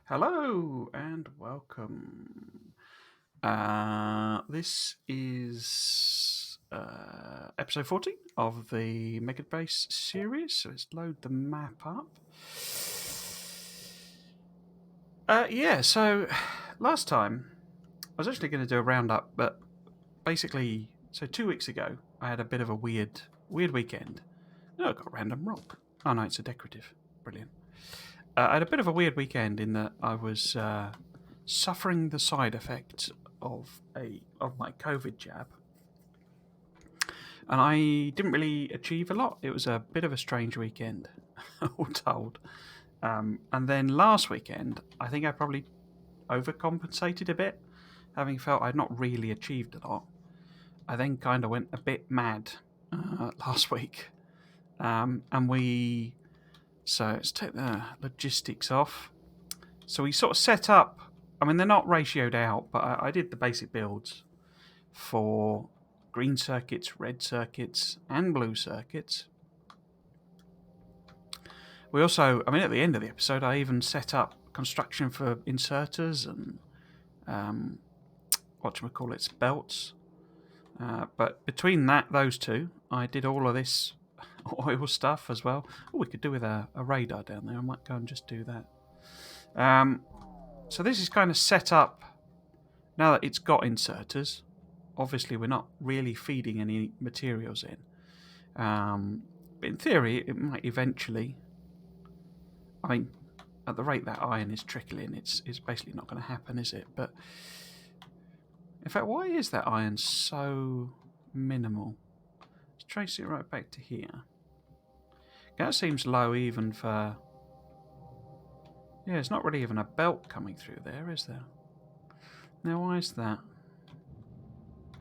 Hello and welcome. This is episode 40 of the Megabase series. So let's load the map up. So last time I was actually going to do a roundup, but basically, so 2 weeks ago I had a bit of a weird weekend. No, I got a random rock. Oh no, it's a decorative. Brilliant. I had a bit of a weird weekend in that I was suffering the side effects of my COVID jab, and I didn't really achieve a lot. It was a bit of a strange weekend, all told. And then last weekend, I think I probably overcompensated a bit, having felt I'd not really achieved a lot. I then kind of went a bit mad last week, and we. So let's take the logistics off. So we sort of set up. I mean, they're not ratioed out, but I did the basic builds for green circuits, red circuits, and blue circuits. We also, I mean, at the end of the episode, I even set up construction for inserters and belts. But between those two, I did all of this oil stuff as well. Oh, we could do with a radar down there. I might go and just do that. So this is kind of set up now that it's got inserters. Obviously, we're not really feeding any materials in. But in theory, it might eventually. I mean, at the rate that iron is trickling, it's basically not going to happen, is it? But in fact, why is that iron so minimal? Let's trace it right back to here. That seems low even for. Yeah, it's not really even a belt coming through there, is there? Now, why is that?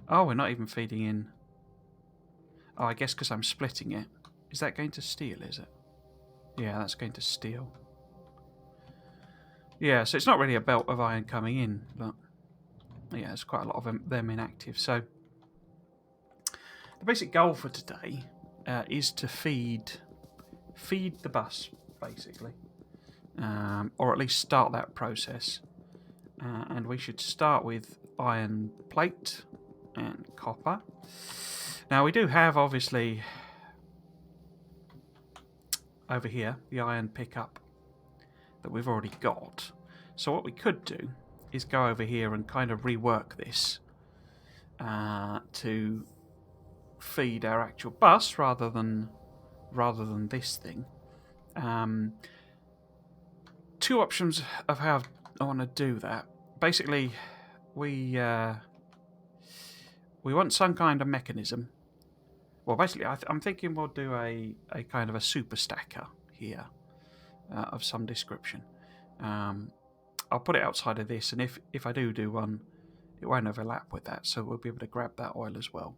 Oh, we're not even feeding in. Oh, I guess because I'm splitting it. Is that going to steel, is it? Yeah, that's going to steel. Yeah, so it's not really a belt of iron coming in, but yeah, there's quite a lot of them inactive. So the basic goal for today is to feed the bus, basically, or at least start that process. And we should start with iron plate and copper. Now we do have, obviously, over here, the iron pickup that we've already got. So what we could do is go over here and kind of rework this to feed our actual bus rather than this thing. Two options of how I want to do that. Basically, we want some kind of mechanism. Well, basically, I'm thinking we'll do a kind of a super stacker here of some description. I'll put it outside of this, and if I do one, it won't overlap with that, so we'll be able to grab that oil as well.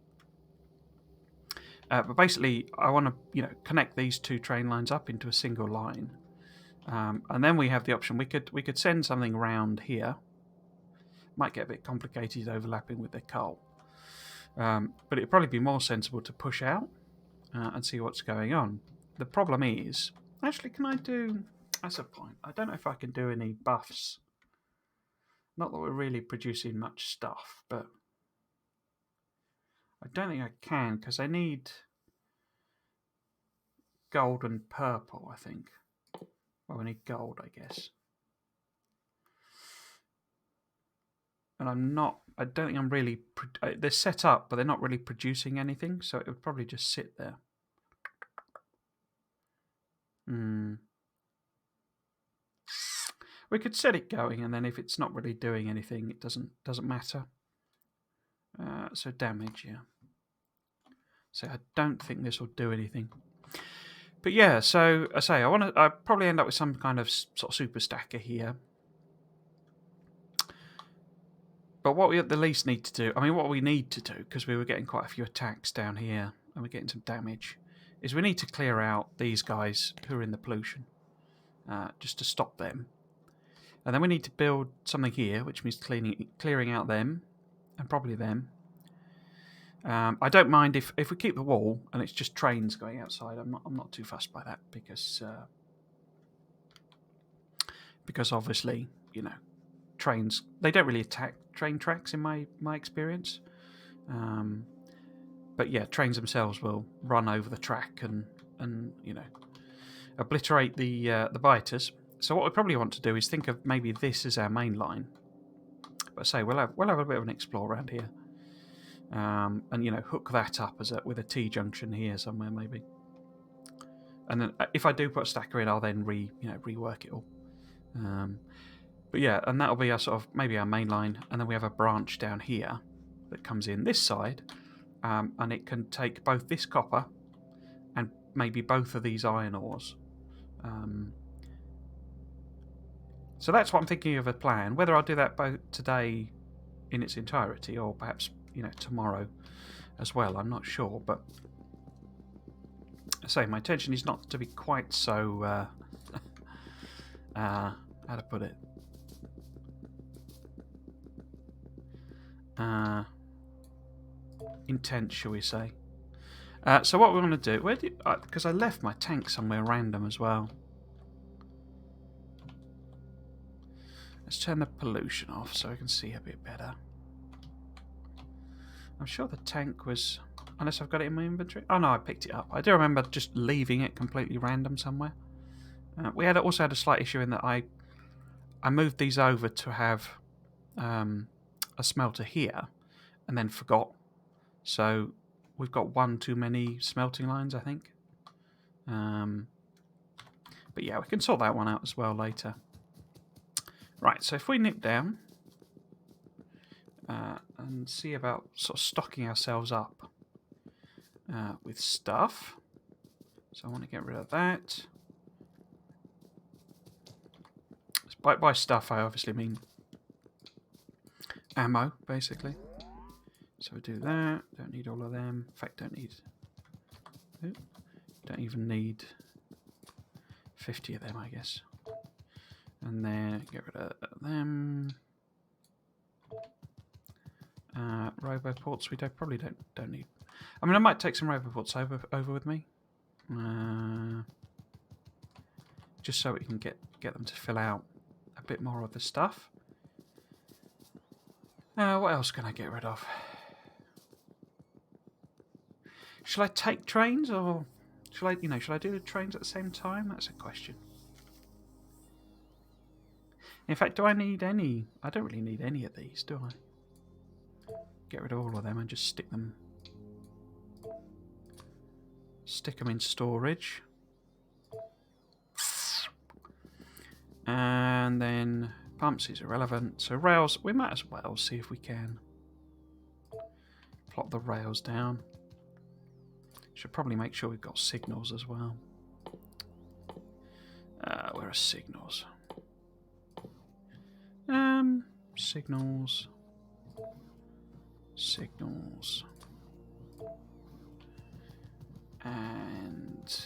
But basically, I want to connect these two train lines up into a single line, and then we have the option. We could send something round here. Might get a bit complicated overlapping with the coal, but it'd probably be more sensible to push out and see what's going on. The problem is, actually, can I do? That's a point. I don't know if I can do any buffs. Not that we're really producing much stuff, but I don't think I can because I need gold and purple, I think. Well, we need gold, I guess. And I don't think I'm really. They're set up, but they're not really producing anything, so it would probably just sit there. We could set it going, and then if it's not really doing anything, it doesn't matter. So damage, yeah. So I don't think this will do anything. But yeah, so I say I probably end up with some kind of sort of super stacker here. But what we at the least need to do, what we need to do, because we were getting quite a few attacks down here and we're getting some damage, is we need to clear out these guys who are in the pollution, just to stop them. And then we need to build something here, which means clearing out them, and probably them. I don't mind if we keep the wall and it's just trains going outside. I'm not too fussed by that because obviously you know, trains, they don't really attack train tracks in my experience. But yeah, trains themselves will run over the track and you know, obliterate the biters. So what we probably want to do is think of maybe this as our main line. But say we'll have a bit of an explore around here, and you know, hook that up as with a T junction here somewhere maybe. And then if I do put a stacker in, I'll then rework it all. But yeah, and that'll be our sort of maybe our main line, and then we have a branch down here that comes in this side, and it can take both this copper and maybe both of these iron ores. So that's what I'm thinking of a plan. Whether I'll do that both today in its entirety or perhaps tomorrow as well, I'm not sure. But I say my intention is not to be quite so how to put it, intense, shall we say. So what we're going to do, because I left my tank somewhere random as well. Let's turn the pollution off so I can see a bit better. I'm sure the tank was, unless I've got it in my inventory. Oh no, I picked it up. I do remember just leaving it completely random somewhere. We also had a slight issue in that I moved these over to have a smelter here, and then forgot. So we've got one too many smelting lines, I think. But yeah, we can sort that one out as well later. Right, so if we nip down and see about sort of stocking ourselves up with stuff. So I want to get rid of that. By stuff, I obviously mean ammo, basically. So we do that. Don't need all of them. In fact, don't even need 50 of them, I guess. And then get rid of them. Roboports we probably don't need. I mean, I might take some roboports over with me, just so we can get them to fill out a bit more of the stuff. What else can I get rid of? Shall I take trains, or shall I do the trains at the same time? That's a question. In fact, do I need any? I don't really need any of these, do I? Get rid of all of them and just stick them in storage. And then pumps is irrelevant. So rails, we might as well see if we can plot the rails down. Should probably make sure we've got signals as well. Where are signals? Signals. And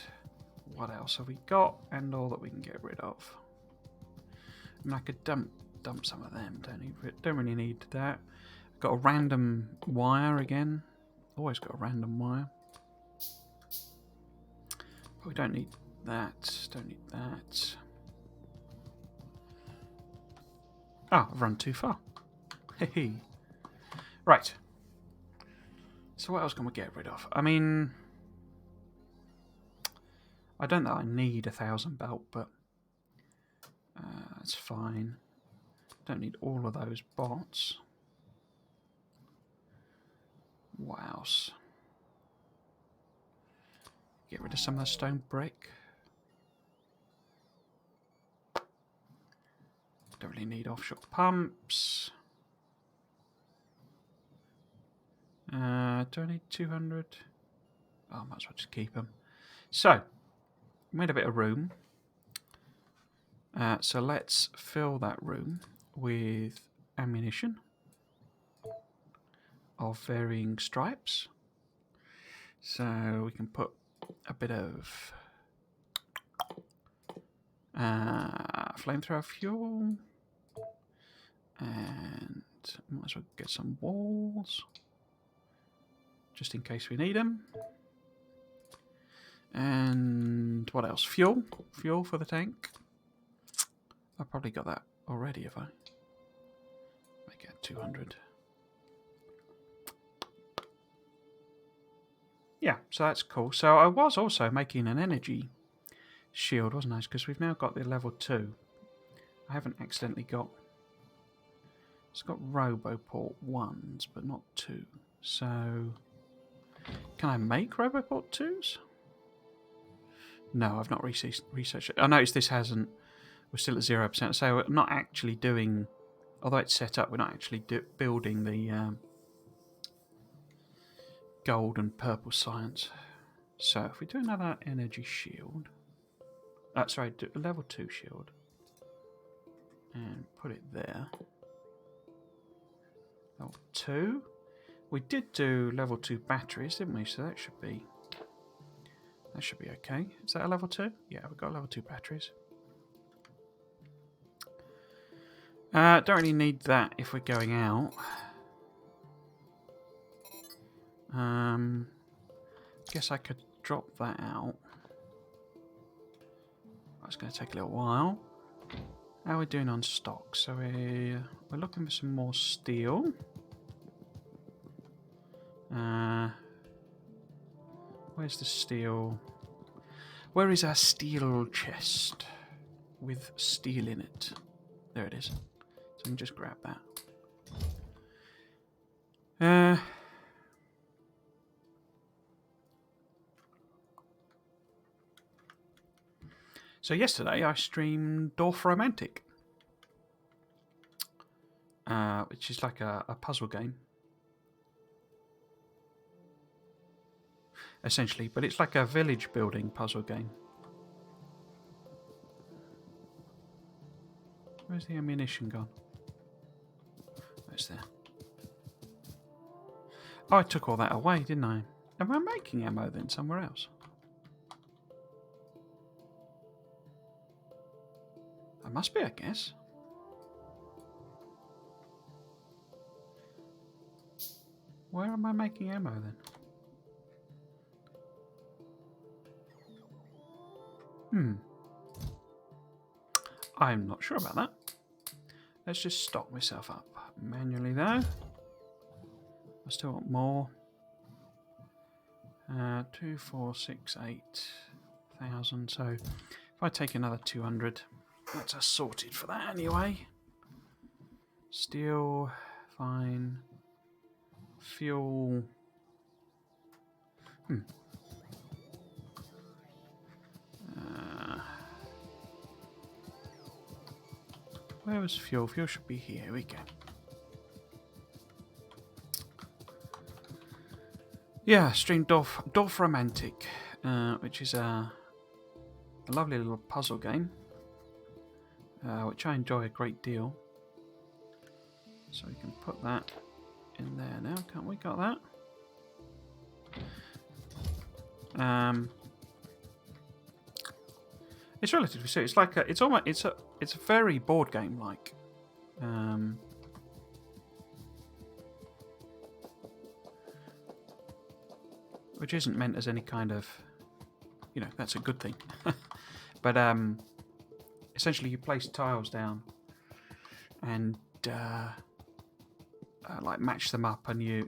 what else have we got? And all that we can get rid of. I mean, I could dump some of them. Don't really need that. Got a random wire again. Always got a random wire. But we don't need that. Don't need that. Oh, I've run too far. Hey. Right. So what else can we get rid of? I mean, I don't know I need 1,000 belt, but that's fine. Don't need all of those bots. What else? Get rid of some of the stone brick. Don't really need offshore pumps. Do I need 200? Oh, I might as well just keep them. So, made a bit of room. So let's fill that room with ammunition of varying stripes. So we can put a bit of flamethrower fuel, and might as well get some walls just in case we need them. And what else? Fuel for the tank. I've probably got that already, have I? Make it 200. Yeah, so that's cool. So I was also making an energy shield, wasn't I? Because we've now got the level 2. I haven't accidentally got... It's got Roboport 1s, but not 2. So... Can I make Roboport 2s? No, I've not researched it. I noticed this hasn't... We're still at 0%. So we're not actually doing... Although it's set up, we're not actually building the gold and purple science. So if we do another energy shield... sorry, do a level 2 shield. And put it there. Level 2. We did do level 2 batteries, didn't we? So that should be okay. Is that a level 2? Yeah, we've got level 2 batteries. Don't really need that if we're going out. Guess I could drop that out. That's going to take a little while. How are we doing on stock? So we're looking for some more steel. Where's the steel? Where is our steel chest with steel in it? There it is. So I can just grab that. So yesterday I streamed Dorf Romantic, which is like a puzzle game, essentially, but it's like a village building puzzle game. Where's the ammunition gone? It's there. Oh, I took all that away, didn't I? Am I making ammo then somewhere else? I must be, I guess. Where am I making ammo then? I'm not sure about that. Let's just stock myself up manually though. I still want more. 2, 4, 6, 8,000. So if I take another 200, that's us sorted for that anyway. Steel, fine. Fuel. Where was fuel? Fuel should be here. Here we go. Yeah, stream Dorf Romantic, which is a lovely little puzzle game, which I enjoy a great deal. So we can put that in there now, can't we? Got that. It's relatively simple. It's like it's a very board game like. Which isn't meant as any kind of, that's a good thing. But essentially you place tiles down and like match them up, and you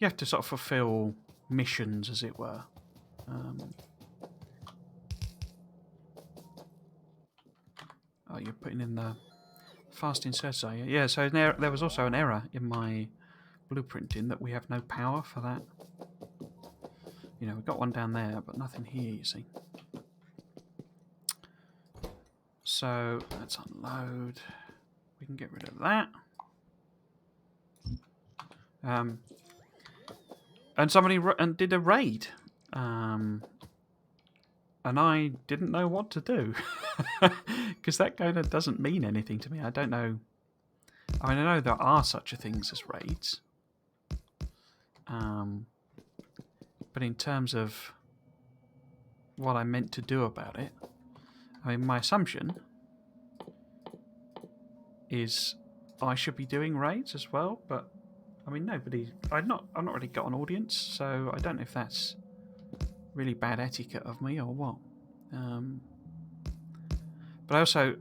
have to sort of fulfill missions, as it were. Oh, you're putting in the fast inserts, are you? Yeah, so there was also an error in my blueprinting that we have no power for that. We've got one down there, but nothing here, you see. So let's unload. We can get rid of that. And somebody did a raid. And I didn't know what to do. Because that kind of doesn't mean anything to me. I don't know. I mean, I know there are such a things as raids. But in terms of what I meant to do about it, I mean, my assumption is I should be doing raids as well, but I mean, I've not really got an audience, so I don't know if that's really bad etiquette of me or what. But I also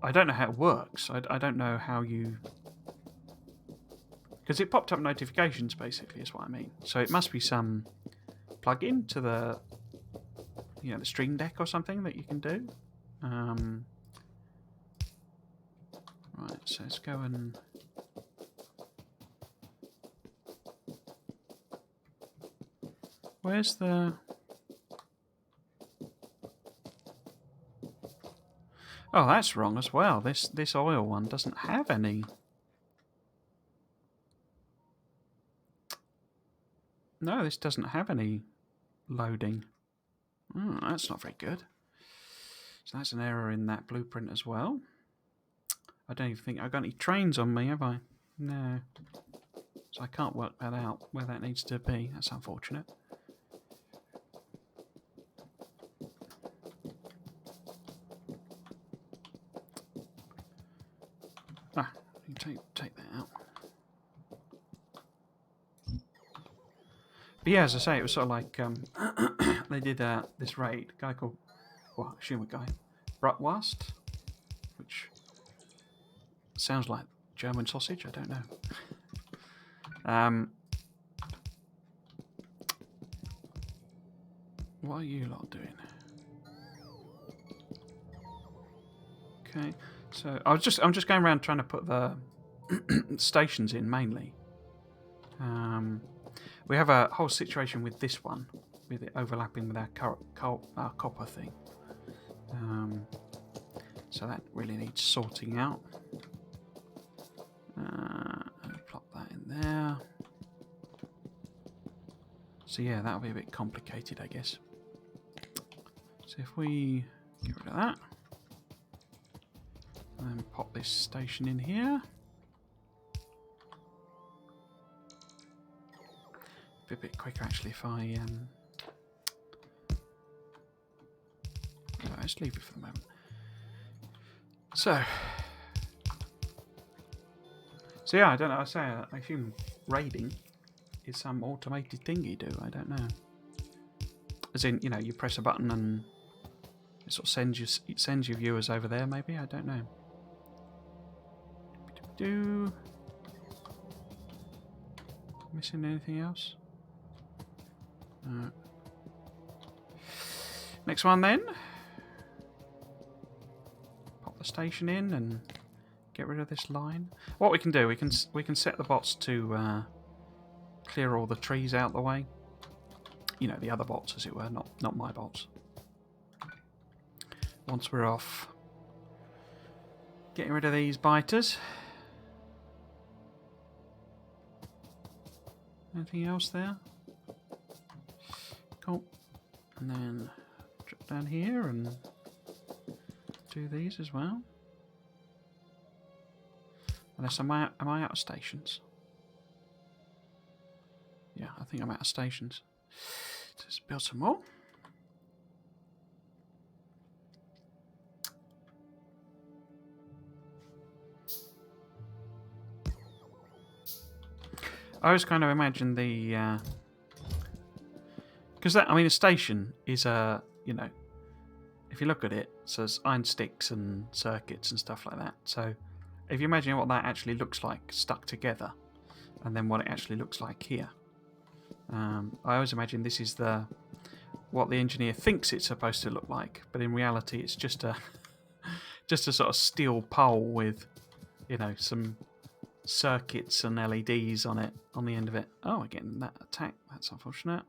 I don't know how it works. I don't know how you... Because it popped up notifications, basically, is what I mean. So it must be some plug-in to the, you know, the Stream Deck or something that you can do. Right, so let's go and... Where's the... Oh, that's wrong as well. This oil one doesn't have any... No, this doesn't have any loading. Oh, that's not very good. So that's an error in that blueprint as well. I don't even think I've got any trains on me, have I? No. So I can't work that out, where that needs to be. That's unfortunate. Ah, you can take that out. But yeah, as I say, it was sort of like they did this raid. A guy called, well, I assume a guy, Bratwurst, which sounds like German sausage. I don't know. What are you lot doing? Okay, so I'm just going around trying to put the stations in mainly. We have a whole situation with this one, with it overlapping with our copper thing. So that really needs sorting out. Plop that in there. So yeah, that'll be a bit complicated, I guess. So if we get rid of that, and then pop this station in here. Be a bit quicker actually if I let's leave it for the moment. So yeah, I don't know. I assume raiding is some automated thing you do. I don't know. As in, you know, you press a button and it sort of sends your viewers over there. Maybe, I don't know. Missing anything else? Next one then. Pop the station in and get rid of this line. What we can do, we can set the bots to clear all the trees out the way. You know, the other bots, as it were, not my bots. Once we're off getting rid of these biters. Anything else there? Cool. And then drop down here and do these as well. Unless am I out of stations? Yeah, I think I'm out of stations. Let's build some more. I always kind of imagine the because that, I mean, a station is a, you know, if you look at it, it says iron sticks and circuits and stuff like that. So if you imagine what that actually looks like stuck together, and then what it actually looks like here, I always imagine this is what the engineer thinks it's supposed to look like, but in reality it's just a sort of steel pole with, you know, some circuits and LEDs on it, on the end of it. Oh, again, that attack. That's unfortunate.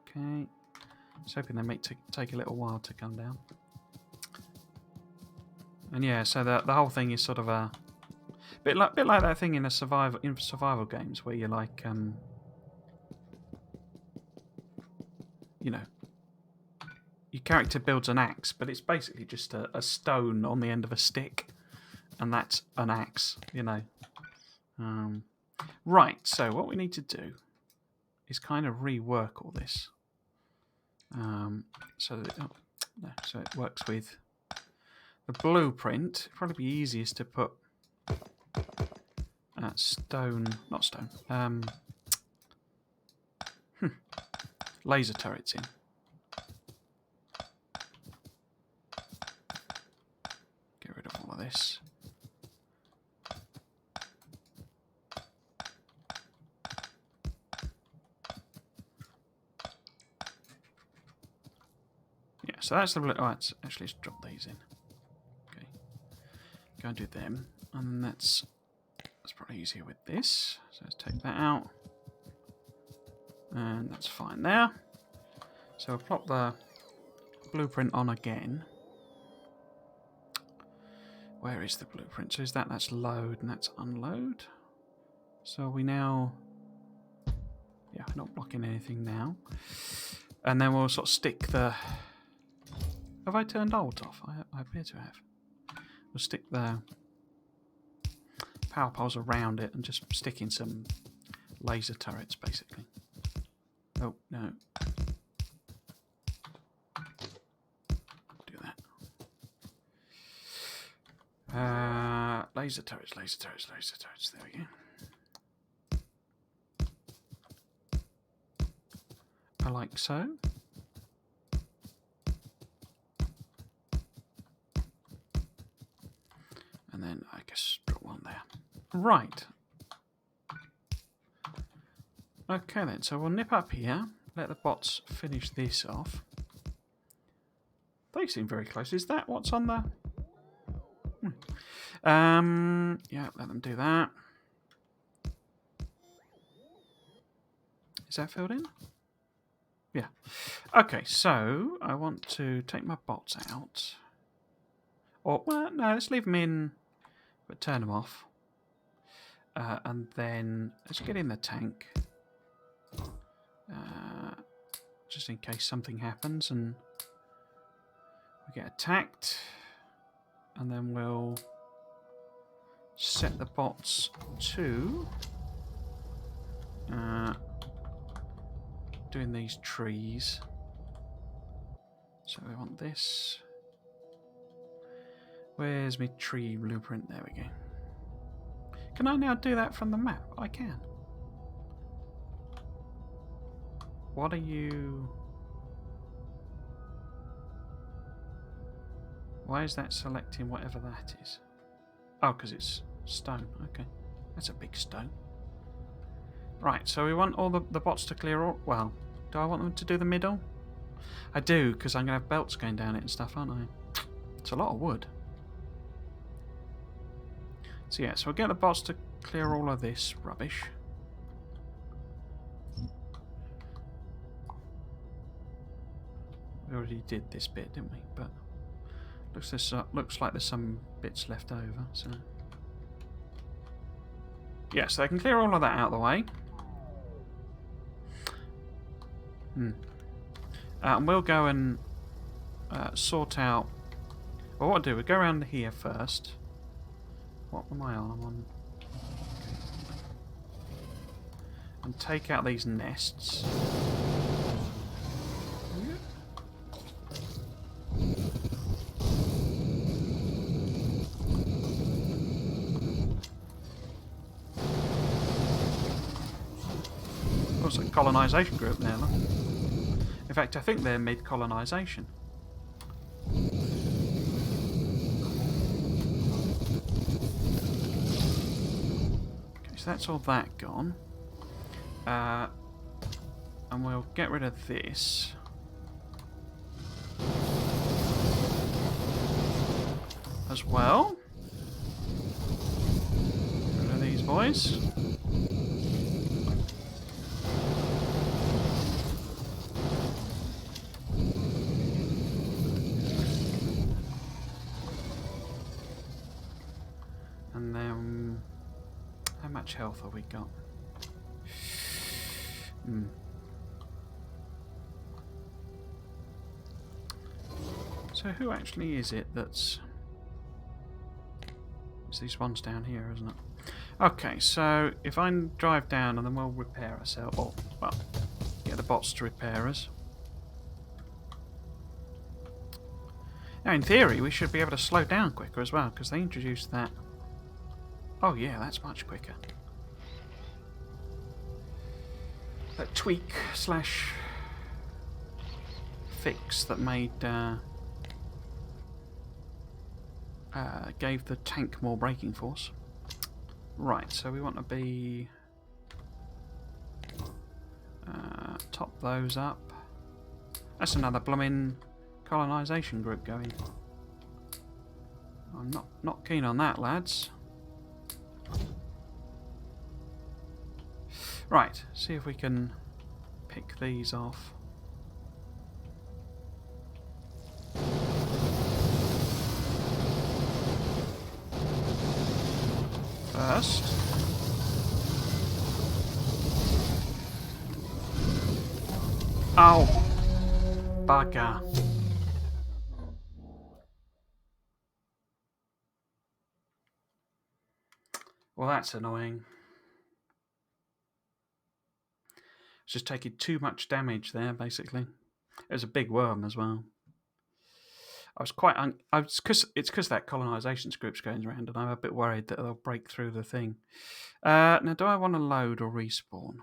Okay. I was hoping they might take a little while to come down. And yeah, so the whole thing is sort of a bit like that thing in survival games where you're like, you know, your character builds an axe, but it's basically just a stone on the end of a stick, and that's an axe, you know. Right, so what we need to do is kind of rework all this. So it works with the blueprint. It'd probably be easiest to put laser turrets in. Get rid of all of this. Yeah, so that's the... Oh, let's drop these in. Okay. Go and do them. And that's probably easier with this. So let's take that out. And that's fine there. So we'll plop the blueprint on again. Where is the blueprint? So is that's load and that's unload. So we now... Yeah, we're not blocking anything now. And then we'll sort of stick the... Have I turned alt off? I appear to have. We'll stick the power poles around it and just stick in some laser turrets, basically. Oh, no. Do that. Laser turrets, laser turrets, laser turrets. There we go. Like so. And then I guess drop one there. Right. Okay then, so we'll nip up here, let the bots finish this off. They seem very close. Is that what's on the... yeah, let them do that. Is that filled in? Yeah. Okay, so I want to take my bots out. Or, well, no, let's leave them in, but turn them off. And then let's get in the tank. Just in case something happens and we get attacked. And then we'll set the bots to doing these trees. So we want this. Where's my tree blueprint? There we go. Can I now do that from the map? I can. What are you... Why is that selecting whatever that is? Oh, because it's stone. Okay. That's a big stone. Right, so we want all the bots to clear all... Well, do I want them to do the middle? I do, because I'm going to have belts going down it and stuff, aren't I? It's a lot of wood. So yeah, so we'll get the bots to clear all of this rubbish. We already did this bit, didn't we? But looks like there's some bits left over. So yeah, so they can clear all of that out of the way. And we'll go and sort out... Well, what I'll do, we'll go around here first. What am I on? I'm on... Okay. And take out these nests. Oh, it's a colonisation group there, look. In fact, I think they're mid-colonisation. Okay, so that's all that gone. And we'll get rid of this. As well. Get rid of these boys. And then, how much health have we got? So who actually is it that's... It's these ones down here, isn't it? Okay, so if I drive down and then we'll repair ourselves, or, well, get the bots to repair us. Now, in theory, we should be able to slow down quicker as well, because they introduced that... Oh yeah, that's much quicker. That tweak slash fix that made gave the tank more braking force. Right, so we want to be... top those up. That's another blooming colonisation group going. I'm not keen on that, lads. Right, see if we can pick these off. First. Oh, bugger. Well, that's annoying. It's just taking too much damage there, basically. It was a big worm as well. I was quite... it's because that colonisation script's going around, and I'm a bit worried that they'll break through the thing. Now, do I want to load or respawn?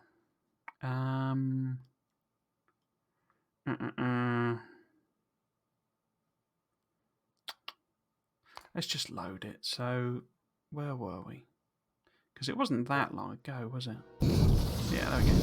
Let's just load it. So, where were we? Because it wasn't that long ago, was it? Yeah, there we go.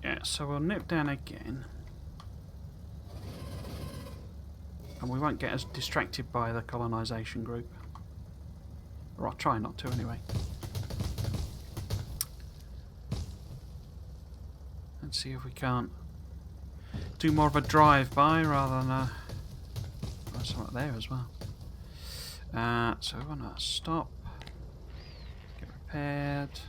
Yeah, so we'll nip down again. And we won't get as distracted by the colonisation group. Or I'll try not to anyway. Let's see if we can't do more of a drive-by rather than something there as well. So we want to stop, get repaired.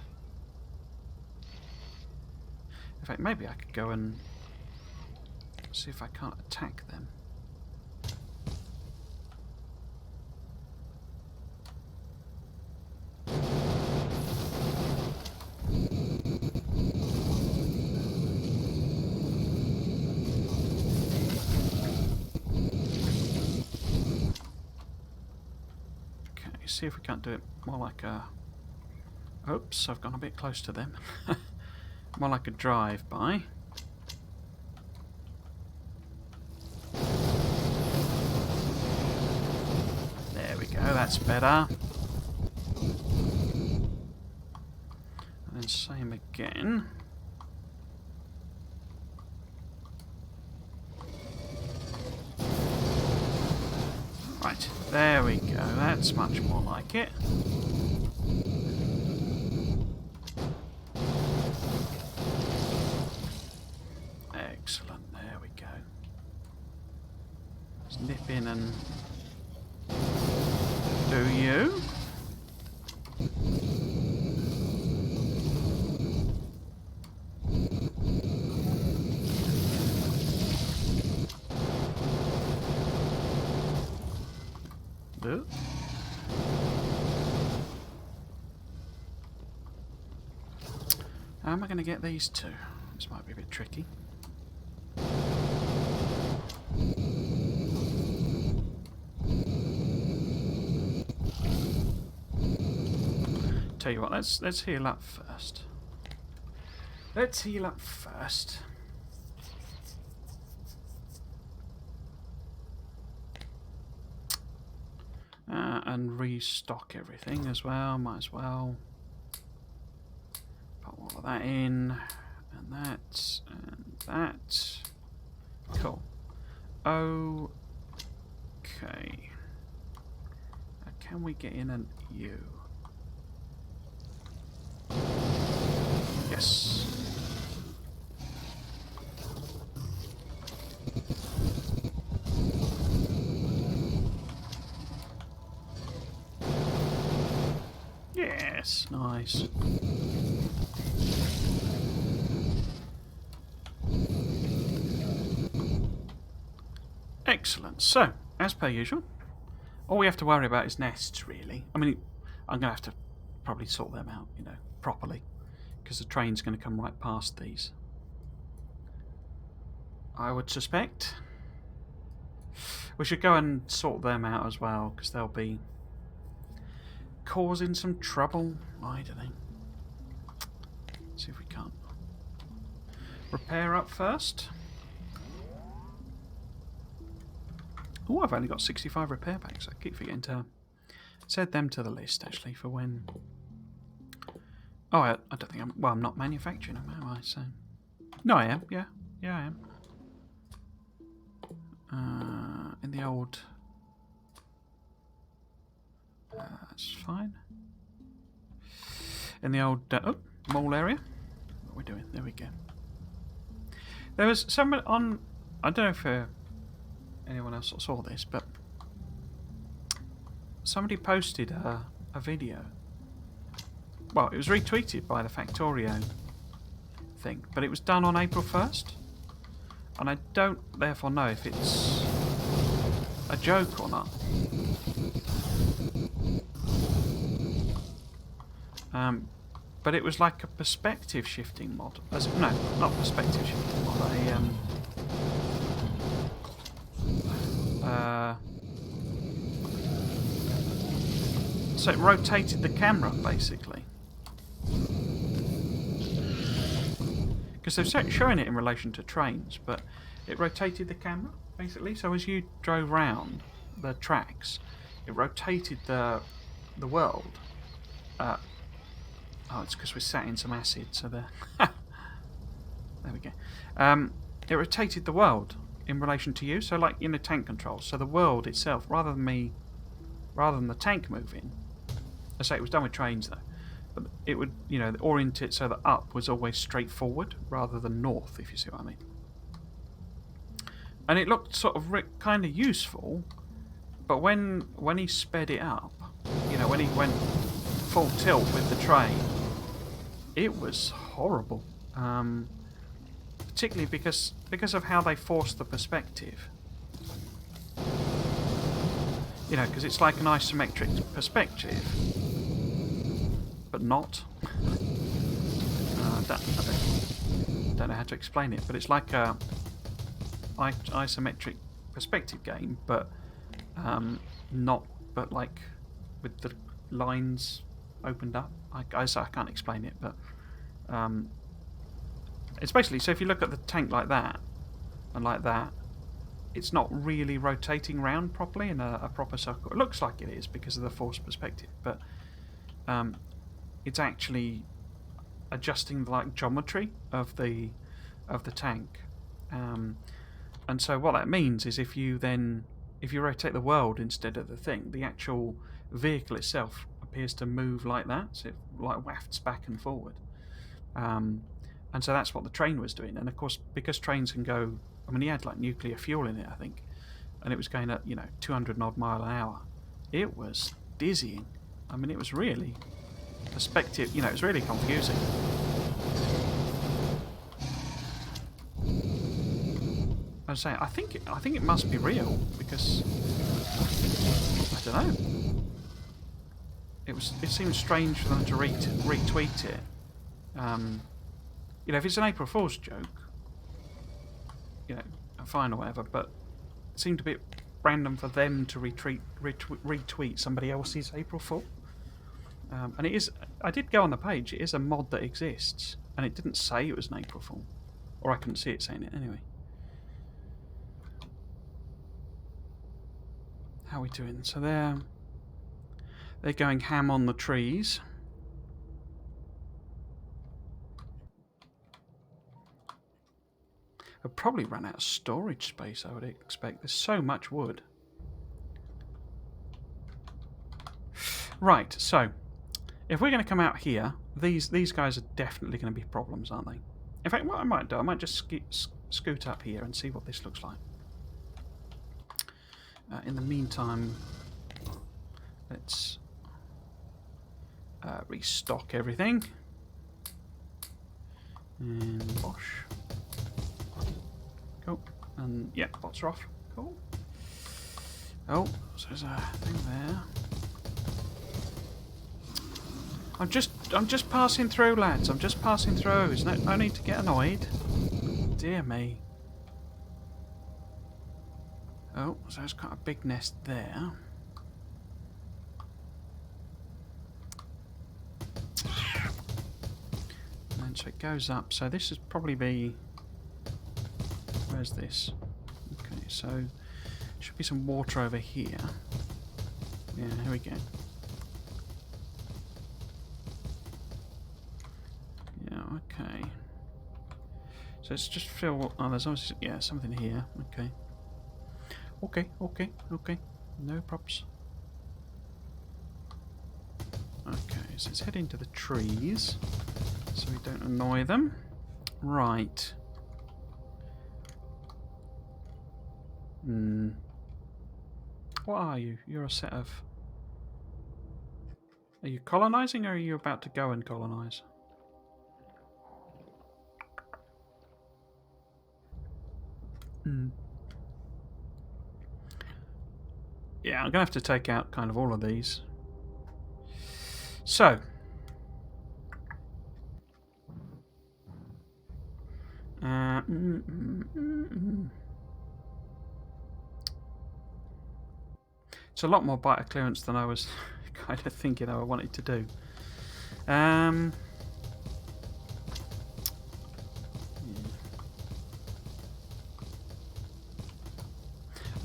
In fact, maybe I could go and see if I can't attack them. See if we can't do it more like a... Oops, I've gone a bit close to them. More like a drive-by. There we go, that's better. And then same again. Right, there we go, that's much more like it. Excellent, there we go. Let's nip in and do you. How am I going to get these two? This might be a bit tricky. Tell you what, let's heal up first. Let's heal up first. And restock everything as well. Might as well put all of that in, and that, and that. Cool. Okay. Can we get in an U? Yes. Yes, nice. Excellent. So, as per usual, all we have to worry about is nests, really. I mean, I'm going to have to probably sort them out, you know, properly. because the train's going to come right past these. I would suspect. We should go and sort them out as well, because they'll be causing some trouble. I don't know. Let's see if we can't repair up first. Oh, I've only got 65 repair packs. I keep forgetting to add them to the list, actually, for when... Oh, I don't think I'm... Well, I'm not manufacturing them, am I? So... No, I am. Yeah. Yeah, I am. In the old... that's fine. In the old... mall area. What are we doing? There we go. There was someone on... I don't know if anyone else saw this, but... Somebody posted a video. Well, it was retweeted by the Factorio thing, but it was done on April 1st. And I don't therefore know if it's a joke or not. But it was like a perspective shifting mod. No, not perspective shifting mod. So it rotated the camera, basically. Because they're showing it in relation to trains, but it rotated the camera, basically. So as you drove round the tracks, it rotated the world. Oh, it's because we sat in some acid, so there we go. It rotated the world in relation to you, so like in the tank controls. So the world itself, rather than the tank moving, I say it was done with trains though, but it would, orient it so that up was always straight forward rather than north, if you see what I mean. And it looked sort of kind of useful, but when he sped it up, when he went full tilt with the train, it was horrible. Particularly because of how they forced the perspective. Because it's like an isometric perspective, but not. I don't know how to explain it, but it's like a isometric perspective game, but not, but like with the lines opened up. I can't explain it, but it's basically, so if you look at the tank like that and like that, it's not really rotating round properly in a proper circle. It looks like it is because of the forced perspective, but it's actually adjusting the geometry of the tank. And so what that means is if you rotate the world instead of the thing, the actual vehicle itself appears to move like that, so it wafts back and forward. And so that's what the train was doing. And of course, because trains can go, he had nuclear fuel in it, I think, and it was going at 200 odd mile an hour. It was dizzying. It was really perspective. It was really confusing. I was saying, I think it must be real because I don't know. It seems strange for them to retweet it. If it's an April Fool's joke, fine or whatever, but it seemed a bit random for them to retweet somebody else's April Fool. And it is, I did go on the page, it is a mod that exists, and it didn't say it was an April Fool. Or I couldn't see it saying it anyway. How are we doing? So they're going ham on the trees. I'll probably run out of storage space, I would expect. There's so much wood. Right, so if we're going to come out here, these guys are definitely going to be problems, aren't they? In fact, what I might do, I might just scoot up here and see what this looks like. In the meantime, let's restock everything. And bosh. Cool. And yeah, bots are off. Cool. Oh, so there's a thing there. I'm just I'm just passing through, lads. I'm just passing through. There's no need to get annoyed. Dear me. Oh, so it's got a big nest there. And so it goes up. So this is probably be... Where's this? Okay, so should be some water over here. Yeah, here we go. Yeah, okay. So it's just fill... Oh, there's obviously... Yeah, something here. Okay. Okay. No props. Okay, so let's head into the trees so we don't annoy them. Right. What are you? You're a set of... Are you colonising or are you about to go and colonise? Yeah, I'm going to have to take out kind of all of these. So. It's a lot more biter clearance than I was kind of thinking I wanted to do. I'm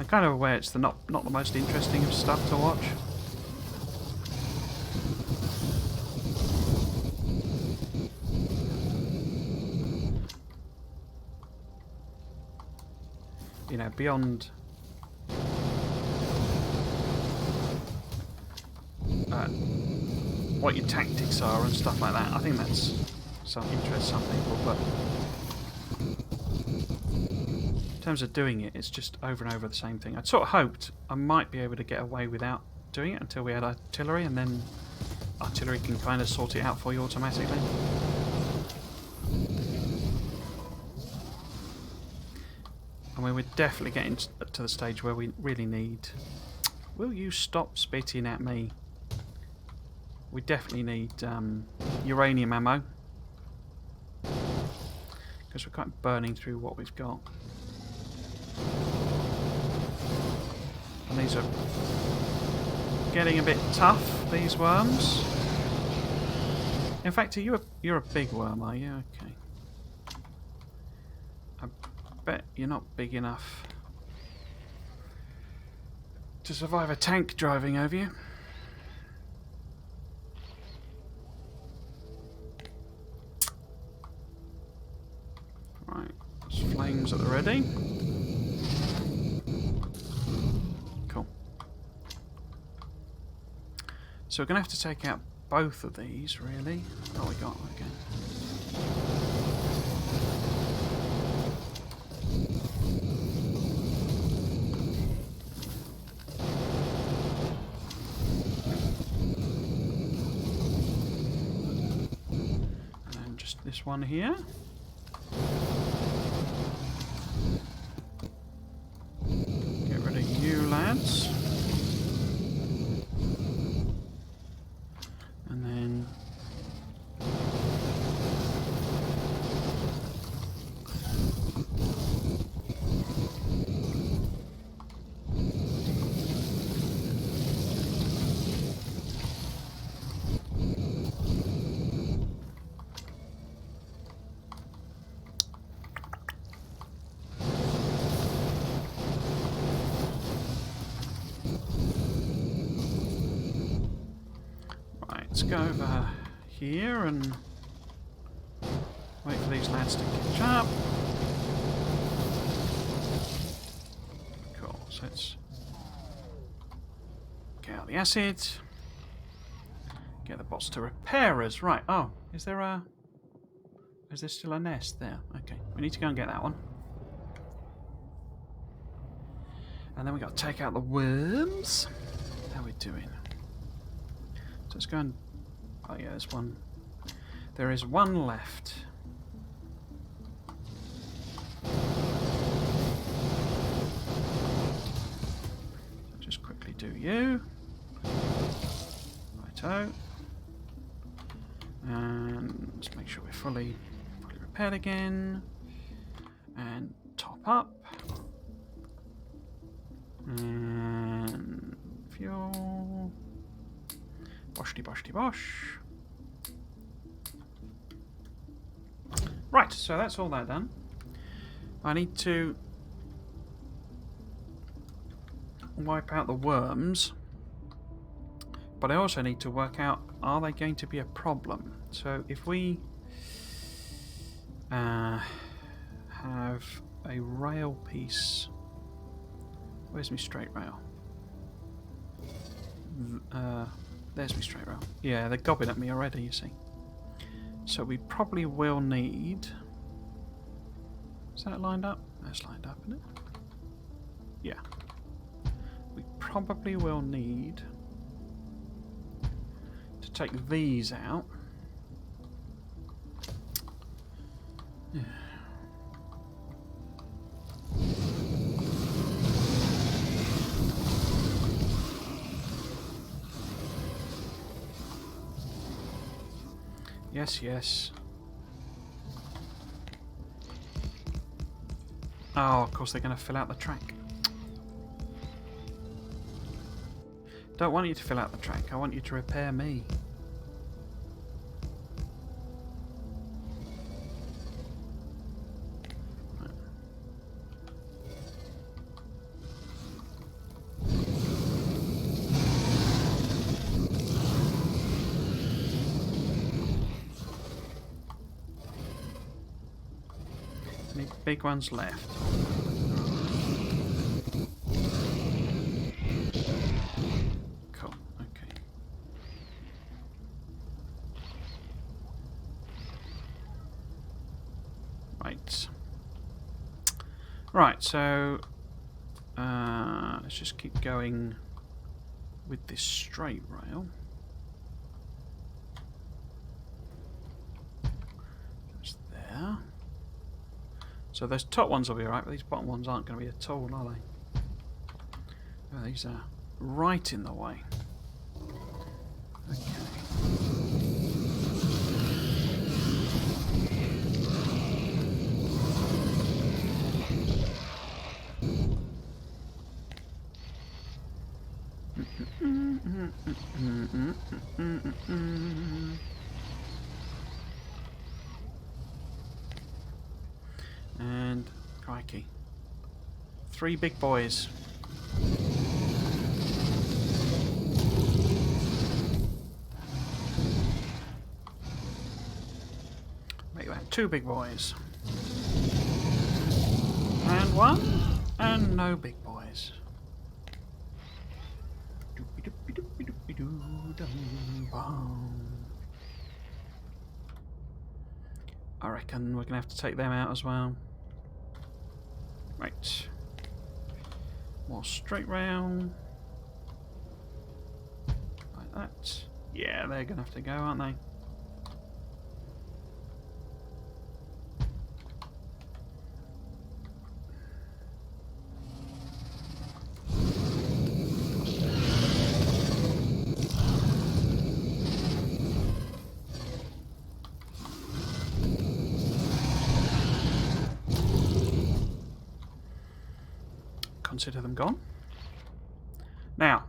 kind of aware it's not the most interesting of stuff to watch. You know, beyond what your tactics are and stuff like that. I think that's some interest some people, but in terms of doing it, it's just over and over the same thing. I'd sort of hoped I might be able to get away without doing it until we had artillery, and then artillery can kind of sort it out for you automatically. I mean, we're definitely getting to the stage where we really need... Will you stop spitting at me? We definitely need uranium ammo. Because we're kind of burning through what we've got. And these are getting a bit tough, these worms. In fact, you're a big worm, are you? Okay. I bet you're not big enough to survive a tank driving over you. Right, flames at the ready. Cool. So we're going to have to take out both of these, really. Oh, we got, okay. And then just this one here. Get rid of you lads. And then let's go over here and wait for these lads to catch up. Cool, so let's get out the acid. Get the bots to repair us. Right, oh, is there still a nest there? Okay, we need to go and get that one. And then we got to take out the worms. How are we doing? So let's go and... Oh yeah, there's one. There is one left. So just quickly do you. Righto. Let's make sure we're fully repaired again. And top up. And fuel. Boshty boshty bosh. Right, so that's all that done. I need to wipe out the worms, but I also need to work out, are they going to be a problem? So if we have a rail piece, where's my straight rail? There's my straight rail. Yeah, they're gobbing at me already, you see. So we probably will need... Is that lined up? That's lined up, isn't it? Yeah. We probably will need to take these out. Yeah. Yes, yes. Oh, of course they're going to fill out the track. Don't want you to fill out the track. I want you to repair me. Any big ones left? Cool, okay. Right. Right, so let's just keep going with this straight rail. Just there. So those top ones will be alright, but these bottom ones aren't going to be at all, are they? Oh, these are right in the way. Okay. And crikey, 3 big boys. Make that 2 big boys. And 1, and no big boys. I reckon we're going to have to take them out as well. Right. More straight round. Like that. Yeah, they're going to have to go, aren't they? Consider them gone. Now,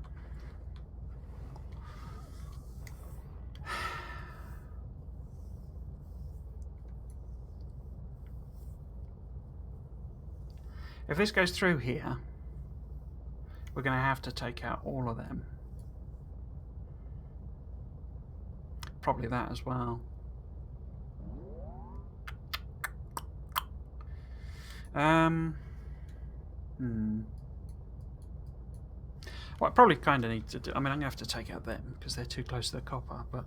if this goes through here, we're going to have to take out all of them. Probably that as well. What I probably kind of need to do, I mean, I'm going to have to take out them because they're too close to the copper, but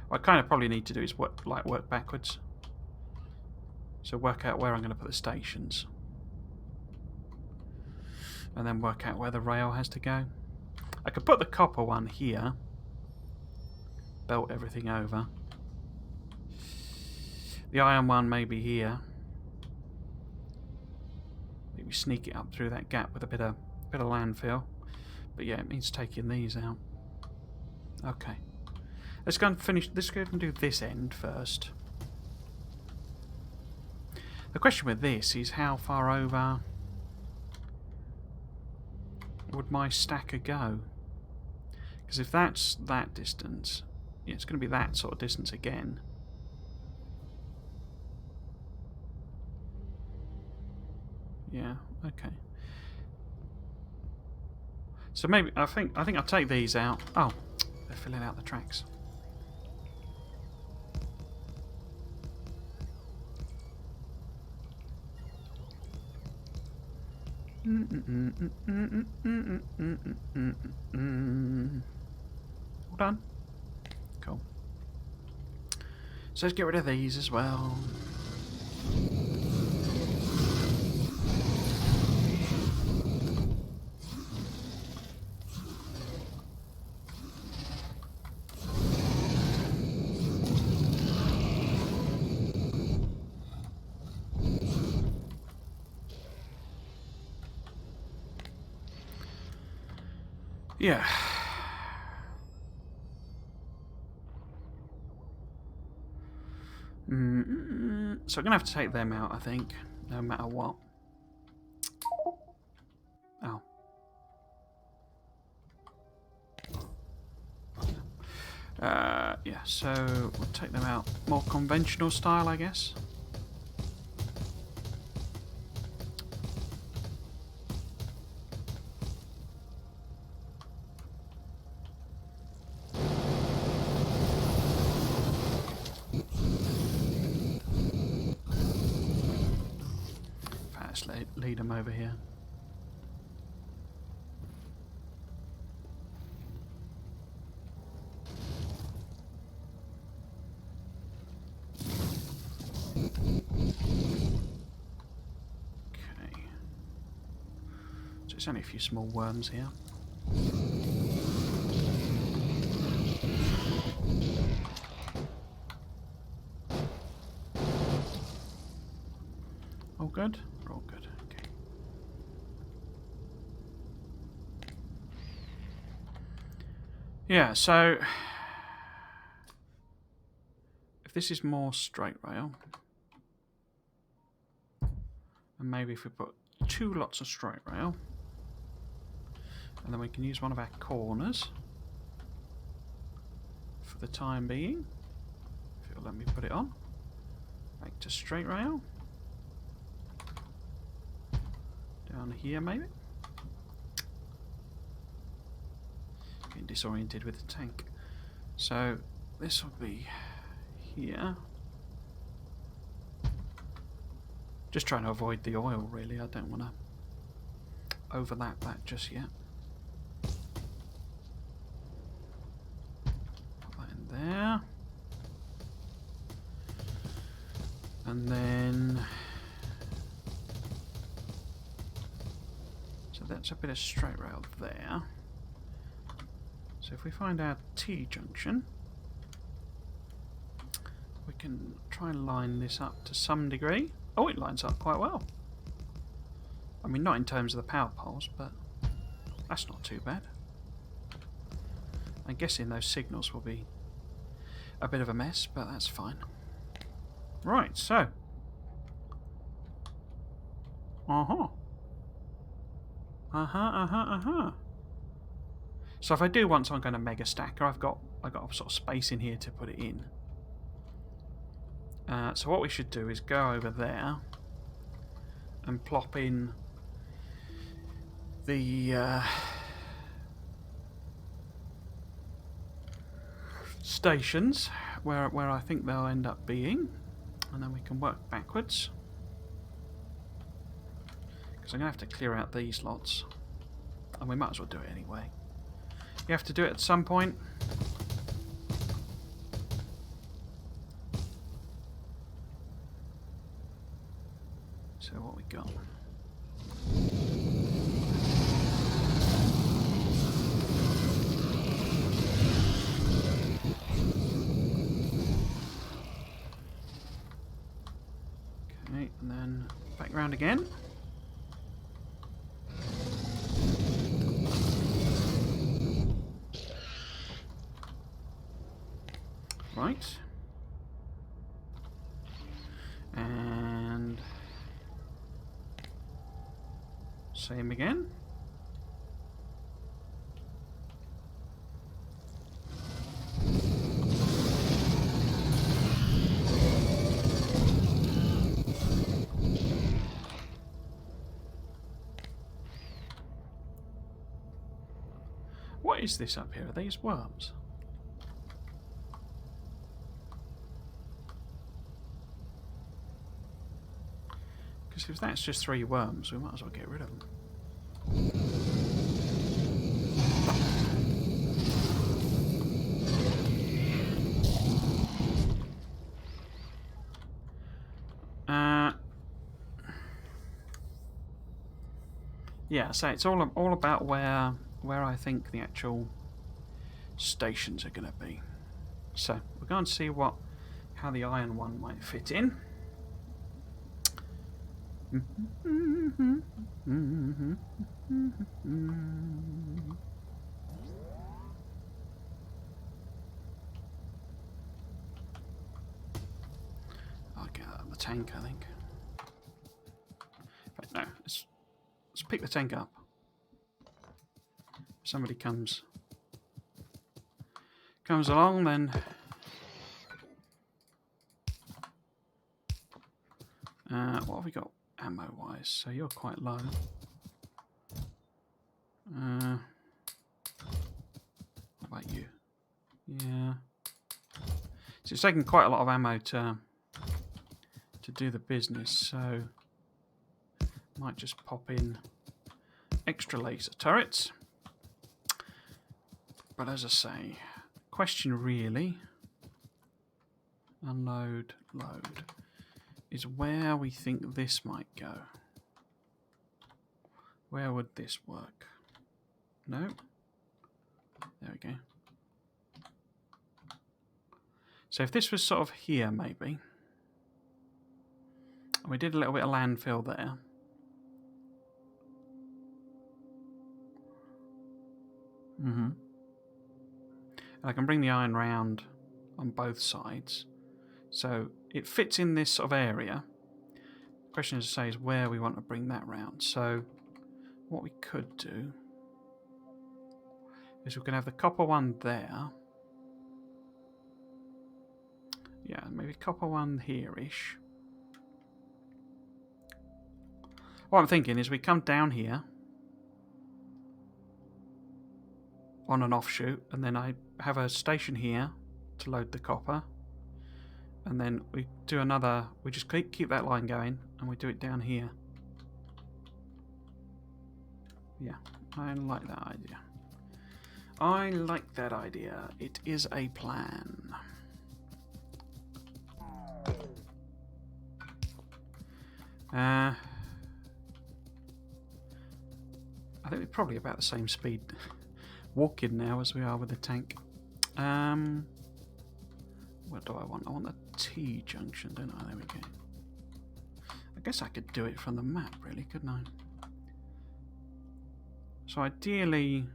what I kind of probably need to do is work backwards. So work out where I'm going to put the stations. And then work out where the rail has to go. I could put the copper one here. Belt everything over. The iron one maybe here. Maybe sneak it up through that gap with a bit of landfill. But yeah, it means taking these out. Okay. Let's go and finish. Let's go and do this end first. The question with this is how far over would my stacker go? Because if that's that distance, yeah, it's going to be that sort of distance again. Yeah, okay. So maybe I think I'll take these out. Oh, they're filling out the tracks. All done. Cool. So let's get rid of these as well. Yeah. So I'm going to have to take them out, I think, no matter what. Oh. Yeah, so we'll take them out more conventional style, I guess. Let's lead them over here. Okay. So it's only a few small worms here. All good? We're all good. Okay. Yeah, so if this is more straight rail, and maybe if we put 2 lots of straight rail, and then we can use one of our corners for the time being, if it'll let me put it on, back to straight rail. Down here, maybe. Getting disoriented with the tank. So this will be here. Just trying to avoid the oil, really. I don't want to overlap that just yet. Put that in there. And then that's a bit of straight rail there. So if we find our T-junction, we can try and line this up to some degree. Oh, it lines up quite well. I mean, not in terms of the power poles, but that's not too bad. I'm guessing those signals will be a bit of a mess, but that's fine. Right, so. So if I do want some kind of mega stacker, I've got a sort of space in here to put it in. So what we should do is go over there and plop in the stations where I think they'll end up being, and then we can work backwards. Because I'm going to have to clear out these lots, and we might as well do it anyway. You have to do it at some point. So what we got? Okay, and then back round again. And same again. What is this up here? Are these worms? Because if that's just 3 worms, we might as well get rid of them. Yeah, so it's all about where I think the actual stations are going to be. So we're going to see how the iron one might fit in. I'll get that on the tank, I think. But no, let's pick the tank up. If somebody comes along, then what have we got ammo wise? So you're quite low. What about you? Yeah. So it's taking quite a lot of ammo to do the business, so might just pop in extra laser turrets. But as I say, question really, unload, load, is where we think this might go. Where would this work? No? There we go. So if this was sort of here, maybe. We did a little bit of landfill there. And I can bring the iron round on both sides. So it fits in this sort of area. The question, as I say, is where we want to bring that round. So what we could do is we can have the copper one there. Yeah, maybe copper one here-ish. What I'm thinking is we come down here on an offshoot, and then I have a station here to load the copper, and then we do another, we just keep that line going, and we do it down here. Yeah, I like that idea. I like that idea. It is a plan. I think we're probably about the same speed walking now as we are with the tank. What do I want? I want the T junction, don't I? There we go. I guess I could do it from the map, really, couldn't I? So ideally...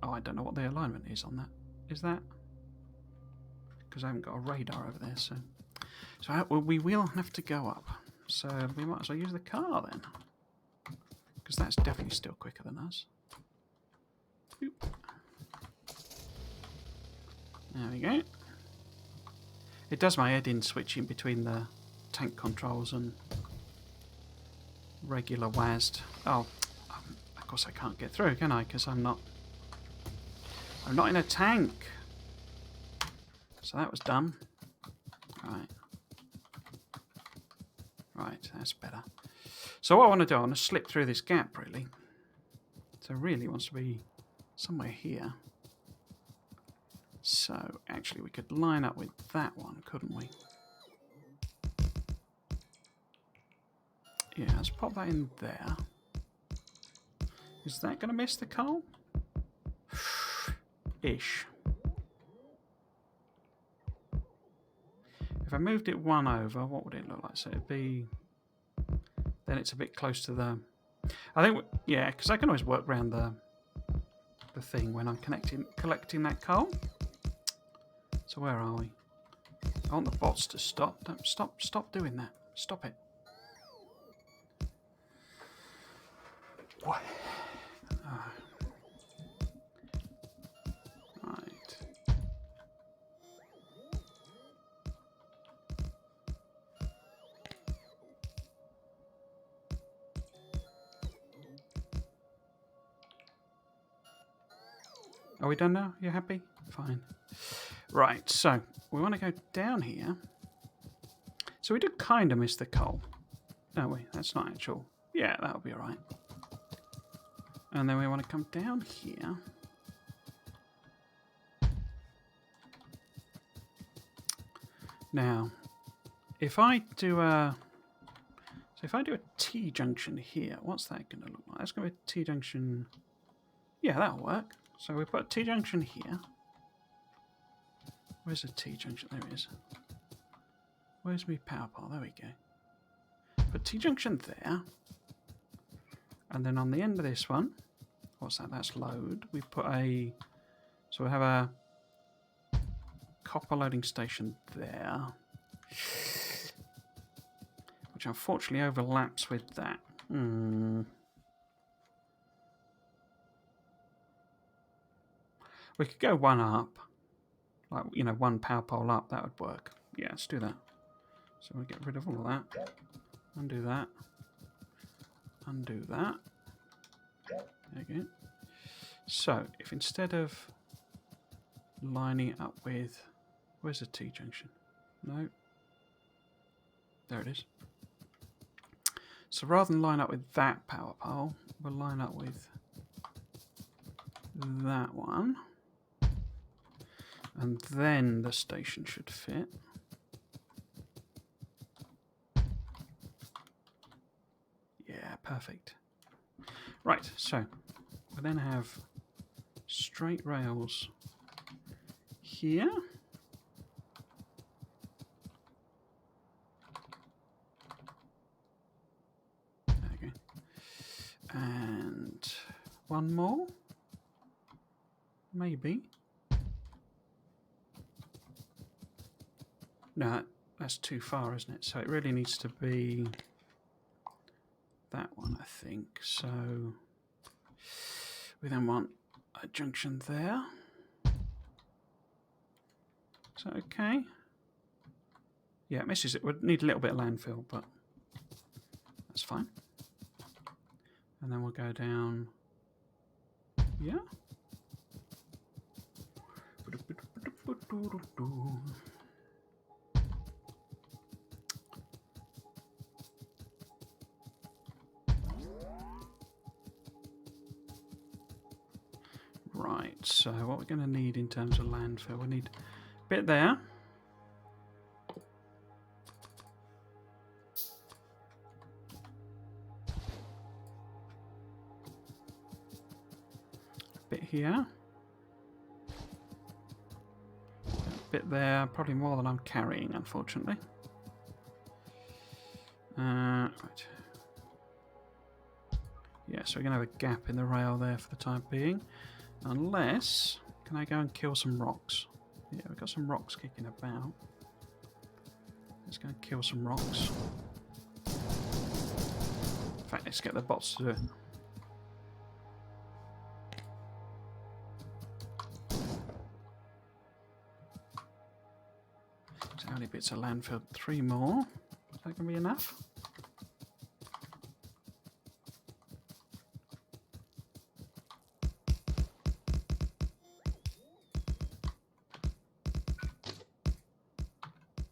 Oh, I don't know what the alignment is on that. Is that? Because I haven't got a radar over there, so... So we will have to go up. So we might as well use the car then. Because that's definitely still quicker than us. Oop. There we go. It does my head in switching between the tank controls and regular WASD. Oh, of course I can't get through, can I? Because I'm not in a tank. So that was dumb. Right. Right, that's better. So what I want to do, I want to slip through this gap, really. So really it wants to be somewhere here. So actually we could line up with that one, couldn't we? Yeah, let's pop that in there. Is that going to miss the coal? Ish. If I moved it one over, what would it look like? So it'd be... Then it's a bit close to the... I think, yeah, because I can always work around the thing when I'm collecting that coal. So where are we? I want the bots to stop. Don't stop doing that. Stop it. What? Right. Are we done now? You happy? Fine. Right, so we want to go down here. So we do kind of miss the coal, don't we? That's not actual. Yeah, that'll be all right. And then we want to come down here. Now, if I do a T junction here, what's that going to look like? That's going to be a T junction. Yeah, that'll work. So we put a T junction here. Where's the T junction? There it is. Where's my power pole? There we go. Put T junction there. And then on the end of this one, what's that? That's load. We put a... So we have a copper loading station there. Which unfortunately overlaps with that. We could go one up. Like, you know, one power pole up. That would work. Yeah, let's do that. So we'll get rid of all of that. Undo that. Undo that. There you go. So, if instead of lining it up with... Where's the T junction? No. There it is. So rather than line up with that power pole, we'll line up with that one. And then the station should fit. Yeah, perfect. Right, so we then have straight rails here. There we go. And one more. Maybe. No, that's too far, isn't it? So it really needs to be that one, I think. So we then want a junction there. Is that okay? Yeah, it misses it. We'd need a little bit of landfill, but that's fine. And then we'll go down. Yeah. Right, so what we're going to need in terms of landfill, we need a bit there. A bit here. A bit there, probably more than I'm carrying, unfortunately. Right. Yeah, so we're going to have a gap in the rail there for the time being. Unless, can I go and kill some rocks? Yeah, we've got some rocks kicking about. Let's go and kill some rocks. In fact, let's get the bots to do it. So how many bits of landfill? 3 more. Is that going to be enough?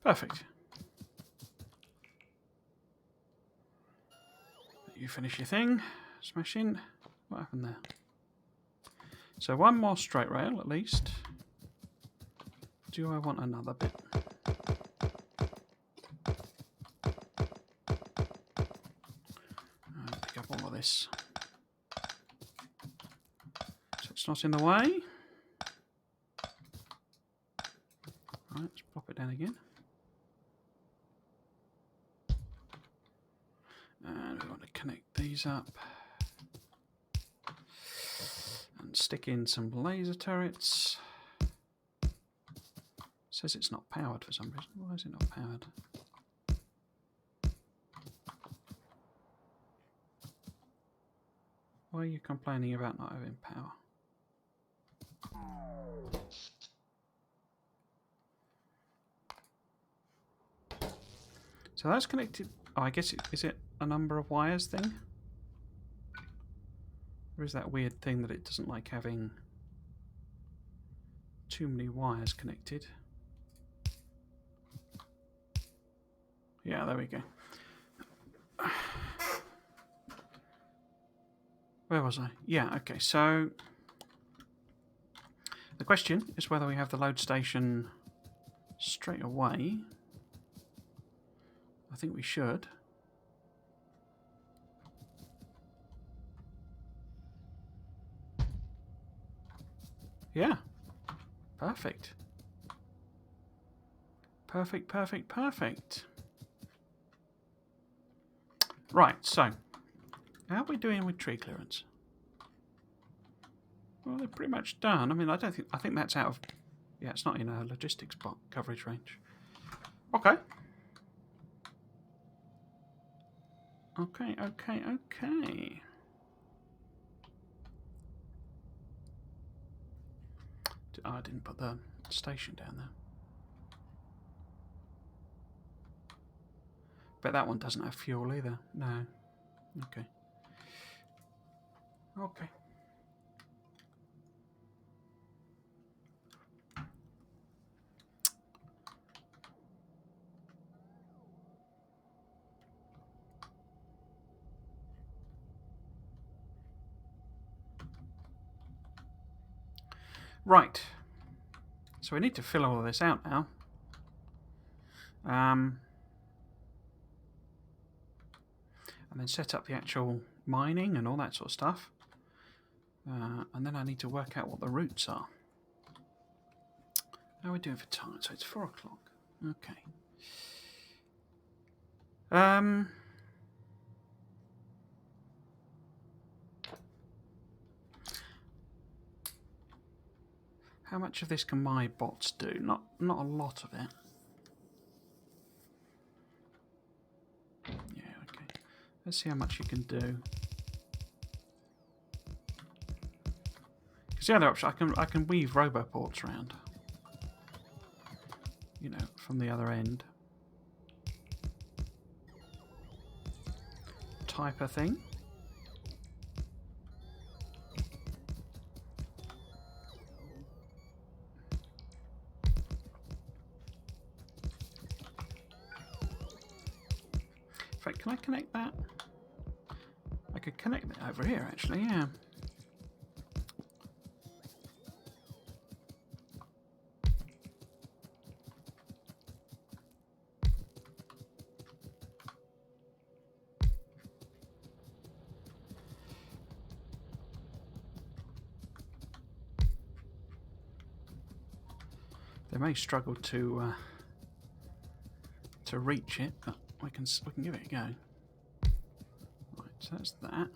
Perfect. You finish your thing. Smash in. What happened there? So one more straight rail at least. Do I want another bit? I'll pick up all of this. So it's not in the way. Right, let's plop it down again. And we want to connect these up and stick in some laser turrets. says it's not powered for some reason. Why is it not powered? Why are you complaining about not having power? So that's connected. Oh, I guess is it a number of wires thing? Or is that weird thing that it doesn't like having too many wires connected? Yeah, there we go. Where was I? Yeah, okay, so the question is whether we have the load station straight away. I think we should. Yeah. Perfect. Perfect, perfect, perfect. Right, so how are we doing with tree clearance? Well, they're pretty much done. I mean, I think that's out of... Yeah, it's not in a logistics coverage range. Okay. Okay, okay, okay. Oh, I didn't put the station down there. But that one doesn't have fuel either. No. Okay. Okay. Right. So we need to fill all of this out now. And then set up the actual mining and all that sort of stuff. And then I need to work out what the routes are. How are we doing for time? So it's 4 o'clock. Okay. How much of this can my bots do? Not a lot of it. Yeah, okay. Let's see how much you can do. Because the other option, I can weave roboports around. You know, from the other end. Type of thing. In fact, can I connect that? I could connect it over here, actually, yeah. They may struggle to reach it, but we can give it a go. Right, so that's that.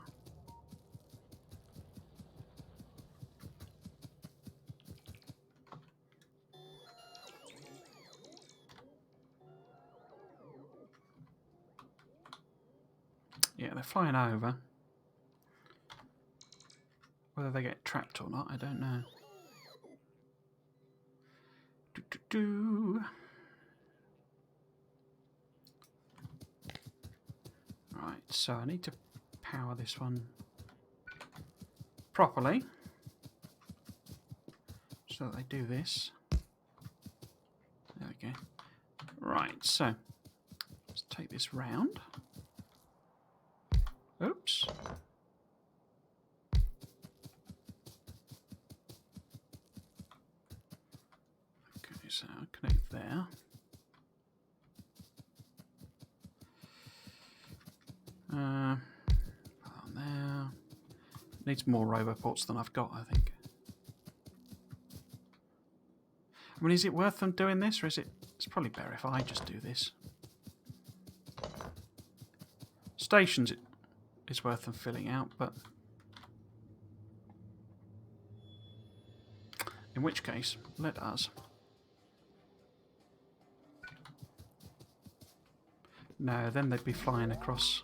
Yeah, they're flying over. Whether they get trapped or not, I don't know. Right, so I need to power this one properly so that they do this. There we go. Right, so let's take this round. Oops. Okay, so I'll connect there. Put on there. Needs more roboports than I've got, I think. I mean, is it worth them doing this, or is it... It's probably better if I just do this. Stations is worth them filling out, but... In which case, let us. No, then they'd be flying across.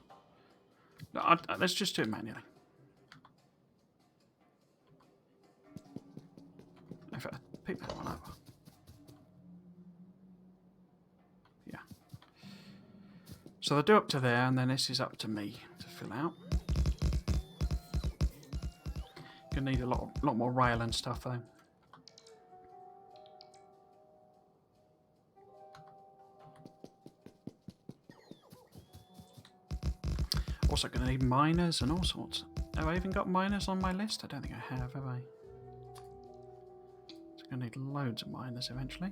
No, let's just do it manually. In fact, pick that one up. Yeah. So they'll do up to there, and then this is up to me to fill out. Gonna need a lot more rail and stuff though. Also gonna need miners and all sorts. Have I even got miners on my list? I don't think I have I? So gonna need loads of miners eventually.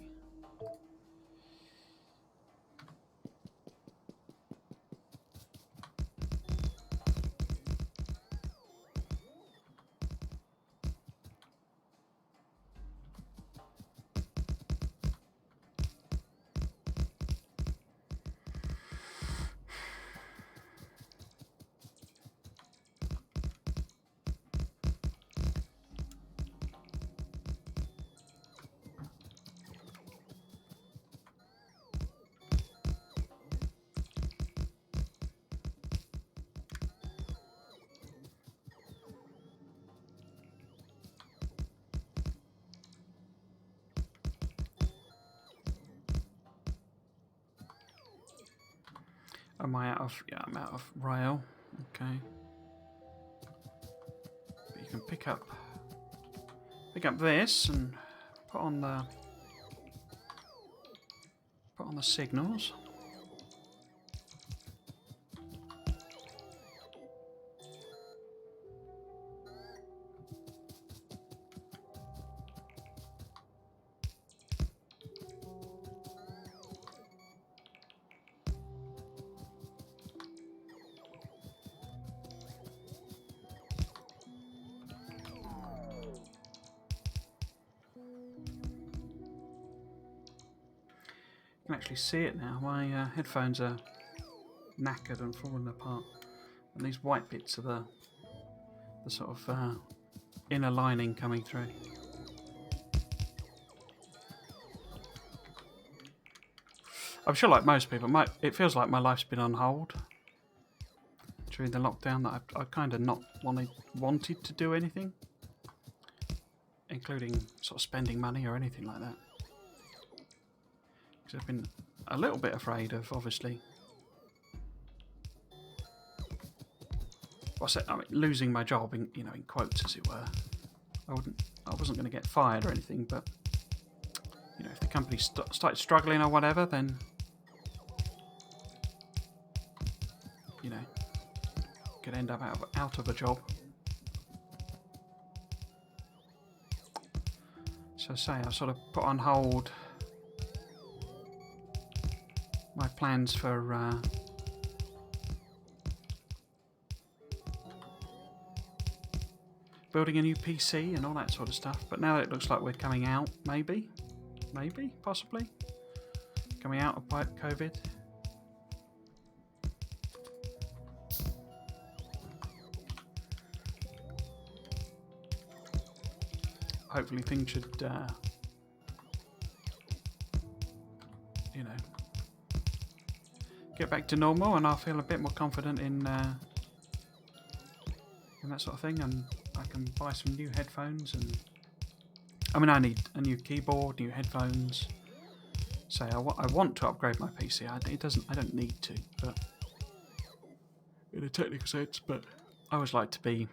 Am I out of... Yeah, I'm out of rail. Okay. But you can pick up this and put on the signals. I can actually see it now. My headphones are knackered and falling apart, and these white bits are the sort of inner lining coming through. I'm sure, like most people, it feels like my life's been on hold during the lockdown. That I've kind of not wanted to do anything, including sort of spending money or anything like that. Because I've been a little bit afraid of, obviously, losing my job, in quotes, as it were. I wasn't going to get fired or anything, but if the company started struggling or whatever, then could end up out of a job. So I sort of put on hold my plans for building a new PC and all that sort of stuff. But now it looks like we're coming out, maybe, possibly, coming out of COVID. Hopefully things should, get back to normal, and I'll feel a bit more confident in that sort of thing, and I can buy some new headphones. And I need a new keyboard, new headphones. So I want to upgrade my PC. I don't need to, but in a technical sense. But I always like to be,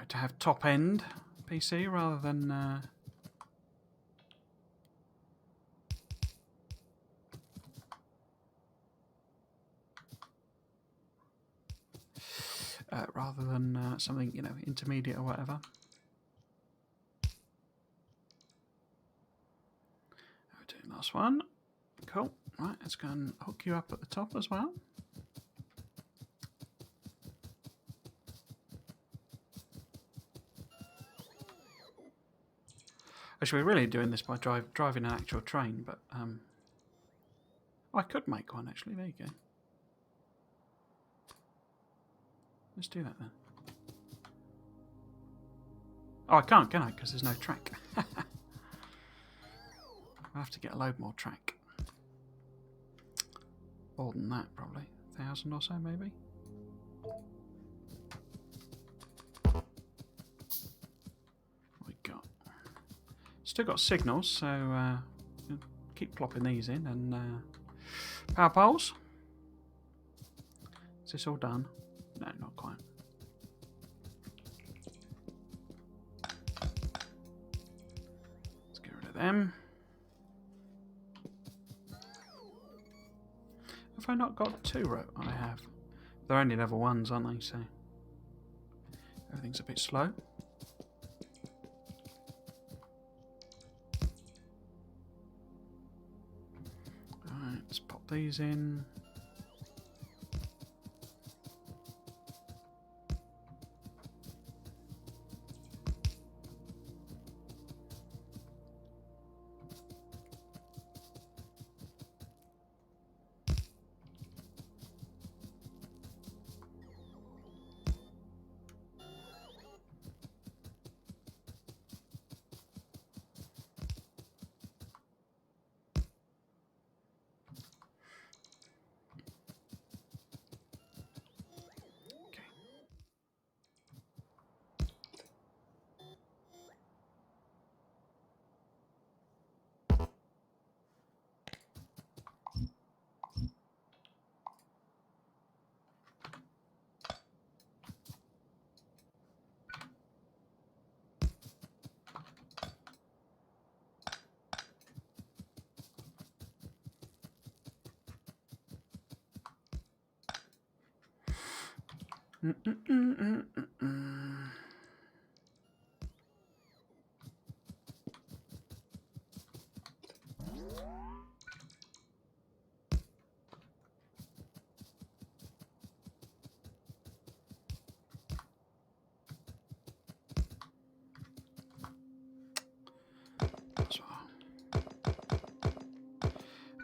to have top end PC rather than something intermediate or whatever. We're doing last one. Cool. Right, let's go and hook you up at the top as well. Actually, we're really doing this by driving an actual train, but I could make one actually. There you go. Let's do that then. Oh, I can't, can I? Because there's no track. I'll have to get a load more track. More than that, probably 1,000 or so, maybe. What we got? Still got signals, so keep plopping these in and power poles. Is this all done? No, not quite. Let's get rid of them. Have I not got 2 row? I have. They're only level 1s, aren't they? So everything's a bit slow. Alright, let's pop these in. So,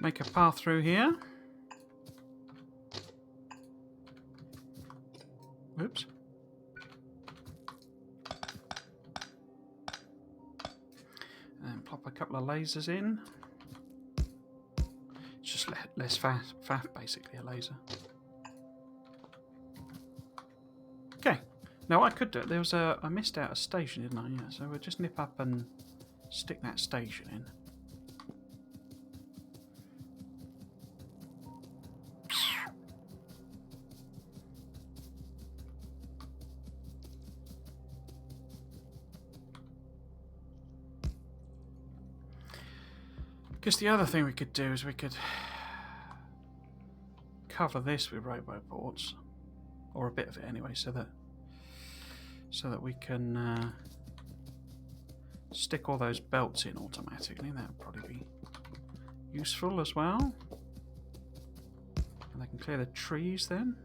make a path through here. Whoops. And plop a couple of lasers in. It's just less fast, basically, a laser. Okay. Now I could do it. There was I missed out a station, didn't I? Yeah. So we'll just nip up and stick that station in. Because the other thing we could do is we could cover this with robo ports, or a bit of it anyway, so that we can stick all those belts in automatically. That would probably be useful as well. And they can clear the trees then.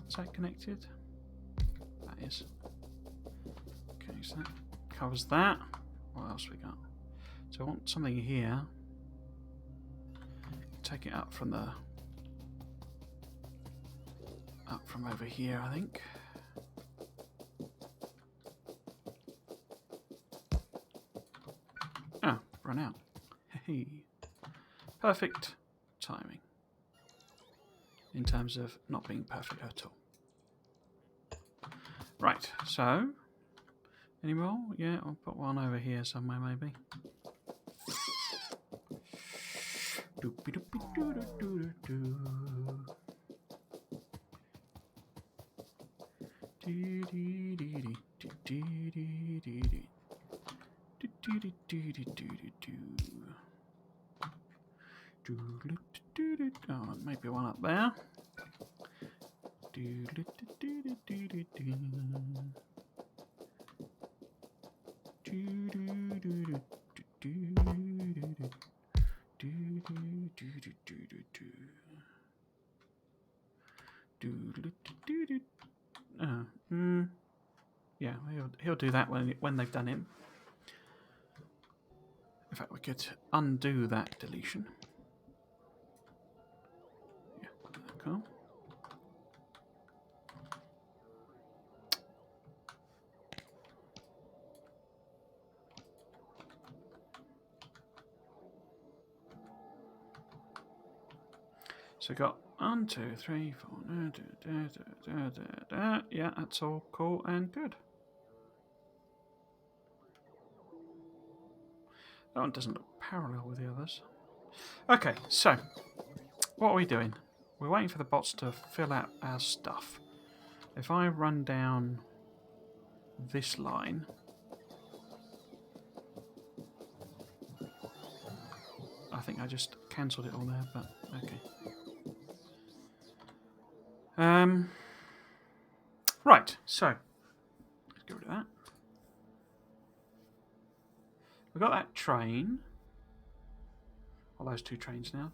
Is that connected? That is. Okay, so that covers that. What else we got? So I want something here. Take it up from over here, I think. Oh, run out. Hey, perfect timing. In terms of not being perfect at all. Right, so any more? Yeah, I'll put one over here somewhere maybe. Oh, maybe one up there. Yeah, he'll do that when they've done him. In fact, we could undo that deletion. Yeah, cool. So we got 1, 2, 3, 4. Yeah, that's all cool and good. That one doesn't look parallel with the others. Okay, so what are we doing? We're waiting for the bots to fill out our stuff. If I run down this line, I think I just cancelled it all there, but okay. Right, so let's get rid of that. We've got that train. Well, those 2 trains now.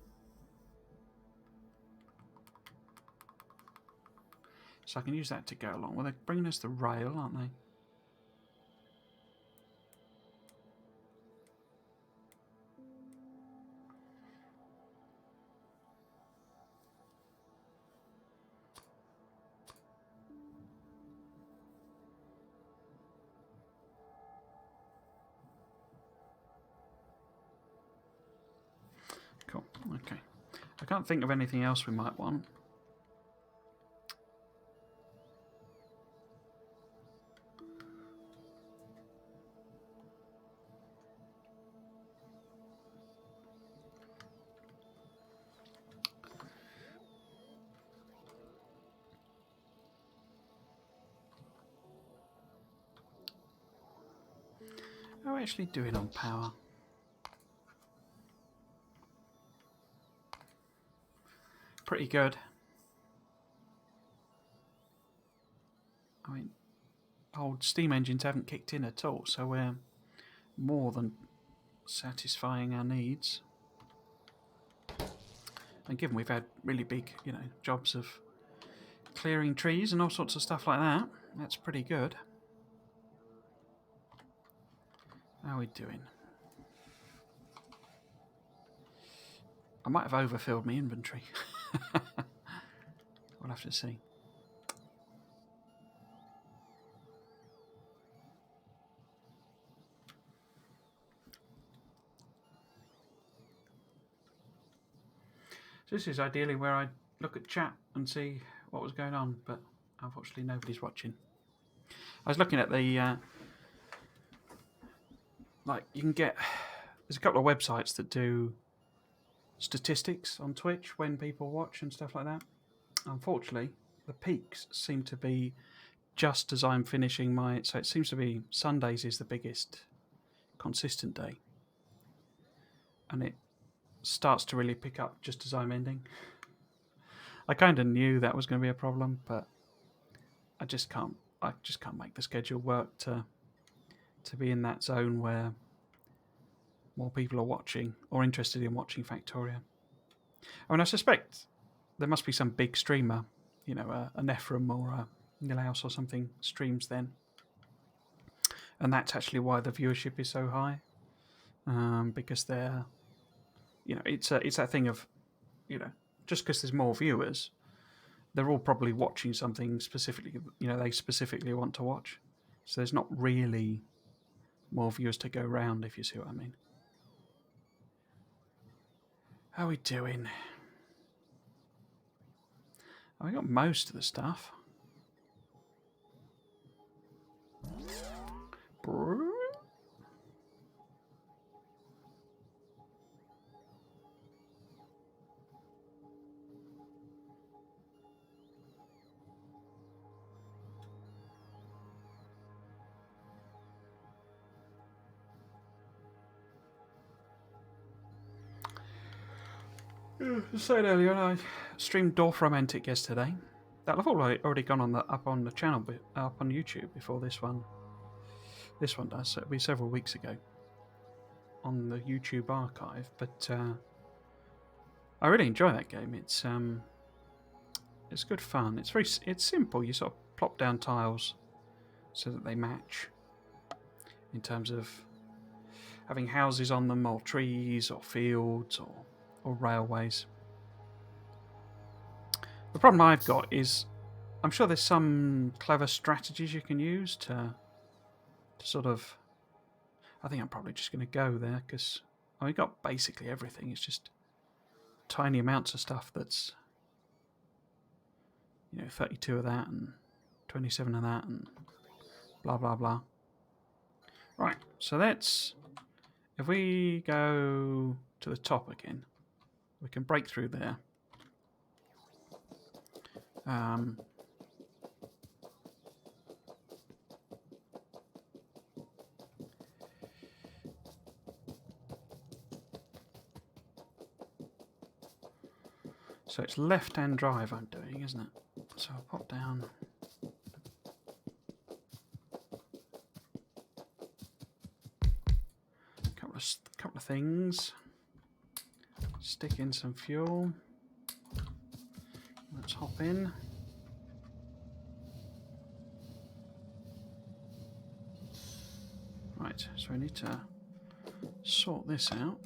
So I can use that to go along. Well, they're bringing us the rail, aren't they? Cool, okay. I can't think of anything else we might want. How are we actually doing on power? Pretty good. I mean, old steam engines haven't kicked in at all, so we're more than satisfying our needs. And given we've had really big, jobs of clearing trees and all sorts of stuff like that, that's pretty good. How are we doing? I might have overfilled my inventory. We'll have to see. So this is ideally where I look at chat and see what was going on, but unfortunately nobody's watching. I was looking at the you can get, there's a couple of websites that do statistics on Twitch when people watch and stuff like that. Unfortunately, the peaks seem to be just as I'm finishing my, so it seems to be Sundays is the biggest consistent day, and it starts to really pick up just as I'm ending. I kind of knew that was going to be a problem, but I just can't make the schedule work to be in that zone where more people are watching or interested in watching Factorio. I mean, I suspect there must be some big streamer, an Ephraim or a Nilhouse or something streams then, and that's actually why the viewership is so high, because they're, it's that thing of, just because there's more viewers, they're all probably watching something specifically, they specifically want to watch. So there's not really more viewers to go round, if you see what I mean. How are we doing? We got most of the stuff. I said earlier, I streamed Dorf Romantic yesterday. That'll have already gone up on the channel, up on YouTube before this one. This one does. So it'll be several weeks ago on the YouTube archive. But I really enjoy that game. It's good fun. It's simple. You sort of plop down tiles so that they match in terms of having houses on them, or trees, or fields, or railways. The problem I've got is, I'm sure there's some clever strategies you can use to sort of, I think I'm probably just going to go there, because we got basically everything. It's just tiny amounts of stuff that's, 32 of that and 27 of that and blah blah blah. Right, so that's, if we go to the top again, we can break through there. So it's left-hand drive I'm doing, isn't it? So I'll pop down. Couple of things. Stick in some fuel. Let's hop in. Right, so we need to sort this out.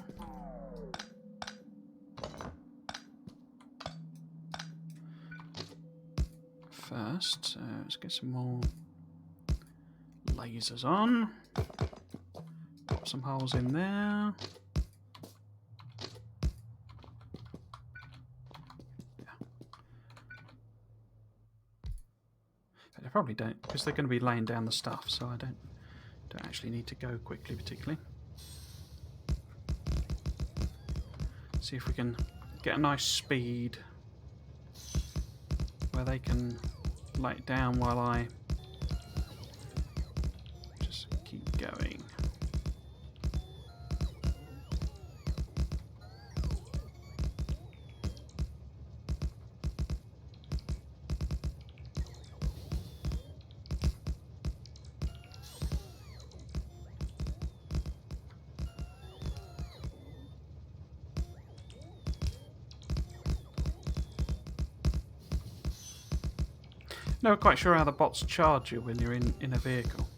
First, let's get some more lasers on. Pop some holes in there. Yeah. But I probably don't, because they're going to be laying down the stuff, so I don't actually need to go quickly particularly. See if we can get a nice speed where they can lay it down while I just keep going. Never quite sure how the bots charge you when you're in a vehicle.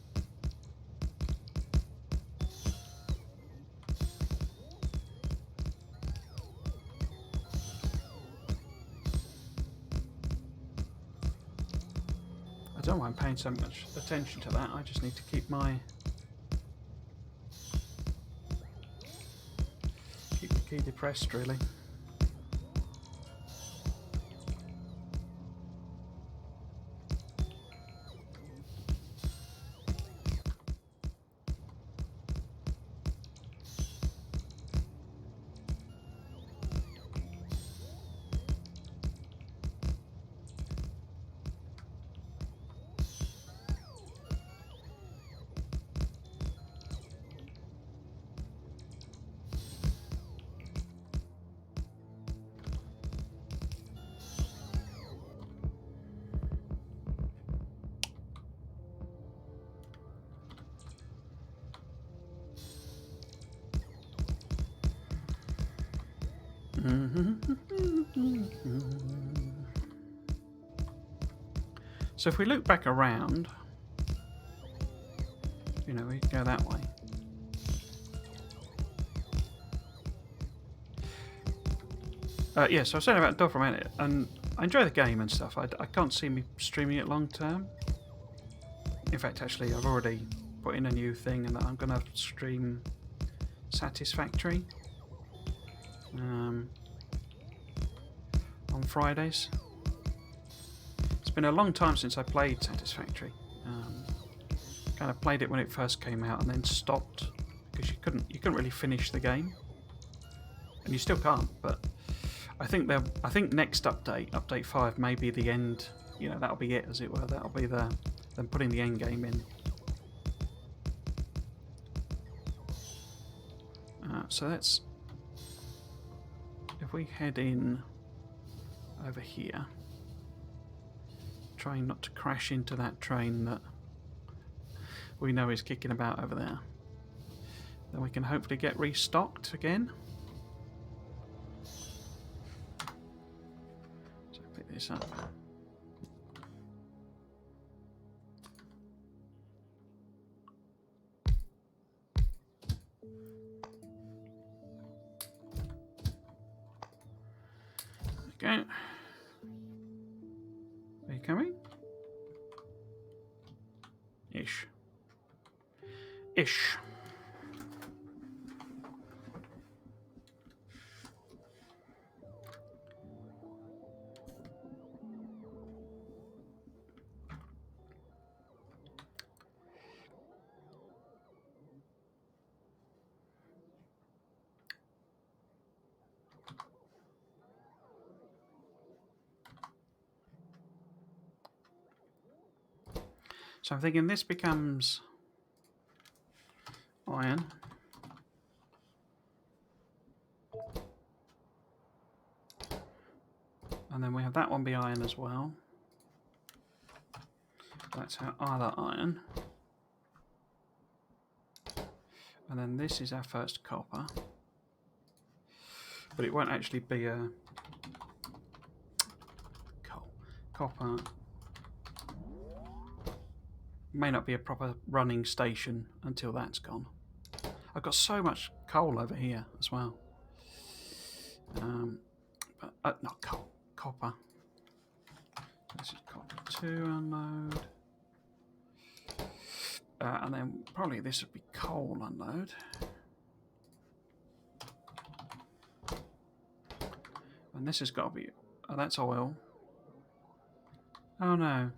I don't mind paying so much attention to that, I just need to keep the key depressed really. So if we look back around, we can go that way. Yeah, so I was saying about Dog for a minute, and I enjoy the game and stuff. I can't see me streaming it long term. In fact, actually, I've already put in a new thing, and I'm going to stream Satisfactory on Fridays. It's been a long time since I played Satisfactory. Kind of played it when it first came out, and then stopped because you couldn't really finish the game, and you still can't. But I think next update 5, may be the end. That'll be it, as it were. That'll be them putting the end game in. So that's, if we head in over here, trying not to crash into that train that we know is kicking about over there, then we can hopefully get restocked again. So pick this up. Okay. Are you coming? Ish. So I'm thinking this becomes iron. And then we have that one be iron as well. That's our other iron. And then this is our first copper. But it won't actually be a copper. May not be a proper running station until that's gone. I've got so much coal over here as well. But not coal, copper. This is copper 2 unload. And then probably this would be coal unload. And this has got to be... Oh, that's oil. Oh, no.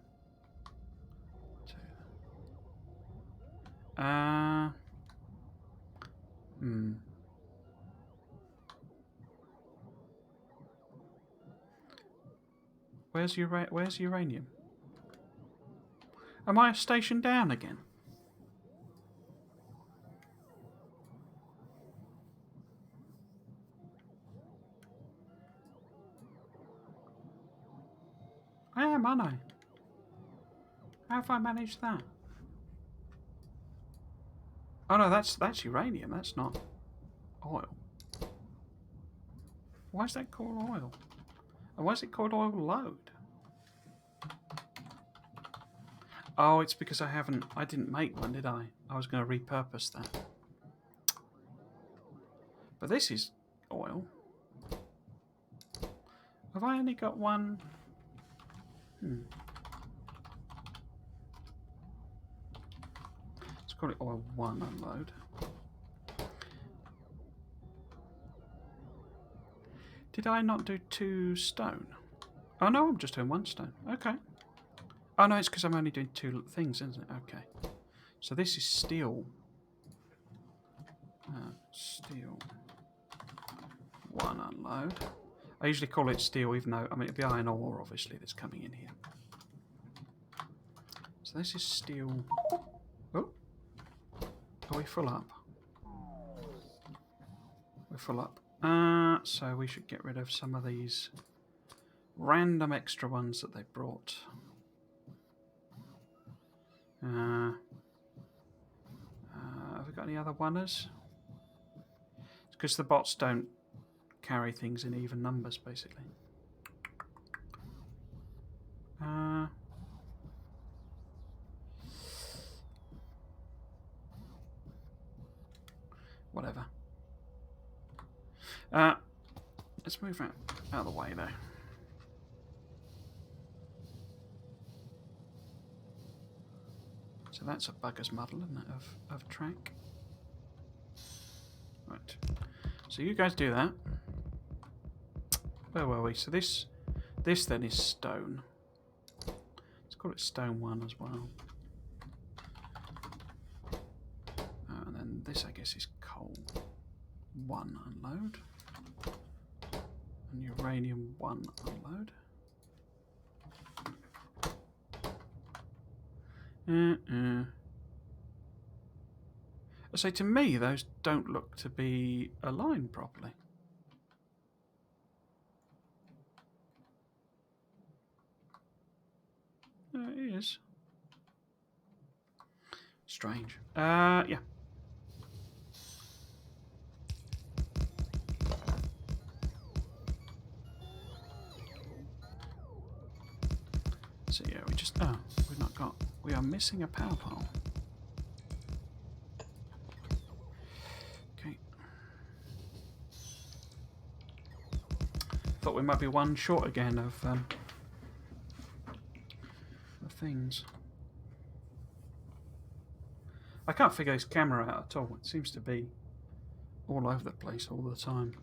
Where's uranium? Am I stationed down again? I am, aren't I? How have I managed that? Oh no, that's uranium. That's not oil. Why is that called oil? And why is it called oil load? Oh, it's because I didn't make one, did I? I was going to repurpose that. But this is oil. Have I only got one? Let's call it oil 1 unload. Did I not do 2 stone? Oh no, I'm just doing 1 stone. Okay. Oh no, it's because I'm only doing 2 things, isn't it? Okay. So this is steel. Steel 1 unload. I usually call it steel, even though, I mean, it'd be iron ore, obviously, that's coming in here. So this is steel. Oh. Are we full up? We're full up. So we should get rid of some of these random extra ones that they brought. Have we got any other oneers? It's because the bots don't carry things in even numbers, basically. Whatever. Let's move out of the way, though. So that's a bugger's muddle, isn't it, of track? Right. So you guys do that. Where were we? So this then is stone. Let's call it stone 1 as well. And then this, I guess, is coal 1 unload. And uranium 1 unload. So to me, those don't look to be aligned properly. It is. Strange. Yeah. So yeah, we've not got, we are missing a power pole. Okay. Thought we might be 1 short again of things. I can't figure this camera out at all. It seems to be all over the place all the time.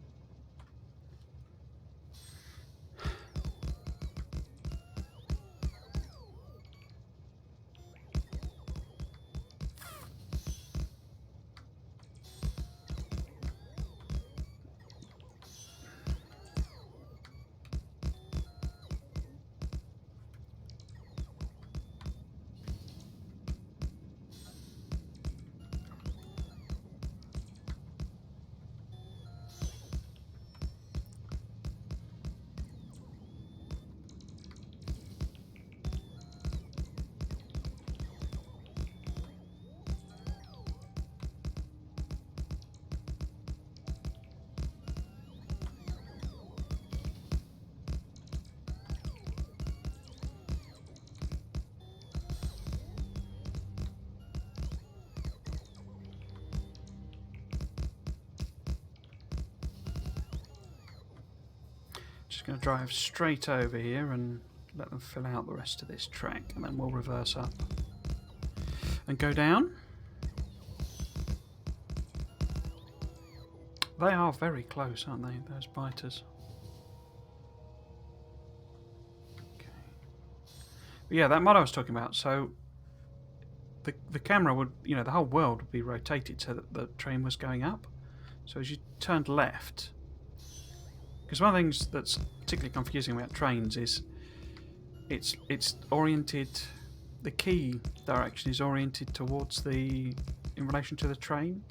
Just going to drive straight over here and let them fill out the rest of this track, and then we'll reverse up and go down. They are very close, aren't they, those biters? Okay. But yeah, that mod I was talking about, so the camera would, you know, the whole world would be rotated so that the train was going up. So as you turned left, because one of the things that's particularly confusing about trains is it's oriented, the key direction is oriented towards in relation to the train.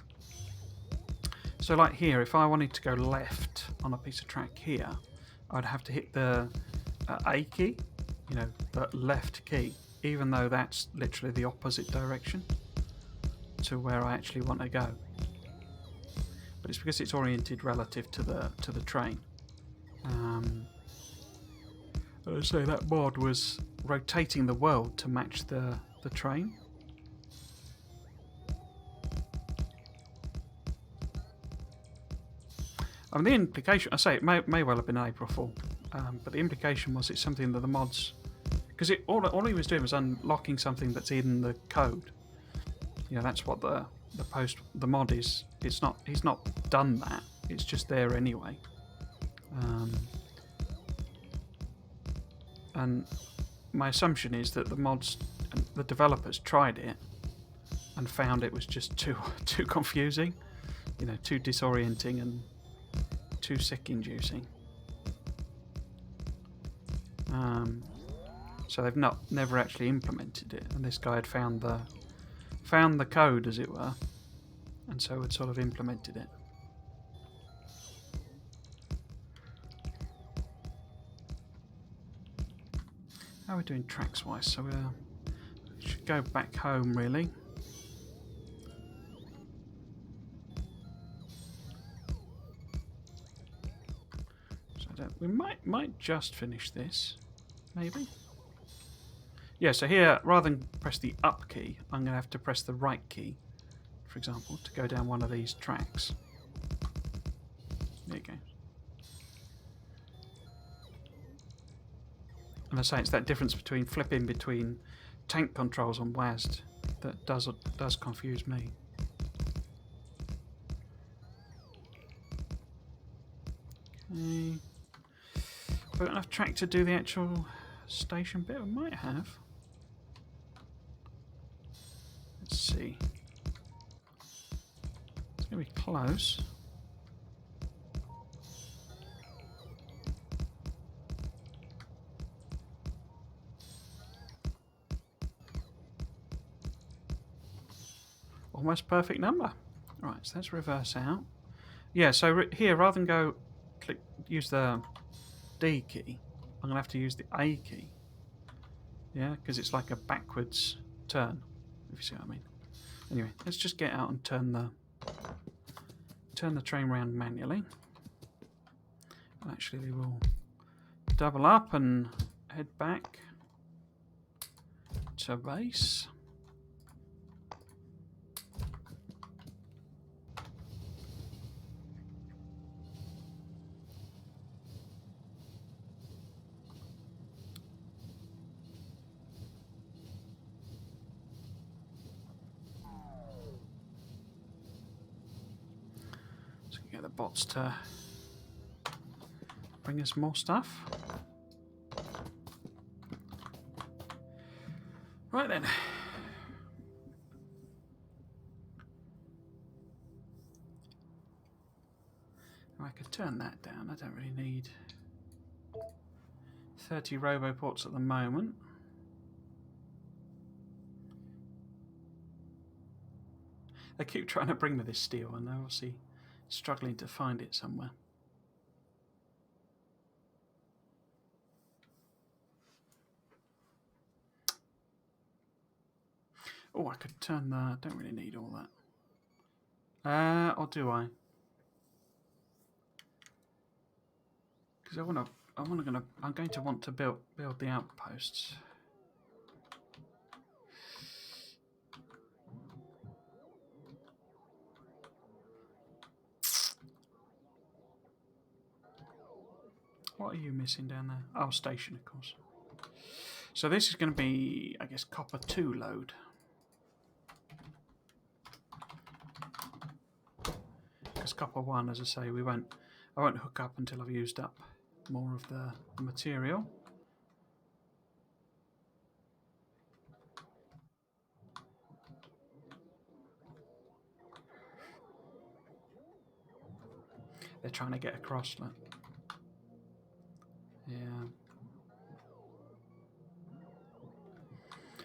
So like here, if I wanted to go left on a piece of track here, I'd have to hit the A key, you know, the left key, even though that's literally the opposite direction to where I actually want to go. But it's because it's oriented relative to the train. So that mod was rotating the world to match the train. I mean, the implication, I say it may well have been April Fool, but the implication was it's something that the mods, because all he was doing was unlocking something that's in the code. You know, that's what the mod is. He's not done that. It's just there anyway. And my assumption is that the developers tried it and found it was just too confusing, you know, too disorienting and too sick-inducing. So they've never actually implemented it, and this guy had found the code, as it were, and so had sort of implemented it. How are we doing tracks-wise? So we should go back home, really. So we might just finish this, maybe. Yeah, so here, rather than press the up key, I'm going to have to press the right key, for example, to go down one of these tracks. There you go. And I say it's that difference between flipping between tank controls and WASD that does confuse me. Okay. Have we got enough track to do the actual station bit? We might have. Let's see. It's going to be close. Almost perfect number. Right, so let's reverse out. Yeah, so here, rather than use the D key, I'm going to have to use the A key. Yeah, because it's like a backwards turn, if you see what I mean. Anyway, let's just get out and turn the train round manually. And actually, we'll double up and head back to base. Get the bots to bring us more stuff. Right then. I could turn that down. I don't really need 30 roboports at the moment. They keep trying to bring me this steel, and they're obviously struggling to find it somewhere. Oh, I could turn the... don't really need all that. Or do I? Because I'm going to want to build the outposts. What are you missing down there? Oh, station, of course. So this is going to be, I guess, copper 2 load. Because copper 1, as I say, I won't hook up until I've used up more of the material. They're trying to get across, look. Yeah.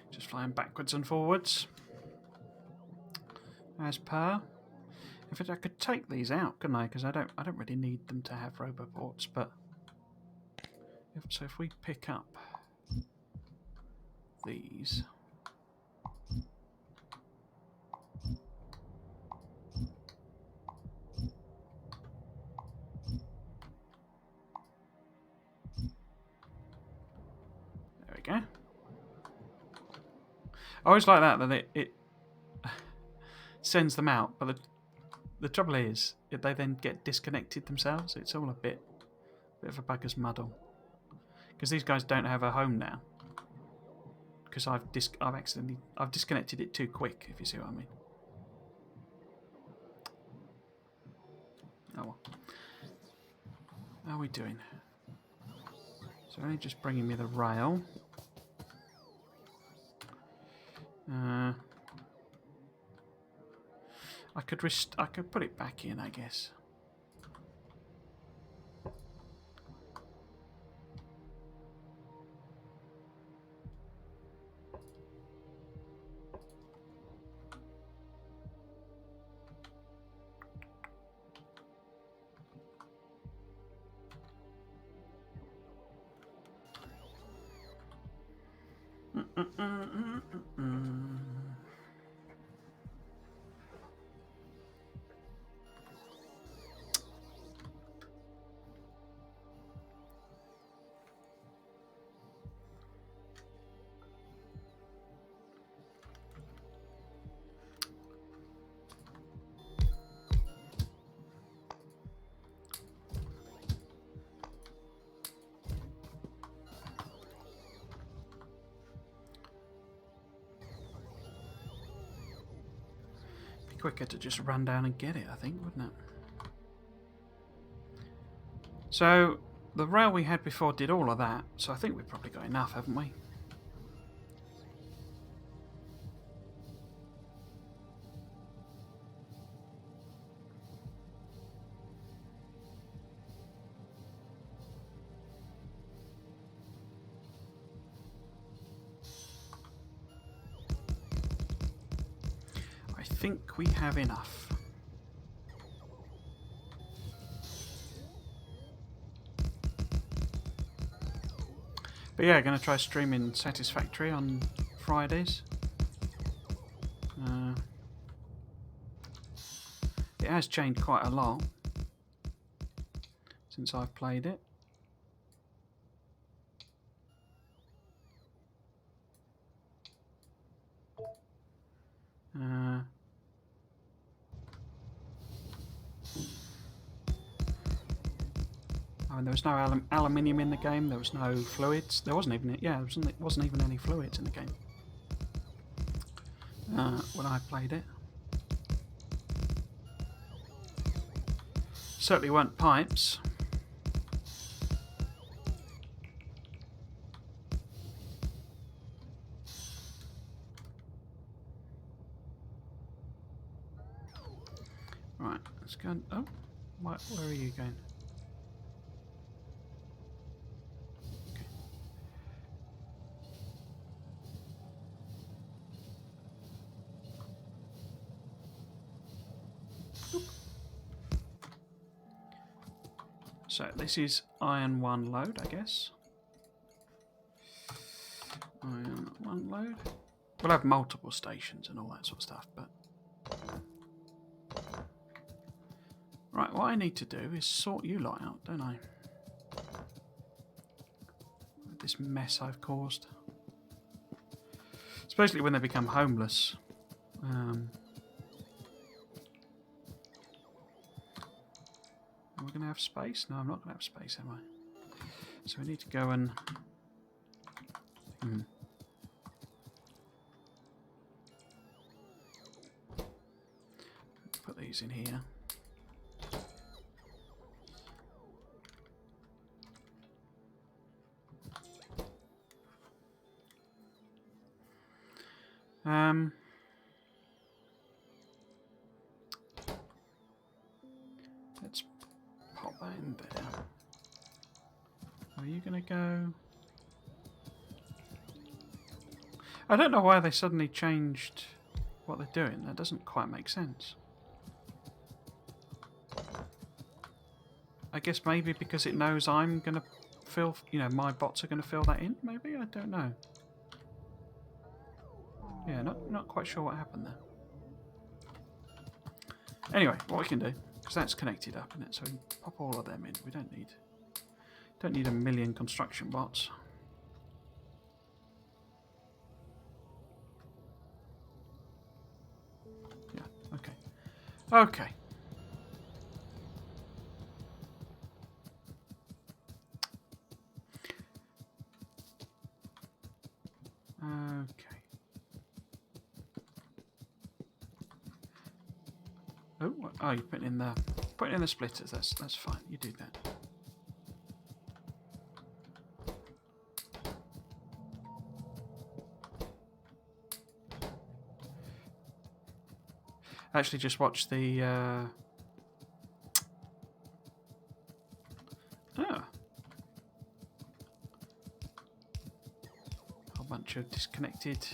Just flying backwards and forwards. As per. In fact, I could take these out, couldn't I? Because I don't really need them to have roboports, but if we pick up these. There we go. I always like that it sends them out, but the trouble is, if they then get disconnected themselves, it's all a bit of a bugger's muddle. Because these guys don't have a home now. Because I've disconnected it too quick, if you see what I mean. Oh well. How are we doing? So only just bringing me the rail. I could put it back in, I guess. Quicker to just run down and get it, I think, wouldn't it? So the rail we had before did all of that, so I think we've probably got enough, haven't we? I think we have enough. But yeah, going to try streaming Satisfactory on Fridays. It has changed quite a lot since I've played it. I mean, there was no aluminium in the game. There was no fluids. There wasn't even wasn't even any fluids in the game when I played it. Certainly weren't pipes. Right, let's go. Oh, where are you going? So this is iron 1 load, I guess. Iron 1 load. We'll have multiple stations and all that sort of stuff, but... Right, what I need to do is sort you lot out, don't I? With this mess I've caused. Especially when they become homeless. Am I going to have space? No, I'm not going to have space, am I? So we need to go and... Put these in here. Let's pop that in there. Are you going to go? I don't know why they suddenly changed what they're doing. That doesn't quite make sense. I guess maybe because it knows I'm going to fill, you know, my bots are going to fill that in, maybe? I don't know. Yeah, not quite sure what happened there. Anyway, what we can do, because that's connected up, isn't it? So we can pop all of them in. We don't need a million construction bots. Yeah, okay. Okay. Okay. Oh, you're putting in the splitters. That's fine. You do that. I actually just watched the whole bunch of disconnected.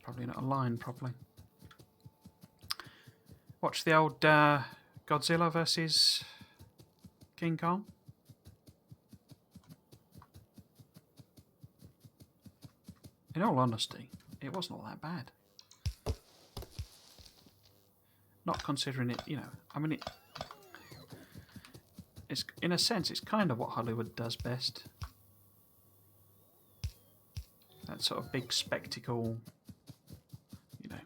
Probably not aligned properly. Watch the old Godzilla versus King Kong. In all honesty, it wasn't all that bad. Not considering it, you know, I mean, it's in a sense, it's kind of what Hollywood does best. That sort of big spectacle, you know,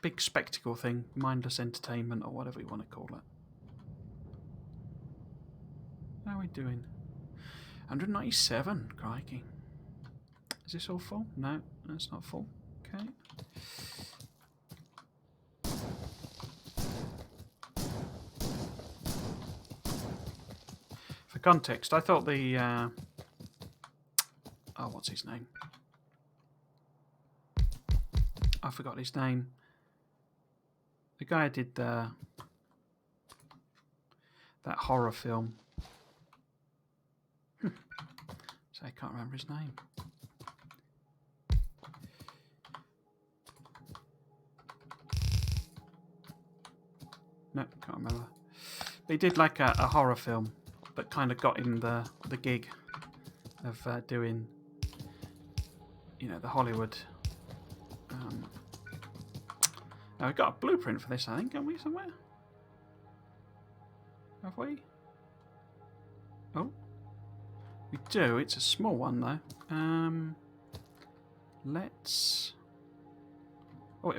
big spectacle thing, mindless entertainment or whatever you want to call it. How are we doing? 197, crikey. Is this all full? No, that's not full. Okay. For context, I thought the oh, what's his name? I forgot his name. The guy who did that horror film. So I can't remember his name. No, can't remember. But he did like a horror film that kind of got him the gig of doing, you know, the Hollywood. Now we've got a blueprint for this, I think, haven't we, somewhere? Have we? Oh, we do. It's a small one though. Let's. Oh,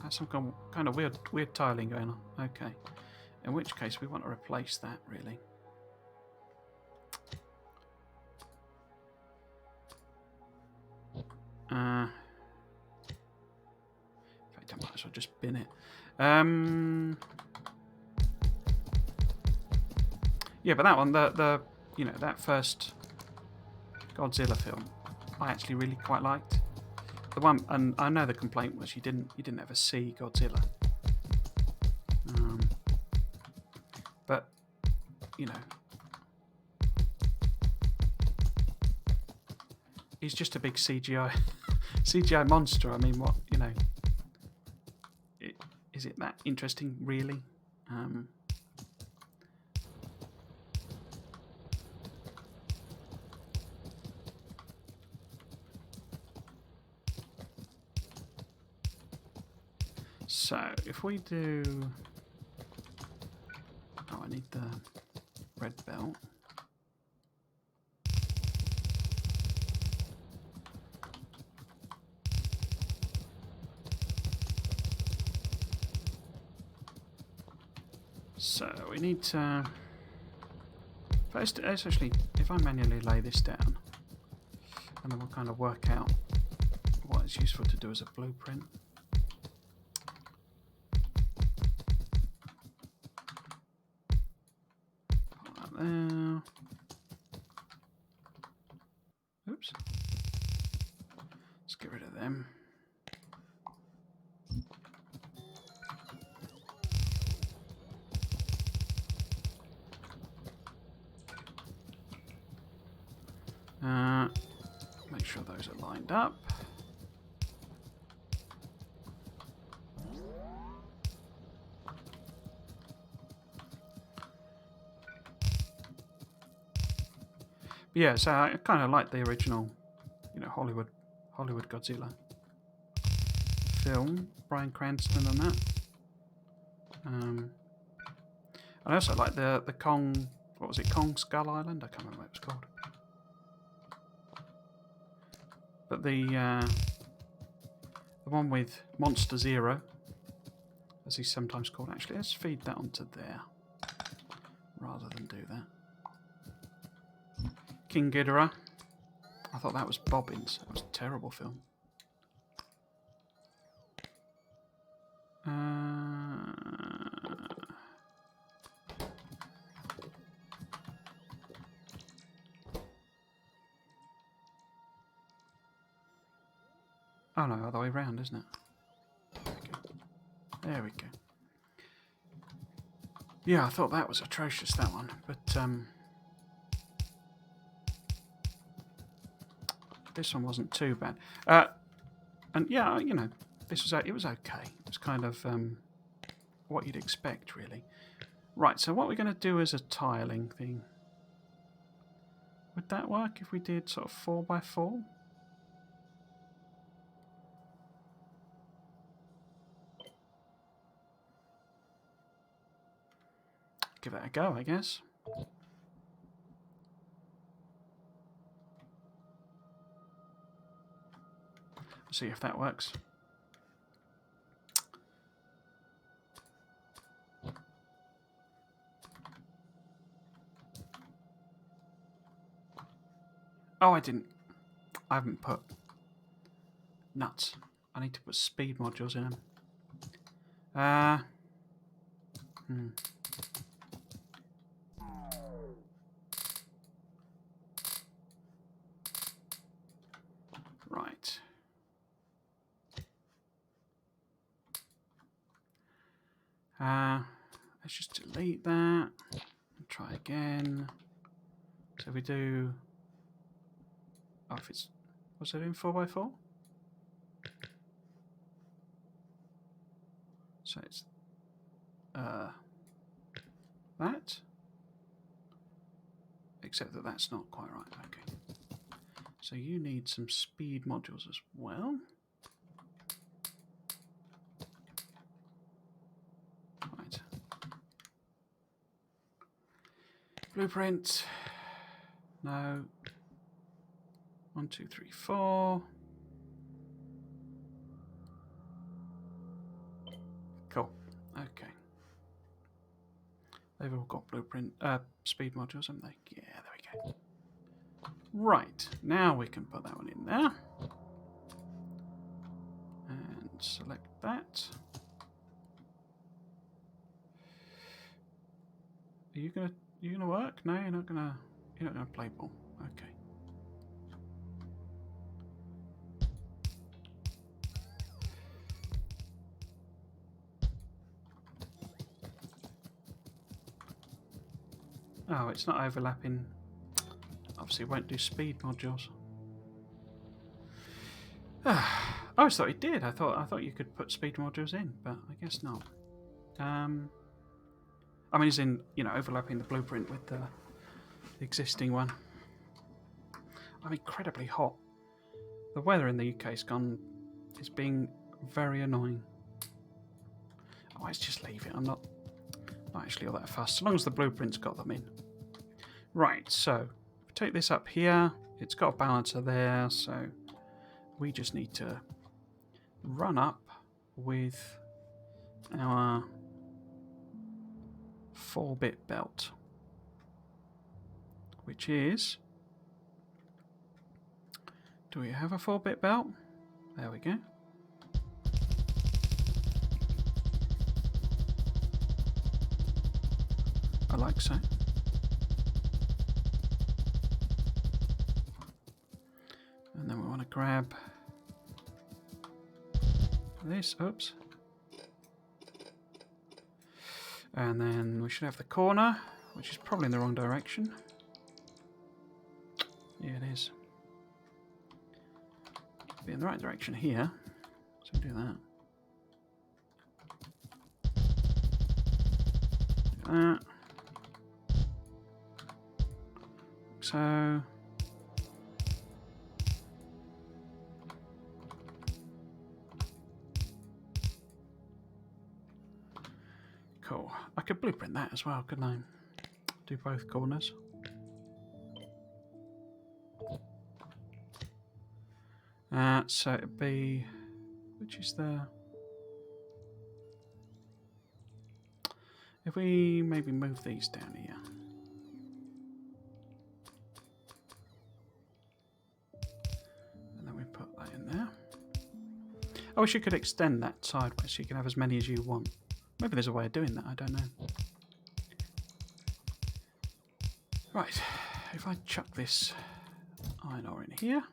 that's some kind of weird tiling going on. Okay. In which case we want to replace that, really. In fact, I might as well just bin it. Yeah, but that one, the you know, that first Godzilla film, I actually really quite liked. The one, and I know the complaint was you didn't ever see Godzilla. But you know, he's just a big CGI monster. I mean, what, you know? Is it that interesting, really? So if we do, oh, I need the red belt. So we need to... First, let's actually, if I manually lay this down, and then we'll kind of work out what it's useful to do as a blueprint. Put that there. Oops. Let's get rid of them. Make sure those are lined up. But yeah, so I kind of like the original, you know, Hollywood Godzilla film, Bryan Cranston and that. I also like the Kong, what was it, Kong Skull Island? I can't remember what it was called. But the one with Monster Zero, as he's sometimes called. Actually, let's feed that onto there, rather than do that. King Ghidorah. I thought that was Bobbins. That was a terrible film. Oh no, other way round, isn't it? There we go. Yeah, I thought that was atrocious, that one. But this one wasn't too bad. And yeah, you know, it was okay. It was kind of what you'd expect, really. Right, so what we're going to do is a tiling thing. Would that work if we did sort of 4x4? Give that a go, I guess. See if that works. Oh, I didn't. I haven't put nuts. I need to put speed modules in them. Right. Let's just delete that and try again. So we do. Oh, if it's. Was it in 4x4? So it's that. Except that that's not quite right. Okay. So you need some speed modules as well. Right. Blueprint. No. 1, 2, 3, 4. Cool. Okay. They've all got blueprint speed modules, haven't they? Yeah, there we go. Right, now we can put that one in there. And select that. Are you gonna work? No, you're not gonna play ball. Okay. Oh, it's not overlapping. Obviously, it won't do speed modules. I always thought it did. I thought you could put speed modules in, but I guess not. I mean, it's in, you know, overlapping the blueprint with the existing one. I'm incredibly hot. The weather in the UK is being very annoying. Oh, let's just leave it. I'm not actually all that fussed, so long as the blueprint's got them in. Right, so take this up here. It's got a balancer there, so we just need to run up with our 4-bit belt, which is... Do we have a 4-bit belt? There we go. I like so. And then we want to grab this, oops. And then we should have the corner, which is probably in the wrong direction. Yeah, it is. Be in the right direction here, so do that. Like that. So cool. I could blueprint that as well, couldn't I? Do both corners. So it'd be, which is the, if we maybe move these down here. And then we put that in there. I wish you could extend that sideways so you can have as many as you want. Maybe there's a way of doing that, I don't know. Right, if I chuck this iron ore in here.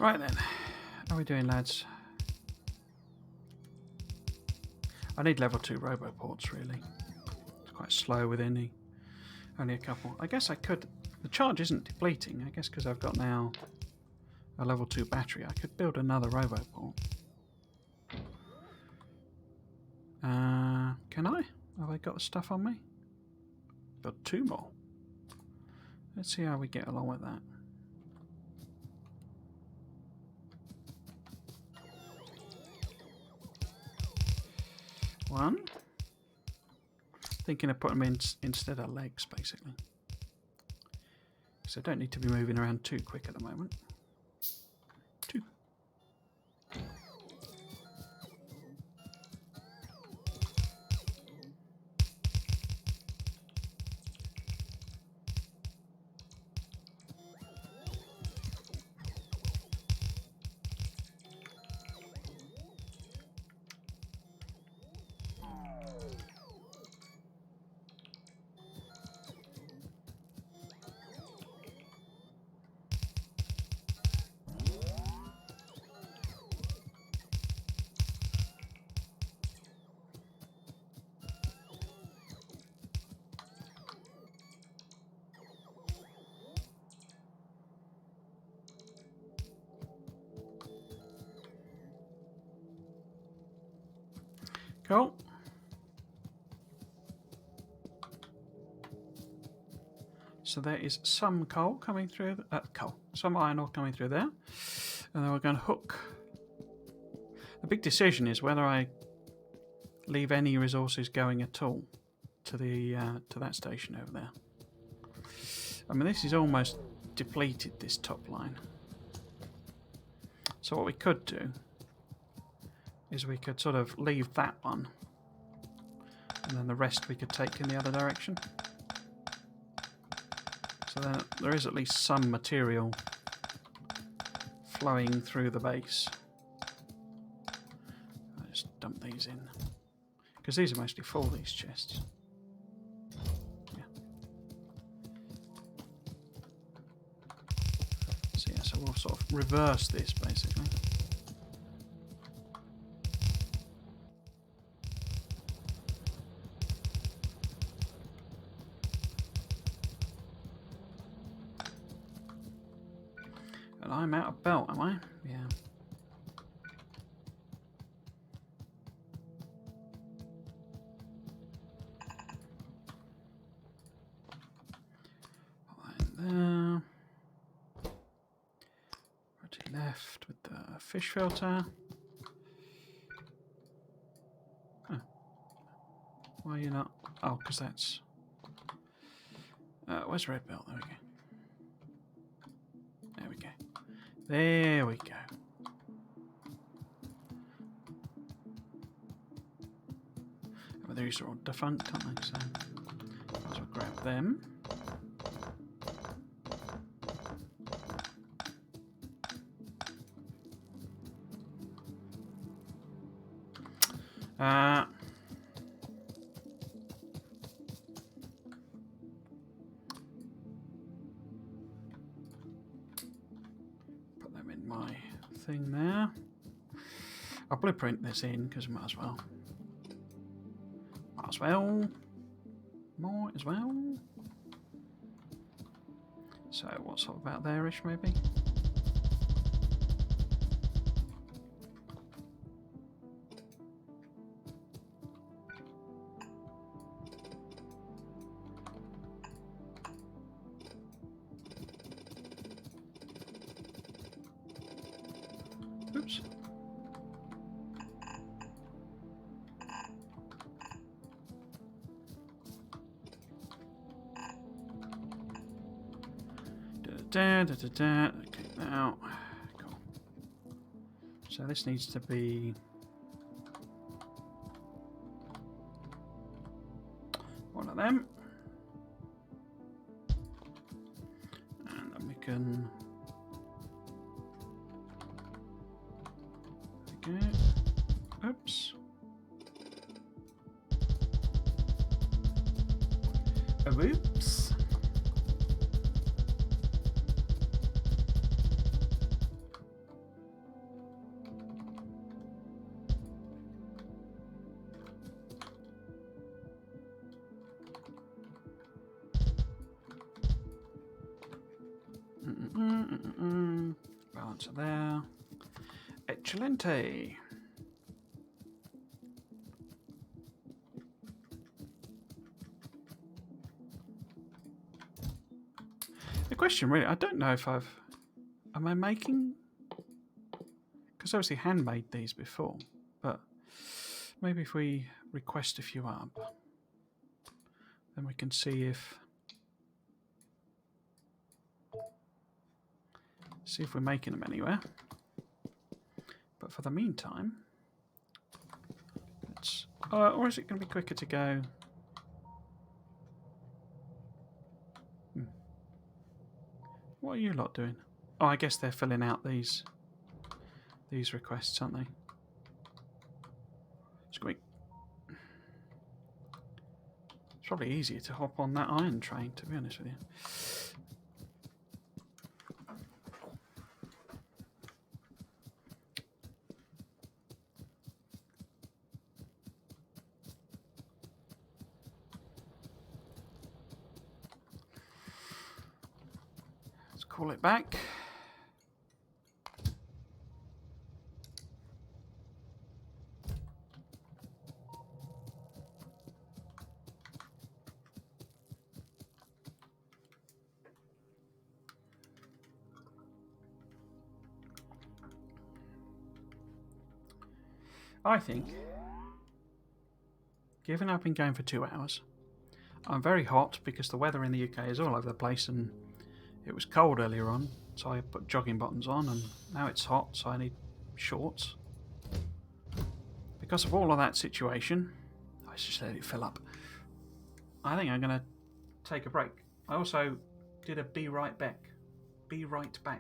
Right then, how are we doing, lads? I need level 2 roboports, really. It's quite slow with only a couple. I guess I could... The charge isn't depleting, I guess, because I've got now a level 2 battery. I could build another roboport. Can I? Have I got the stuff on me? Build 2 more. Let's see how we get along with that. One. Thinking of putting them in instead of legs, basically. So I don't need to be moving around too quick at the moment. 2. Cool. So there is some coal coming through, some iron ore coming through there. And then we're going to hook. The big decision is whether I leave any resources going at all to the to that station over there. I mean, this is almost depleted, this top line. So what we could do is we could sort of leave that one, and then the rest we could take in the other direction. So So there is at least some material flowing through the base. I'll just dump these in. Because these are mostly full, these chests. Yeah. So yeah, so we'll sort of reverse this basically. And I'm out of belt, am I? Yeah. There. Pretty left with the fish filter. Oh. Why are you not? Oh, because that's. Where's red belt? There we go. There we go. There we go. Oh, these are all defunct, aren't they? So might as well grab them. Put them in my thing there. I'll blueprint this in because we might as well. Might as well. Might as well. So what's sort of about there-ish maybe? Oops. Okay, now, cool. So this needs to be one of them, and then we can. Okay. Oops. Oops. Balancer there. Excelente. The question really, I don't know if am I making? Because obviously handmade these before, but maybe if we request a few up, then we can see if we're making them anywhere. But for the meantime, let's. Or is it going to be quicker to go? What are you lot doing? Oh, I guess they're filling out these requests, aren't they? It's probably easier to hop on that iron train, to be honest with you. Let's call it back. I think, given I've been going for 2 hours, I'm very hot because the weather in the UK is all over the place and it was cold earlier on, so I put jogging bottoms on, and now it's hot, so I need shorts. Because of all of that situation, let's just let it fill up. I think I'm going to take a break. I also did a be right back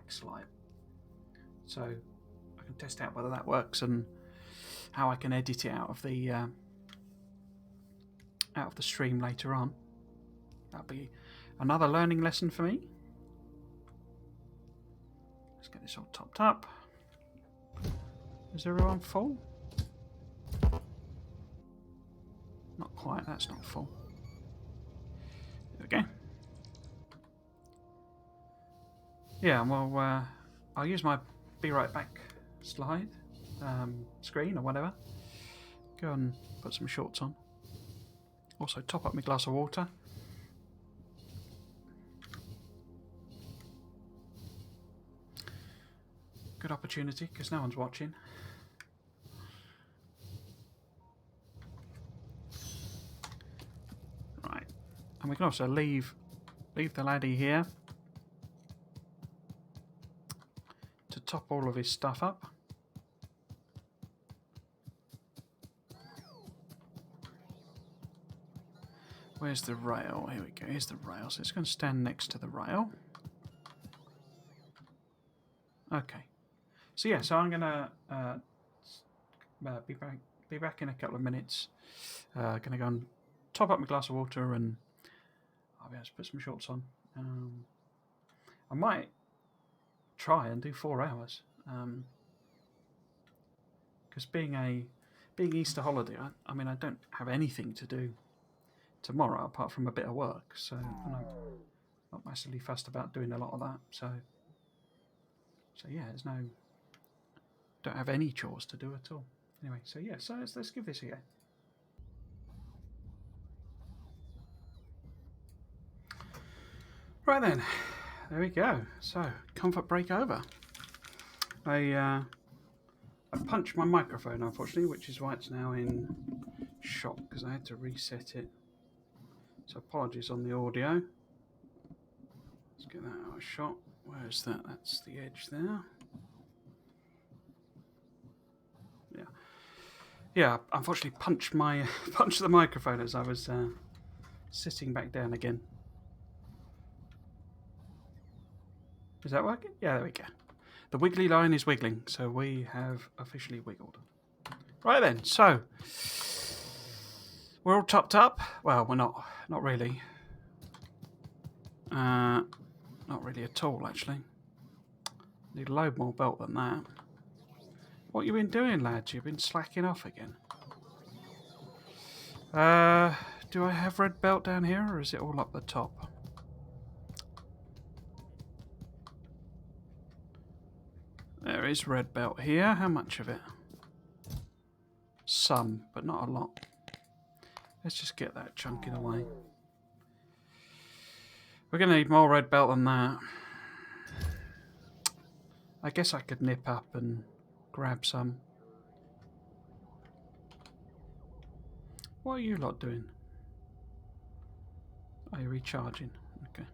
slide. So I can test out whether that works and how I can edit it out of the stream later on. That'll be another learning lesson for me. Let's get this all topped up. Is everyone full? Not quite, that's not full. There we go. Yeah, well, I'll use my be right back slide screen or whatever. Go and put some shorts on. Also top up my glass of water. Good opportunity because no one's watching. Right, and we can also leave the laddie here to top all of his stuff up. Where's the rail? Here we go. Here's the rail. So it's going to stand next to the rail. Okay. So yeah. So I'm going to be back in a couple of minutes. Going to go and top up my glass of water, and I'll be able to put some shorts on. I might try and do 4 hours. Because being Easter holiday, I mean, I don't have anything to do tomorrow apart from a bit of work, so I'm not massively fussed about doing a lot of that. So yeah, don't have any chores to do at all. Anyway, so yeah, so let's give this a go. Right then, there we go. So comfort break over. I punched my microphone, unfortunately, which is why it's now in shot, because I had to reset it. So apologies on the audio. Let's get that out of shot. Where's that? That's the edge there. Yeah, unfortunately punched the microphone as I was sitting back down again. Is that working? Yeah, there we go. The wiggly line is wiggling, so we have officially wiggled. Right then, so we're all topped up. Well, we're not really. Not really at all, actually. Need a load more belt than that. What you been doing, lads? You've been slacking off again. Do I have red belt down here, or is it all up the top? There is red belt here. How much of it? Some, but not a lot. Let's just get that chunking away. We're going to need more red belt than that. I guess I could nip up and grab some. What are you lot doing? Are you recharging? Okay.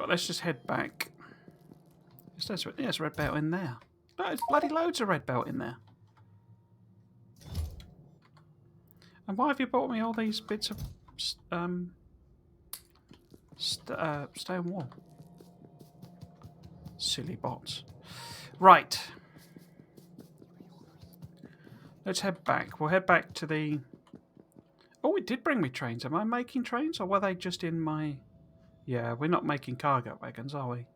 Let's just head back. There's red belt in there. No, there's bloody loads of red belt in there. And why have you bought me all these bits of stone wool? Silly bots. Right. Let's head back. We'll head back to the... Oh, it did bring me trains. Am I making trains, or were they just in my... Yeah, we're not making cargo wagons, are we?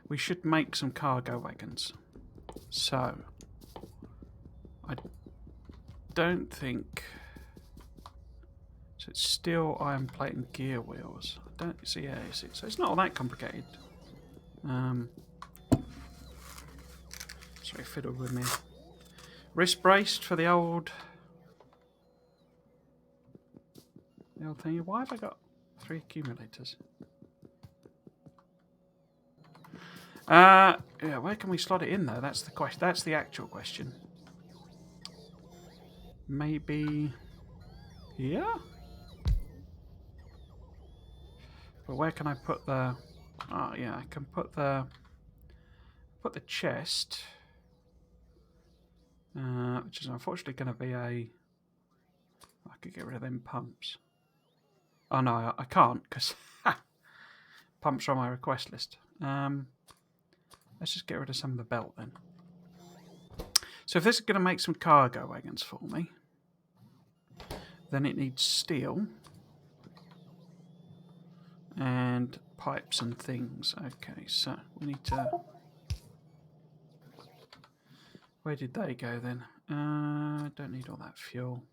We should make some cargo wagons. So, I don't think... So it's still iron plate and gear wheels. I don't see. Yeah, so it's not all that complicated. Sorry, fiddled with me. Wrist braced for the old thing. Why have I got 3 accumulators? Yeah, where can we slot it in though? That's the question. That's the actual question. Maybe here? But where can I put the... Oh, yeah, I can put the chest, which is unfortunately going to be a... I could get rid of them pumps. Oh, no, I can't, because pumps are on my request list. Let's just get rid of some of the belt, then. So if this is going to make some cargo wagons for me, then it needs steel and pipes and things. Okay, so we need to... Where did they go then? Don't need all that fuel.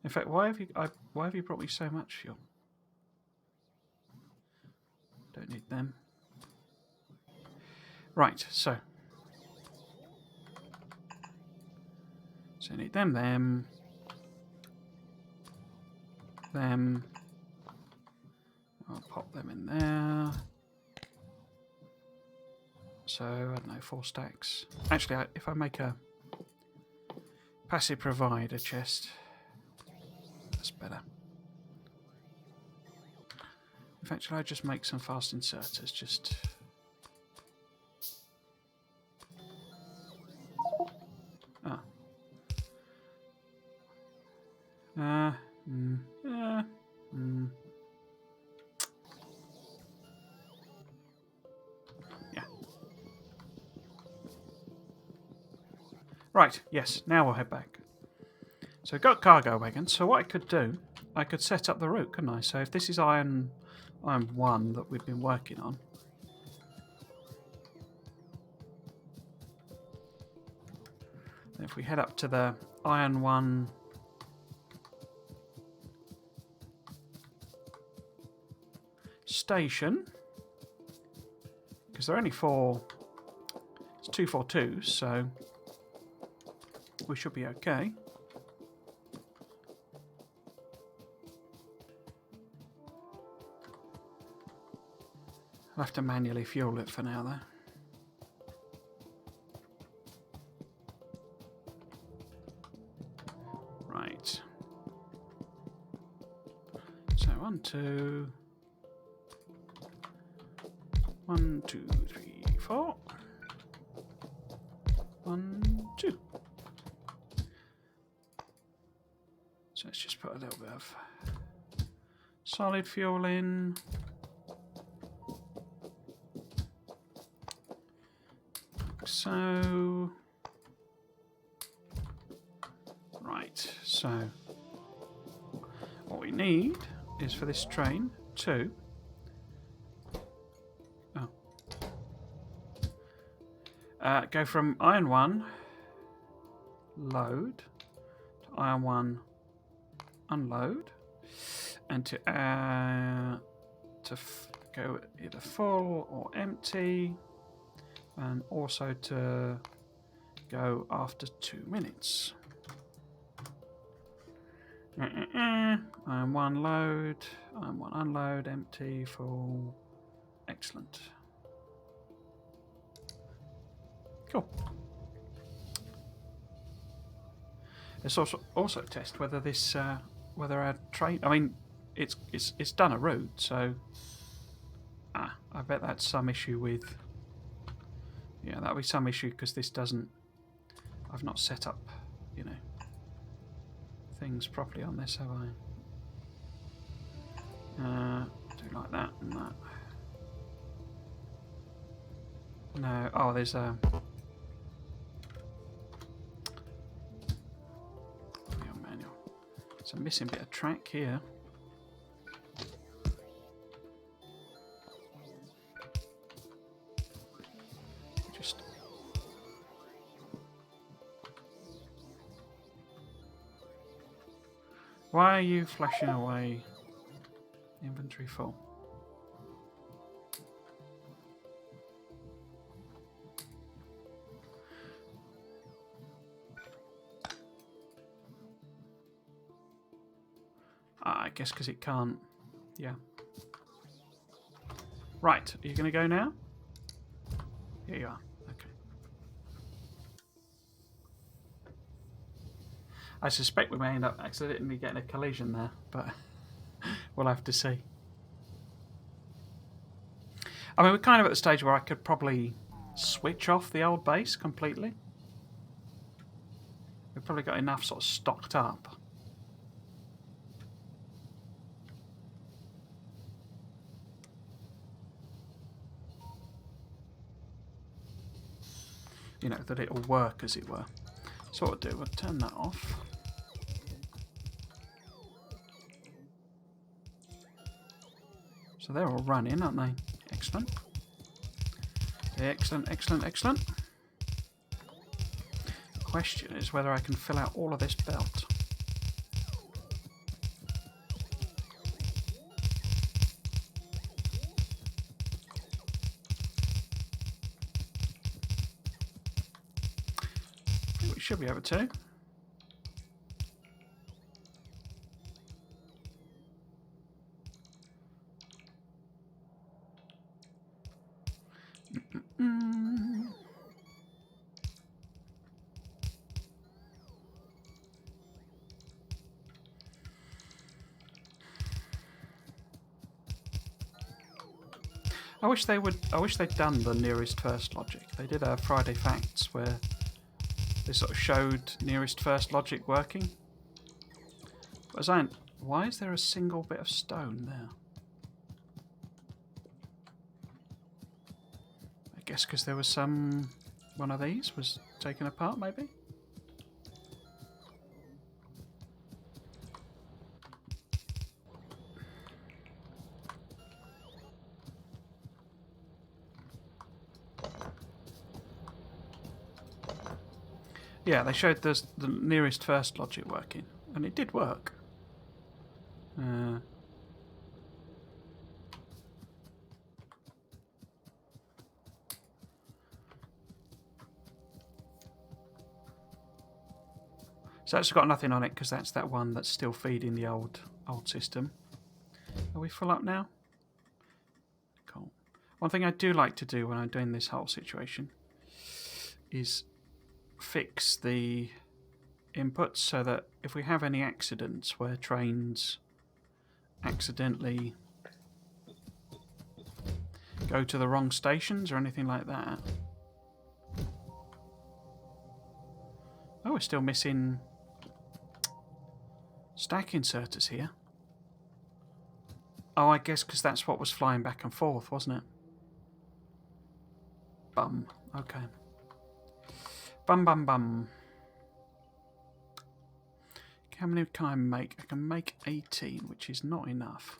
In fact, why have you brought me so much fuel? Don't need them. Right, so I need them. I'll pop them in there. So, I don't know, 4 stacks. Actually, if I make a passive provider chest, that's better. In fact, should I just make some fast inserters? Just... Ah. Yeah. Right, yes, now we'll head back. So we've got cargo wagons, so what I could do, I could set up the route, couldn't I? So if this is iron 1 that we've been working on, then if we head up to the iron 1 station, because they're only 4, it's 242, so we should be okay. I'll have to manually fuel it for now, though. Right. So 1, 2. 1, 2, 3, 4. 1, 2. So let's just put a little bit of solid fuel in. Like so. Right, so what we need is for this train to go from iron 1 load to iron 1 unload, and to go either full or empty, and also to go after 2 minutes. Iron 1 load, iron 1 unload, empty, full. Excellent. Cool. Let's also test whether this whether our train. I mean, it's done a route, so I bet that's some issue with. Yeah, that'll be some issue because this doesn't. I've not set up, you know, things properly on this, have I? Do like that and that. No. Oh, there's a. It's a missing bit of track here. Just why are you flashing away? Inventory full. I guess because it can't. Yeah. Right. Are you going to go now? Here you are. Okay. I suspect we may end up accidentally getting a collision there, but we'll have to see. I mean, we're kind of at the stage where I could probably switch off the old base completely. We've probably got enough sort of stocked up. You know, that it'll work, as it were. So what we'll do, we'll turn that off. So they're all running, aren't they? Excellent. Excellent, excellent, excellent. The question is whether I can fill out all of this belt. I think we should be able to. I wish they'd done the nearest first logic. They did a Friday Facts where they sort of showed nearest first logic working. But why is there a single bit of stone there? I guess because there was one of these was taken apart, maybe? Yeah, they showed the nearest first logic working, and it did work. So it's got nothing on it because that's that one that's still feeding the old system. Are we full up now? Cool. One thing I do like to do when I'm doing this whole situation is fix the inputs so that if we have any accidents where trains accidentally go to the wrong stations or anything like that. Oh, we're still missing stack inserters here. Oh, I guess because that's what was flying back and forth, wasn't it? Bum. Okay. Bum, bum, bum. How many can I make? I can make 18, which is not enough.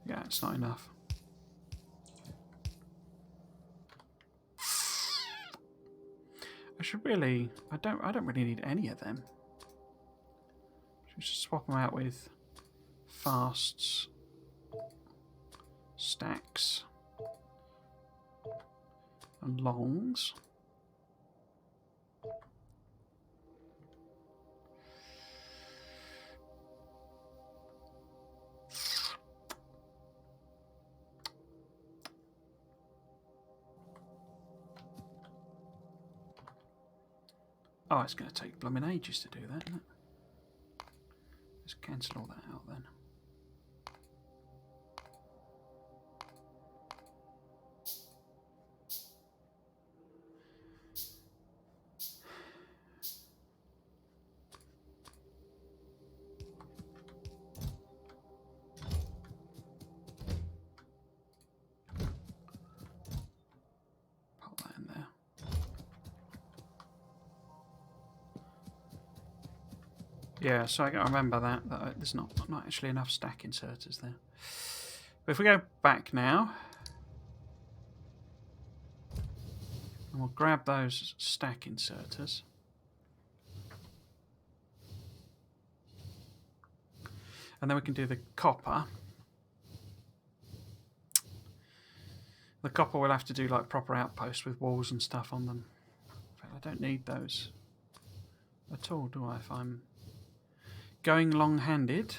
Yeah, it's not enough. I should really... I don't really need any of them. Should we just swap them out with fasts, stacks, and longs. Oh, it's going to take blooming ages to do that, isn't it? Let's cancel all that out then. Put that in there. Yeah, so I got to remember that there's not actually enough stack inserters there. But if we go back now, and we'll grab those stack inserters. And then we can do the copper. The copper will have to do like proper outposts with walls and stuff on them. In fact, I don't need those at all, do I, if I'm going long-handed?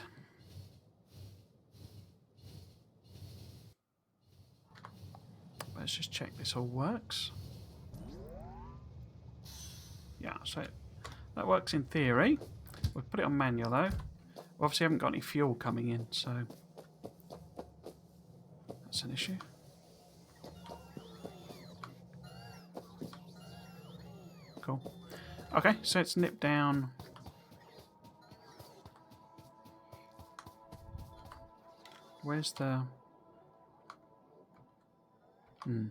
let's just check this all works. Yeah, so that works in theory. We'll put it on manual though. We obviously haven't got any fuel coming in, so that's an issue. Cool. Okay, so it's nipped down. Where's the... Okay.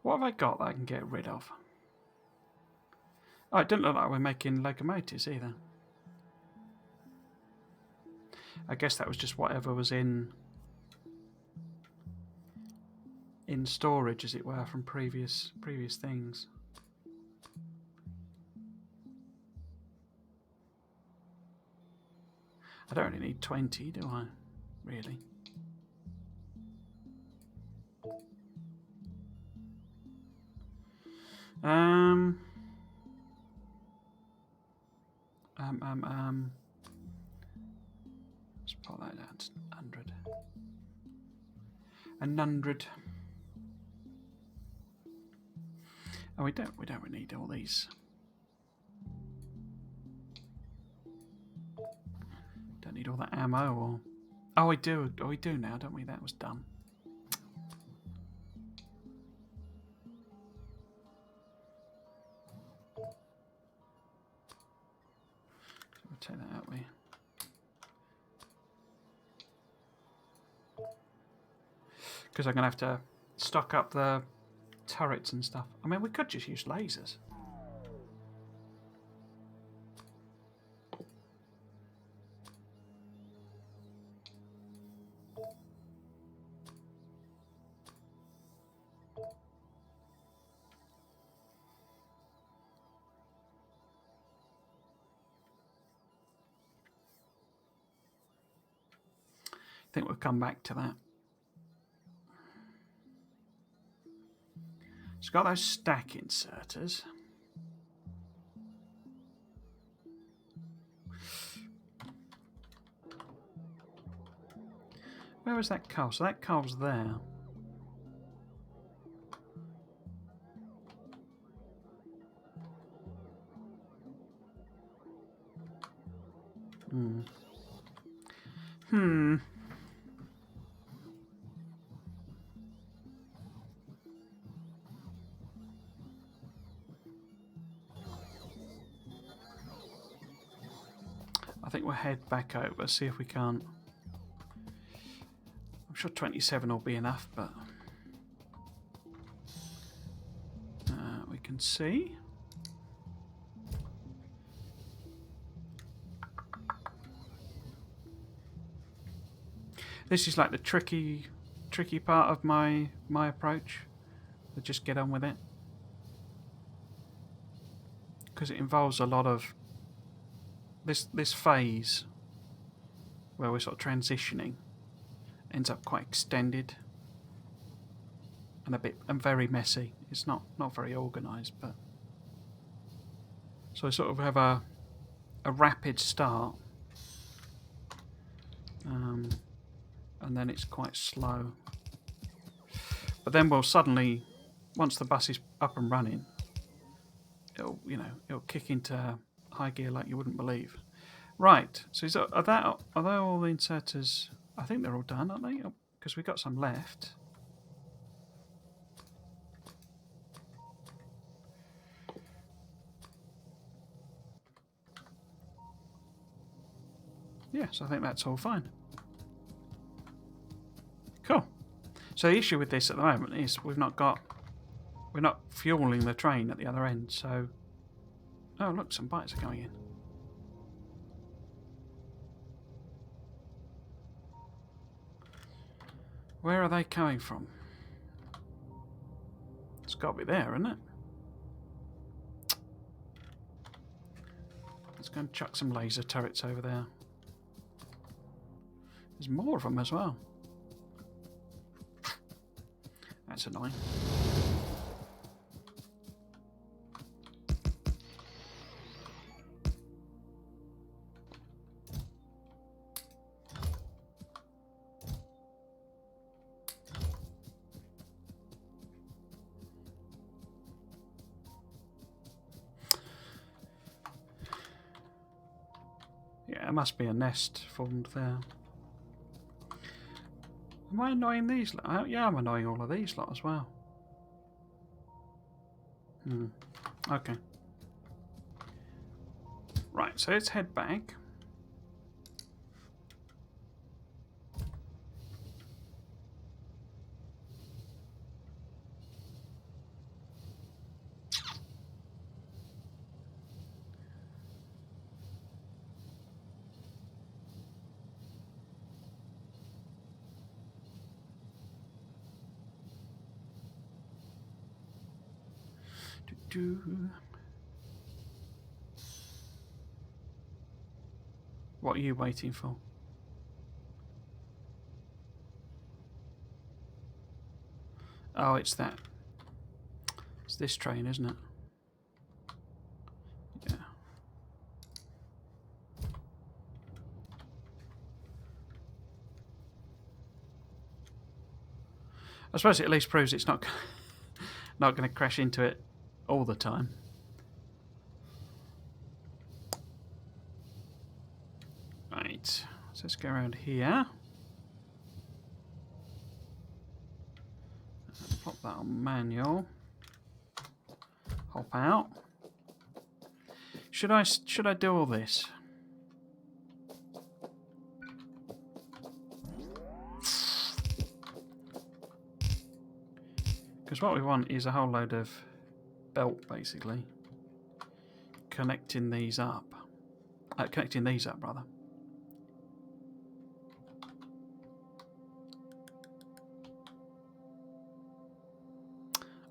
What have I got that I can get rid of? Oh, it didn't look like we're making locomotives either. I guess that was just whatever was in storage, as it were, from previous things. I don't really need 20, do I? Really? Let's put that down to 100. 100. Oh, we don't really need all these. Don't need all that ammo, or oh, we do. Oh, we do now, don't we? That was dumb. So we'll take that out. Because I'm gonna have to stock up the turrets and stuff. I mean, we could just use lasers. I think we'll come back to that. It's got those stack inserters. Where was that coal? So that coal's there. I think we'll head back over, see if we can't. I'm sure 27 will be enough, but we can see. This is like the tricky part of my approach. To just get on with it, because it involves a lot of this phase where we're sort of transitioning ends up quite extended and very messy. It's not very organised, but so I sort of have a rapid start, and then it's quite slow. But then we'll suddenly, once the bus is up and running, it'll kick into high gear like you wouldn't believe. Right, so are they all the inserters? I think they're all done, aren't they? Because we've got some left. Yes, I think that's all fine. Cool. So the issue with this at the moment is we're not fueling the train at the other end. So, oh look, some bites are going in. Where are they coming from? It's got to be there, isn't it? Let's go and chuck some laser turrets over there. There's more of them as well. That's annoying. Yeah, there must be a nest formed there. Am I annoying these lot? Yeah, I'm annoying all of these lot as well. Okay. Right, so let's head back. What are you waiting for? Oh, it's that. It's this train, isn't it? Yeah. I suppose it at least proves it's not not going to crash into it all the time. Right, so let's go around here. Pop that on manual. Hop out. Should I do all this? Because what we want is a whole load of belt, basically, connecting these up. Connecting these up, rather.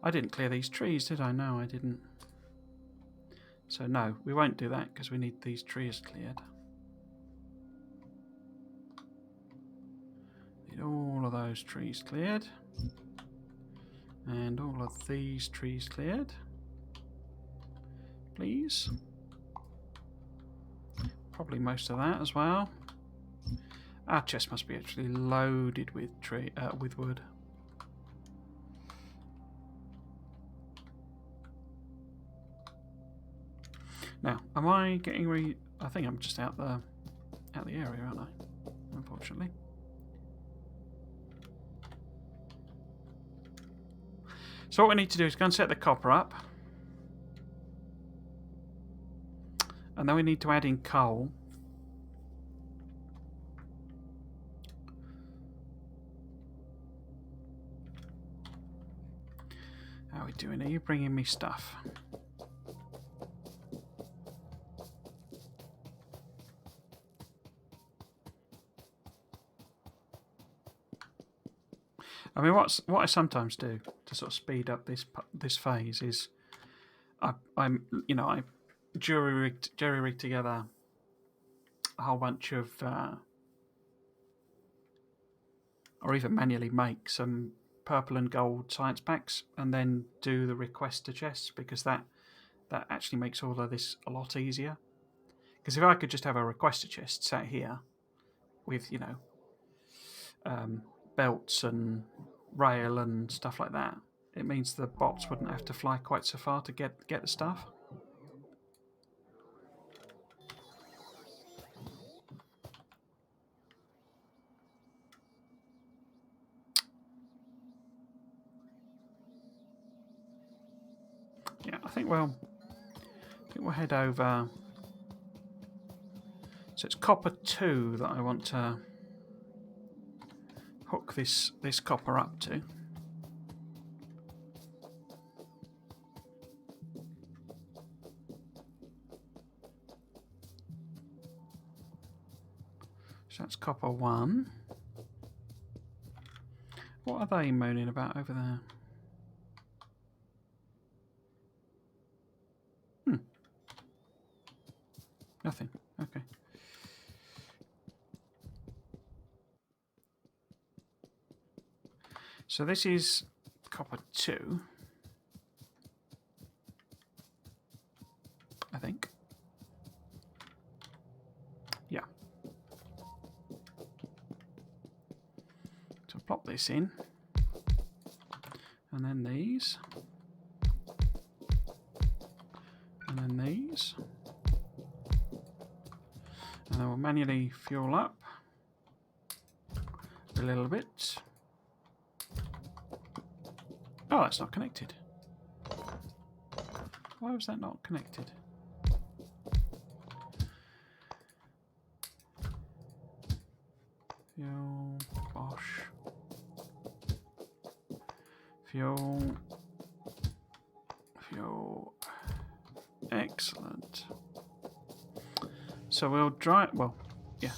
I didn't clear these trees, did I? No, I didn't. So no, we won't do that because we need these trees cleared. Need all of those trees cleared. And all of these trees cleared. Please. Probably most of that as well. Our chest must be actually loaded with wood. Now, am I getting I think I'm just out the area, aren't I? Unfortunately. So what we need to do is go and set the copper up. And then we need to add in coal. How are we doing? Are you bringing me stuff? I mean, what I sometimes do to sort of speed up this phase is I jury rig together a whole bunch of or even manually make some purple and gold science packs and then do the request to chests, because that actually makes all of this a lot easier. Because if I could just have a request to chest sat here with belts and rail and stuff like that, it means the bots wouldn't have to fly quite so far to get the stuff. Yeah, I think we'll head over. So it's copper 2 that I want to hook this copper up to. So that's copper 1. What are they moaning about over there? Nothing. Okay. So this is copper 2, I think. Yeah. So plop this in, and then these, and then these, and then we'll manually fuel up a little bit. Oh, that's not connected. Why was that not connected? Fuel, bosh. Fuel. Fuel. Excellent. So we'll drive, well, yeah.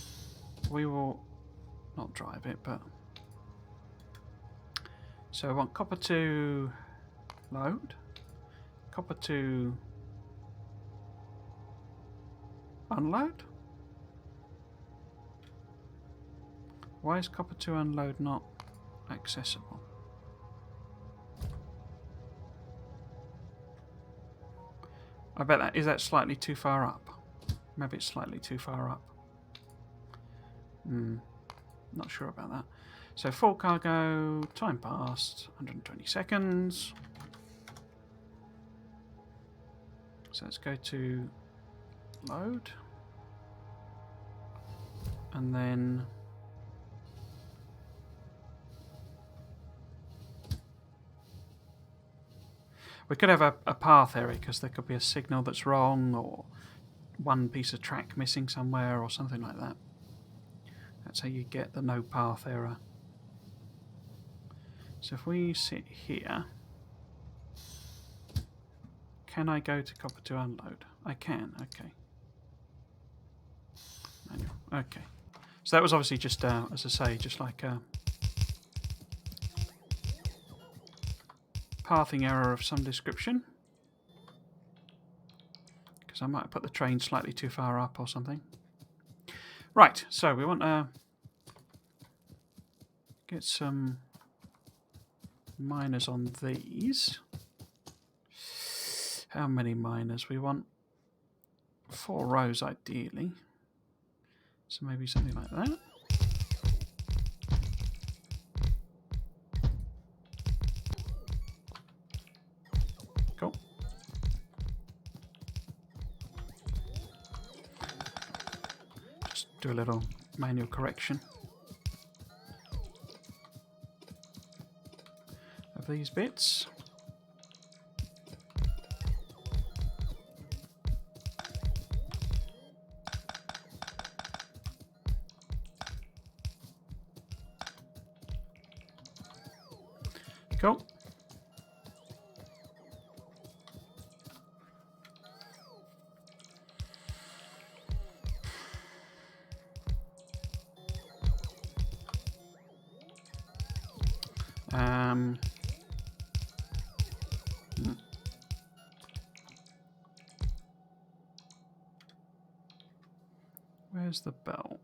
We will not drive it, but... So I want copper to load. Copper to unload? Why is copper to unload not accessible? I bet that, is that slightly too far up? Maybe it's slightly too far up. Not sure about that. So full cargo, time passed, 120 seconds. So let's go to load. And then we could have a path error because there could be a signal that's wrong or one piece of track missing somewhere or something like that. That's how you get the no path error. So if we sit here, can I go to copper to unload? I can, okay. Manual, okay. So that was obviously just, as I say, just like a pathing error of some description. Because I might have put the train slightly too far up or something. Right, so we want to get some miners on these. How many miners? We want 4 rows ideally. So maybe something like that. Cool. Just do a little manual correction of these bits. Cool. Where's the bell?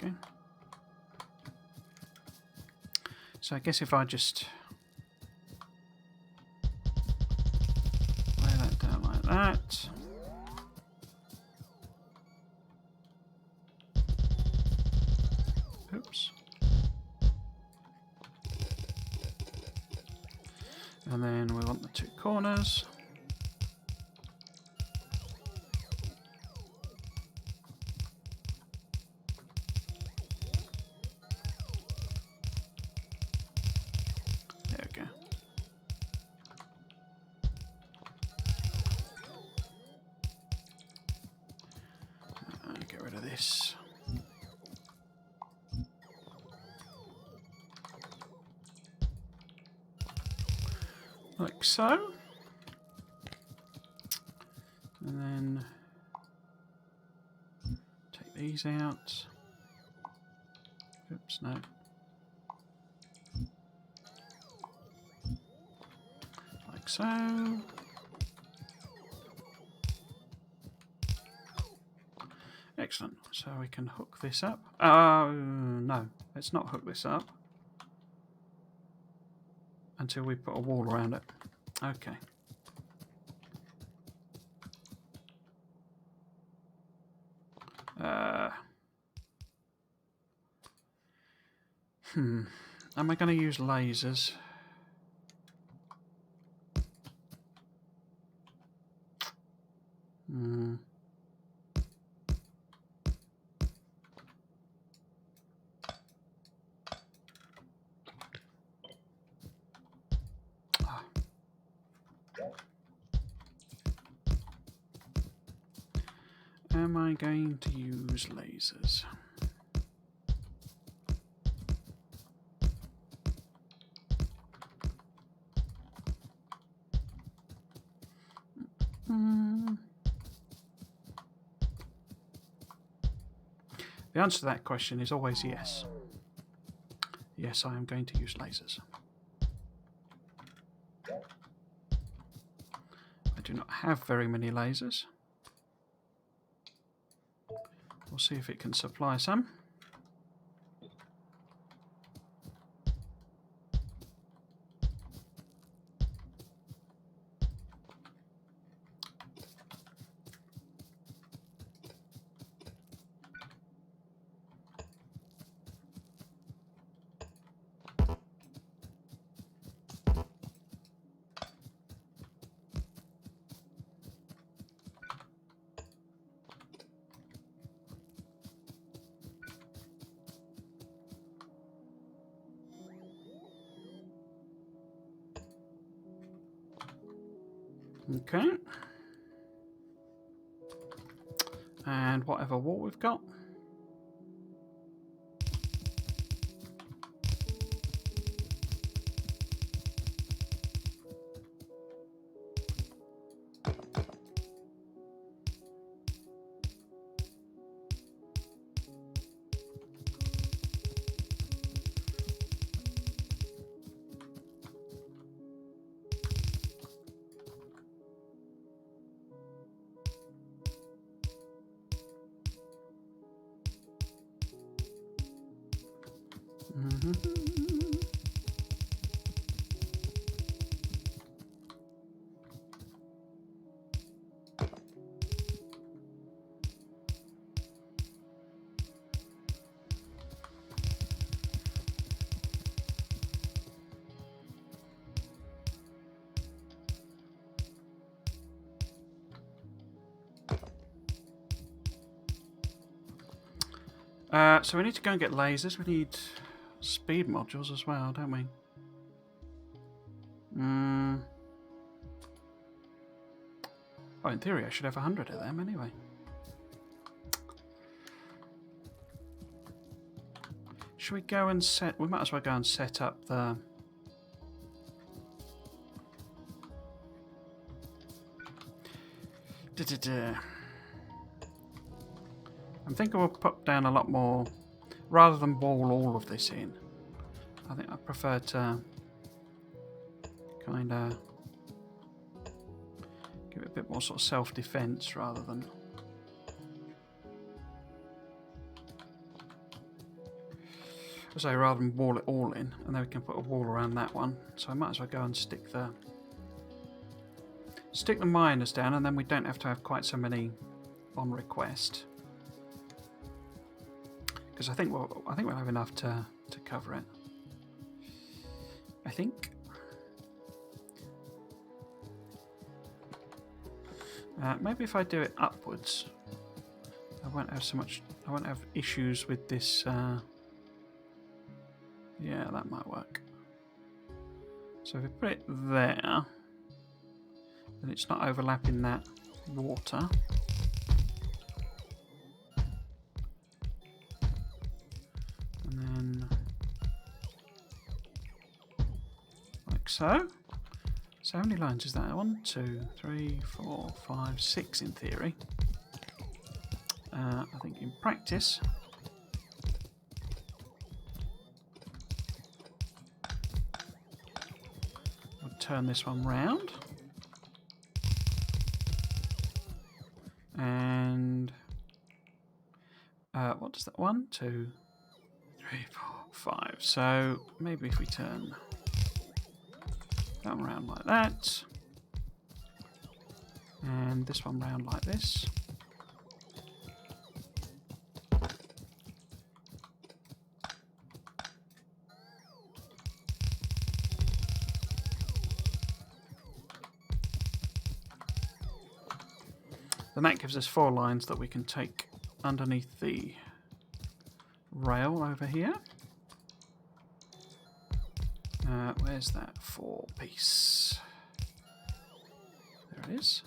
There we go. So I guess if I just lay that down like that. Oops. And then we want the 2 corners. There we go. Get rid of this. Like so. And then take these out. Oops, no. Like so. Excellent. So we can hook this up. No, let's not hook this up until we put a wall around it. Okay. Am I going to use lasers? Am I going to use lasers? The answer to that question is always yes. Yes, I am going to use lasers. I do not have very many lasers. We'll see if it can supply some. Okay. And whatever wall we've got. So we need to go and get lasers. We need speed modules as well, don't we? Oh, in theory I should have 100 of them anyway. Should we go and set... We might as well go and set up the... I'm thinking we'll put down a lot more, rather than wall all of this in. I think I prefer to kind of give it a bit more sort of self-defense rather than... rather than wall it all in, and then we can put a wall around that one. So I might as well go and stick the miners down, and then we don't have to have quite so many on request. Because I think we'll have enough to cover it. I think. Maybe if I do it upwards, I won't have so much. I won't have issues with this. Yeah, that might work. So if we put it there, then it's not overlapping that water. So how many lines is that? 1, 2, 3, 4, 5, 6 in theory. I think in practice, I'll turn this one round. And What does that? 1, 2, 3, 4, 5. So maybe if we turn that one around like that, and this one round like this. Then that gives us 4 lines that we can take underneath the rail over here. Where's that 4-piece? There it is.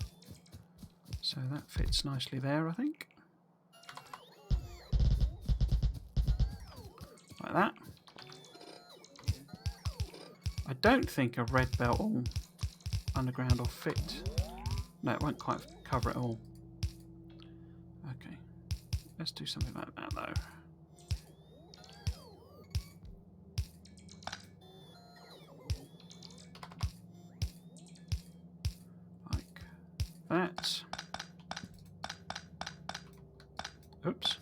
So that fits nicely there, I think. Like that. I don't think a red belt all underground will fit. No, it won't quite cover it all. Okay. Let's do something like that, though. That. Oops.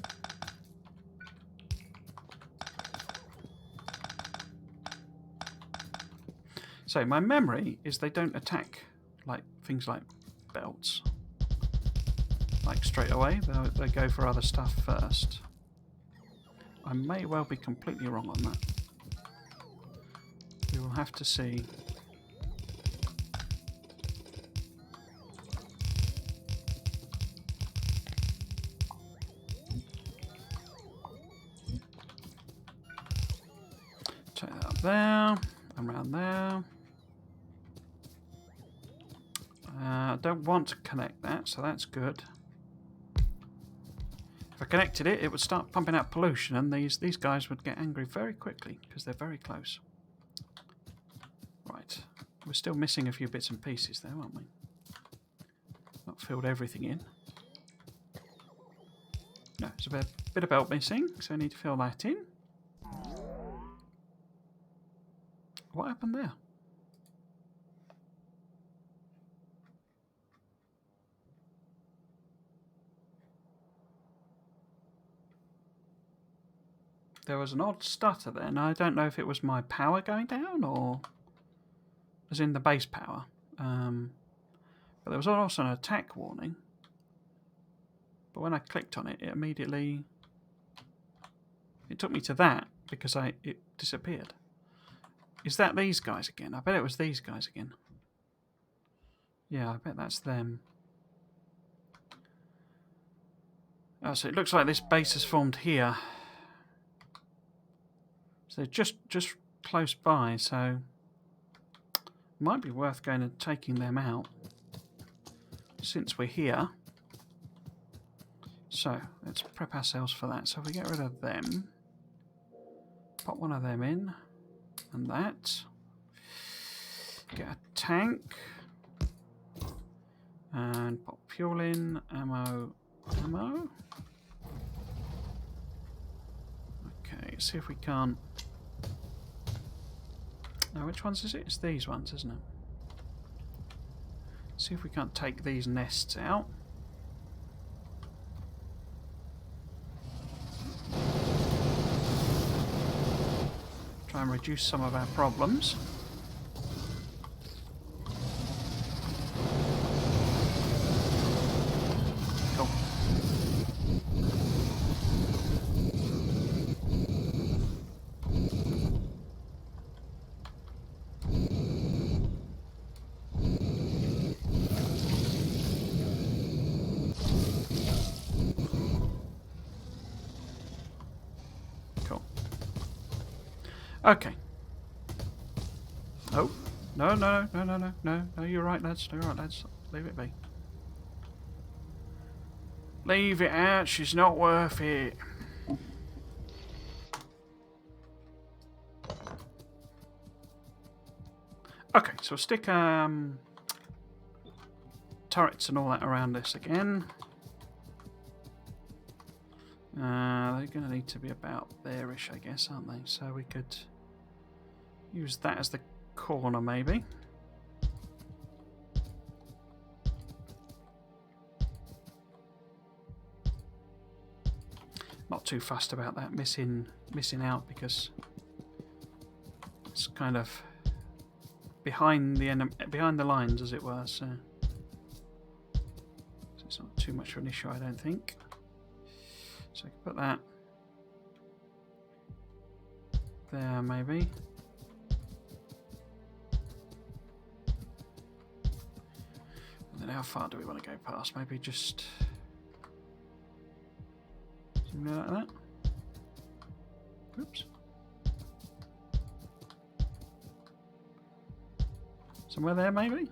So my memory is they don't attack like things like belts. Like straight away, they go for other stuff first. I may well be completely wrong on that. We will have to see. Take that up there, and around there. I don't want to connect that, so that's good. If I connected it, it would start pumping out pollution, and these guys would get angry very quickly because they're very close. Right, we're still missing a few bits and pieces there, aren't we? Not filled everything in. No, there's a bit of belt missing, so I need to fill that in. What happened there? There was an odd stutter there, and I don't know if it was my power going down or as in the base power. But there was also an attack warning. But when I clicked on it, it immediately... It took me to that because it disappeared. Is that these guys again? I bet it was these guys again. Yeah, I bet that's them. Oh, so it looks like this base has formed here. So just close by, so might be worth going and taking them out since we're here. So let's prep ourselves for that. So if we get rid of them, pop one of them in, and that. Get a tank, and pop fuel in, ammo. Okay, see if we can't. Now, which ones is it? It's these ones, isn't it? See if we can't take these nests out. Try and reduce some of our problems. Cool. Okay. Oh. No, you're right, lads. You're right, lads. Leave it be. Leave it out. She's not worth it. Okay, so we'll stick turrets and all that around this again. They're going to need to be about there-ish, I guess, aren't they? So we could use that as the corner, maybe. Not too fussed about that missing out, because it's kind of behind the lines, as it were. So it's not too much of an issue, I don't think. So I can put that there, maybe. And then how far do we want to go past? Maybe just something like that. Oops. Somewhere there, maybe?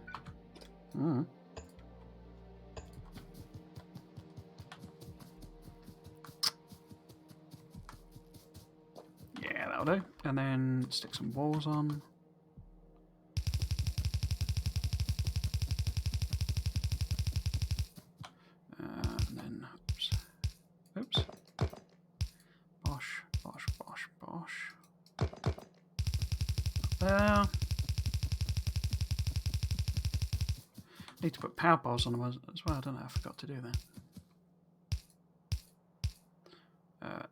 Yeah, that'll do. And then stick some walls on. And then, oops. Bosh, bosh, bosh, bosh. Up there. Need to put power poles on them as well. I don't know. I forgot to do that.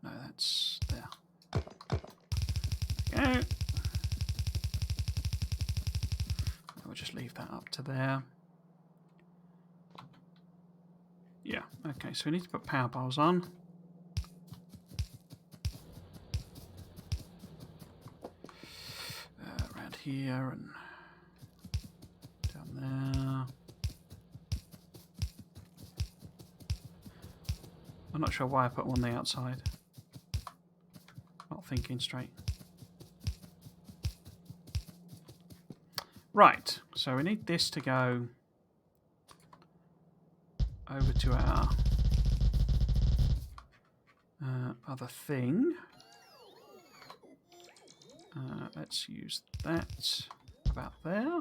No, that's there. There we go. We'll just leave that up to there. Yeah. Okay. So we need to put power poles on. Around here and down there. I'm not sure why I put one on the outside. Not thinking straight. Right, so we need this to go over to our other thing. Let's use that about there.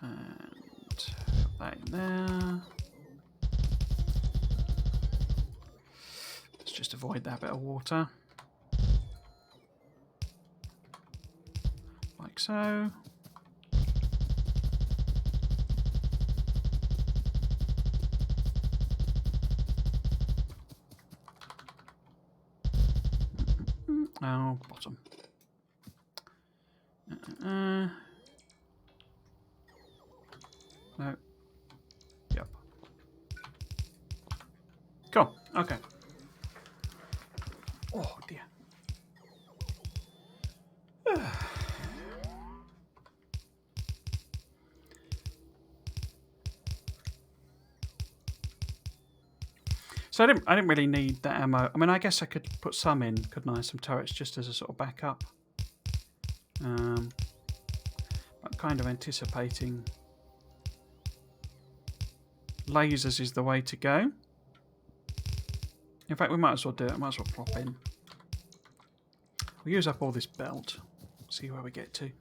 And put that in there. Let's just avoid that bit of water. Like so. Oh, bottom. No. Yep. Cool. Okay. Oh dear. So I didn't really need that ammo. I mean, I guess I could put some in, couldn't I? Some turrets just as a sort of backup. I'm kind of anticipating lasers is the way to go. In fact, we might as well do it. Might as well plop in. We'll use up all this belt. See where we get to.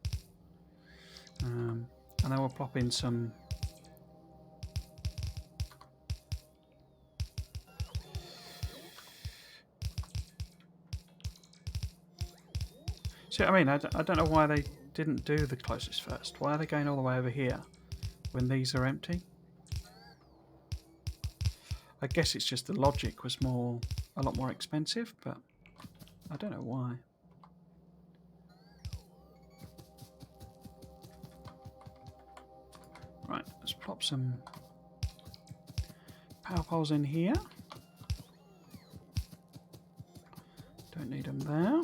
And then we'll plop in some. See what I mean? I don't know why they didn't do the closest first. Why are they going all the way over here when these are empty? I guess it's just the logic was a lot more expensive, but I don't know why. Right, let's plop some power poles in here. Don't need them there.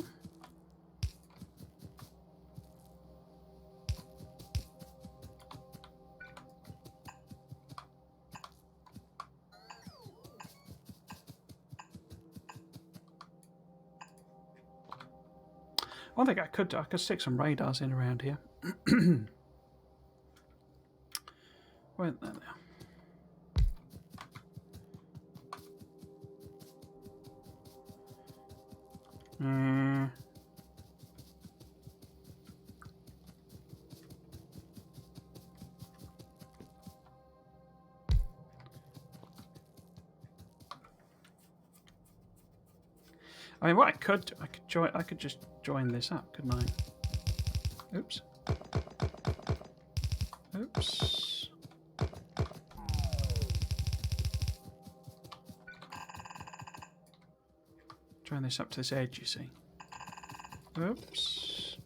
One thing I could stick some radars in around here. Where there now? I mean, what I could just join this up, couldn't I? Oops. Oops. Turn this up to this edge, you see. Oops.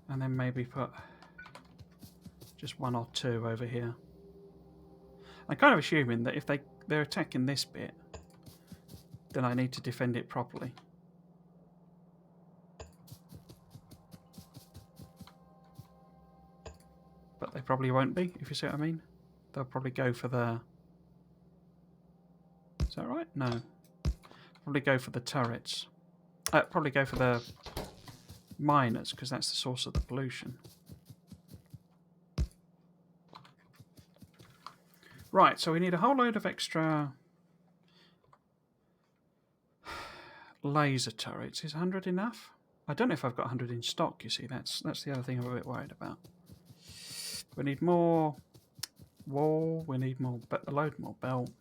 And then maybe put just 1 or 2 over here. I'm kind of assuming that if they're attacking this bit, then I need to defend it properly. But they probably won't be, if you see what I mean. They'll probably go for the... Is that right? No. Probably go for the turrets. Probably go for the miners, because that's the source of the pollution. Right, so we need a whole load of extra laser turrets. Is 100 enough? I don't know if I've got 100 in stock, you see. That's the other thing I'm a bit worried about. We need more wall. We need more, a load more belt.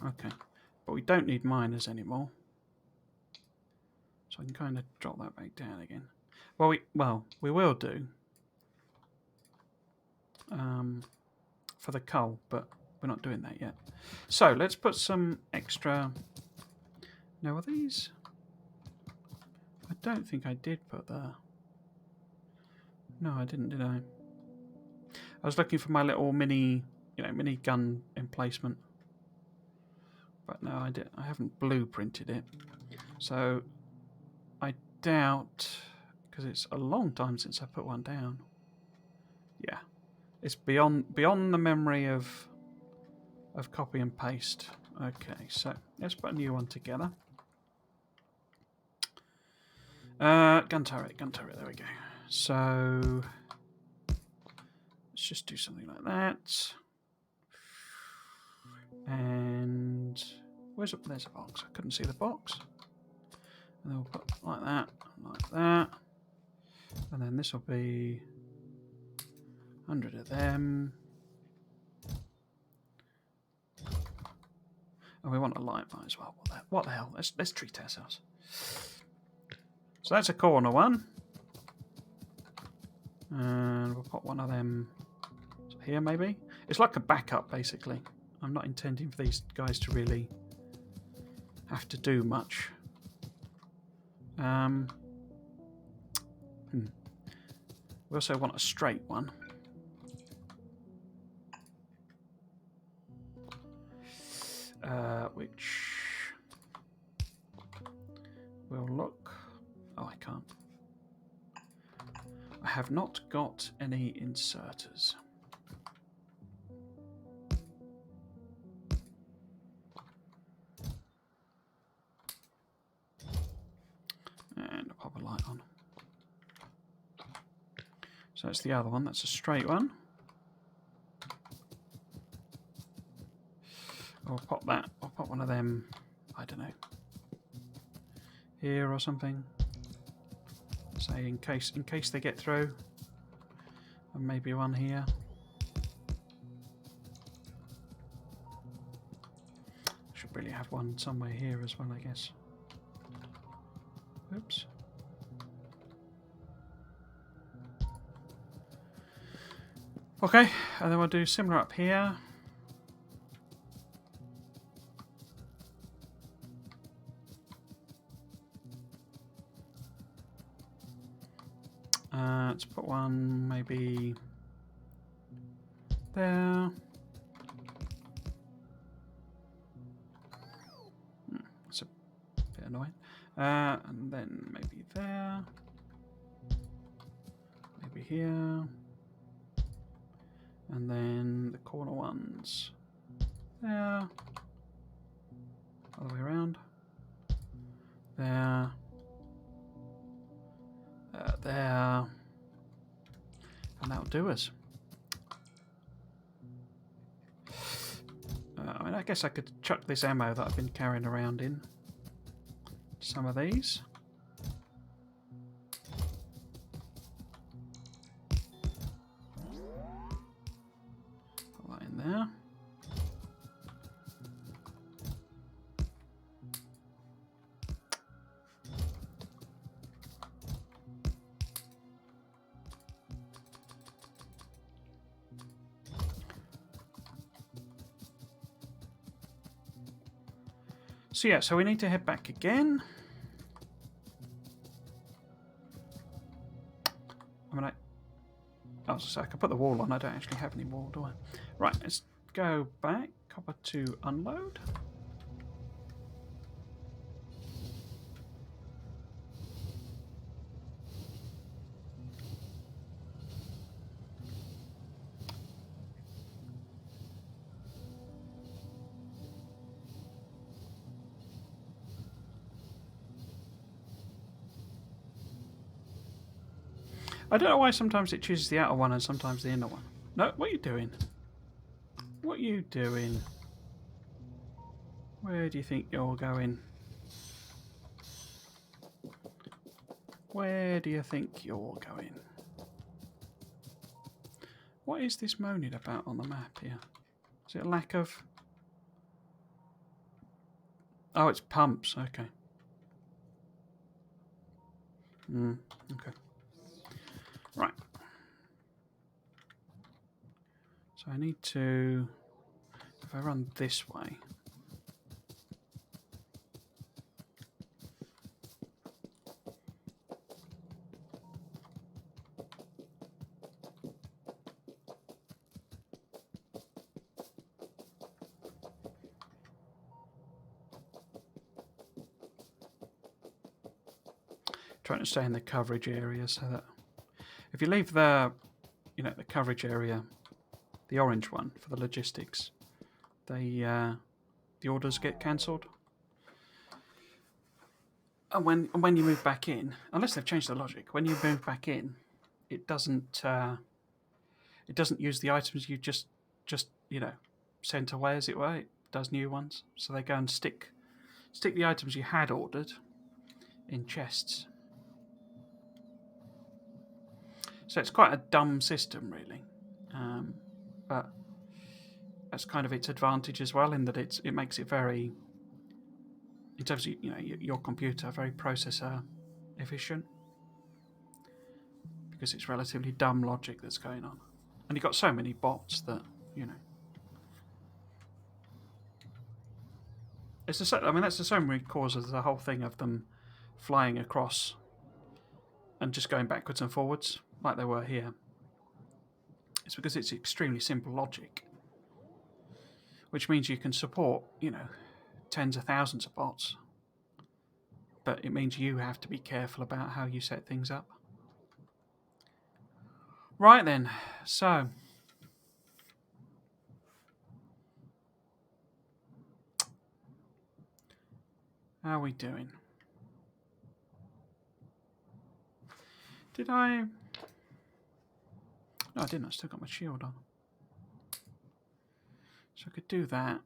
Okay, but we don't need miners anymore. So I can kind of drop that back down again. Well, we will do for the coal, but we're not doing that yet. So let's put some extra. Now, are these? I don't think I did put the. No, I didn't, did I? I was looking for my little mini gun emplacement, but no, I haven't blueprinted it. So I doubt, because it's a long time since I put one down. Yeah, it's beyond the memory of copy and paste. Okay, so let's put a new one together. Gun turret, there we go. So let's just do something like that. And there's a box. I couldn't see the box. And then we'll put like that, and then this will be 100 of them. And we want a light bar as well. What the hell? Let's treat ourselves. So that's a corner one. And we'll put one of them here maybe. It's like a backup basically. I'm not intending for these guys to really have to do much. We also want a straight one. Which will look... Oh, I can't. I have not got any inserters. And I'll pop a light on. So that's the other one. That's a straight one. I'll pop that. I'll pop one of them, I don't know, here or something. Say in case they get through. And maybe one here. Should really have one somewhere here as well, I guess. Oops. Okay, and then we'll do similar up here. Let's put one maybe there. That's a bit annoying. And then maybe there. Maybe here. And then the corner ones there. Other way around. There. There. And that'll do us. I mean, I guess I could chuck this ammo that I've been carrying around in some of these. Put that in there. So yeah, so we need to head back again. I mean, I can put the wall on. I don't actually have any wall, do I? Right, let's go back. Copper to unload. I don't know why sometimes it chooses the outer one and sometimes the inner one. No, what are you doing? What are you doing? Where do you think you're going? Where do you think you're going? What is this moaning about on the map here? Is it a lack of... Oh, it's pumps. Okay. Okay. Right. So I need to... If I run this way... Trying to stay in the coverage area so that if you leave the the coverage area, the orange one for the logistics, the orders get cancelled. And when you move back in, unless they've changed the logic, when you move back in, it doesn't use the items you just sent away, as it were. It does new ones, so they go and stick the items you had ordered in chests. So it's quite a dumb system, really, but that's kind of its advantage as well, in that it makes it very, in terms of your computer, very processor efficient, because it's relatively dumb logic that's going on, and you've got so many bots that it's the. I mean, that's the same root cause of the whole thing of them flying across and just going backwards and forwards like they were here. It's because it's extremely simple logic, which means you can support, tens of thousands of bots, but it means you have to be careful about how you set things up. Right then, so how are we doing? Did I? No, I didn't. I still got my shield on. So I could do that.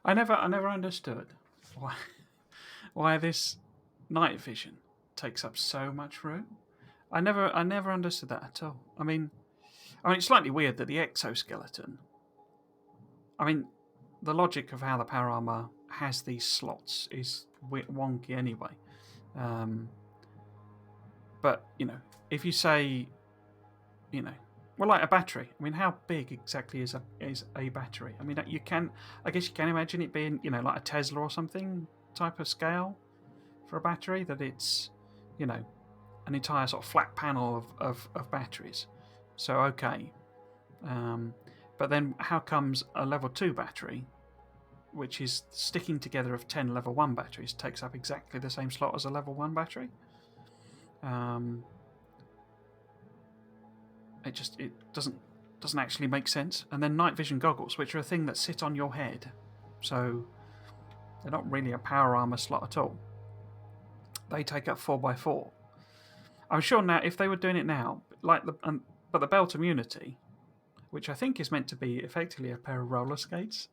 I never understood why this night vision takes up so much room. I never understood that at all. I mean, it's slightly weird that the exoskeleton. I mean, the logic of how the power armor has these slots is wonky anyway. But if you say, well, like a battery. I mean, how big exactly is a battery? I mean, I guess you can imagine it being, like a Tesla or something type of scale for a battery. That it's, an entire sort of flat panel of batteries. So okay, but then how comes a level 2 battery, which is sticking together of 10 level 1 batteries, takes up exactly the same slot as a level 1 battery? It doesn't actually make sense. And then night vision goggles, which are a thing that sit on your head, so they're not really a power armor slot at all. They take up 4x4. I'm sure now, if they were doing it now, like but the belt immunity, which I think is meant to be effectively a pair of roller skates.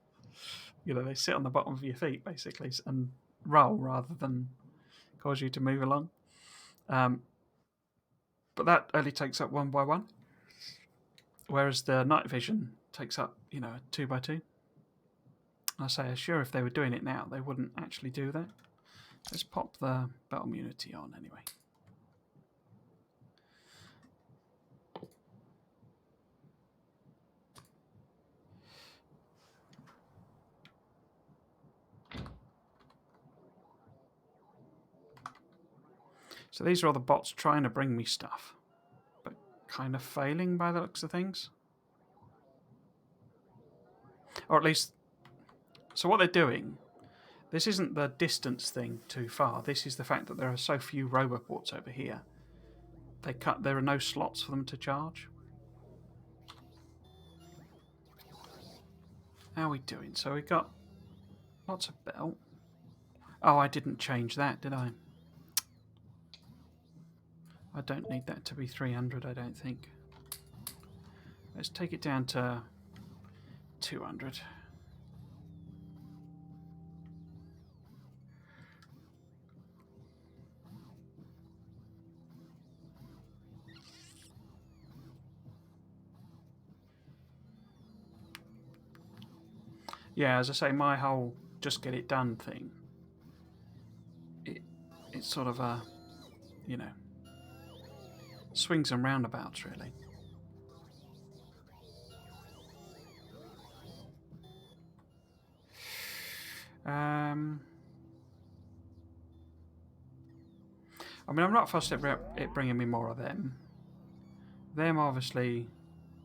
They sit on the bottom of your feet basically and roll rather than cause you to move along. But that only takes up 1x1, whereas the night vision takes up, a 2x2. I say, sure, if they were doing it now, they wouldn't actually do that. Let's pop the belt immunity on anyway. So these are all the bots trying to bring me stuff, but kind of failing by the looks of things. Or at least, so what they're doing, this isn't the distance thing too far. This is the fact that there are so few roboports over here. There are no slots for them to charge. How are we doing? So we got lots of belt. Oh, I didn't change that, did I? I don't need that to be 300, I don't think. Let's take it down to 200. Yeah, as I say, my whole just get it done thing, it's sort of a, you know, swings and roundabouts, really. I mean, I'm not fussed at it bringing me more of them. Them, obviously,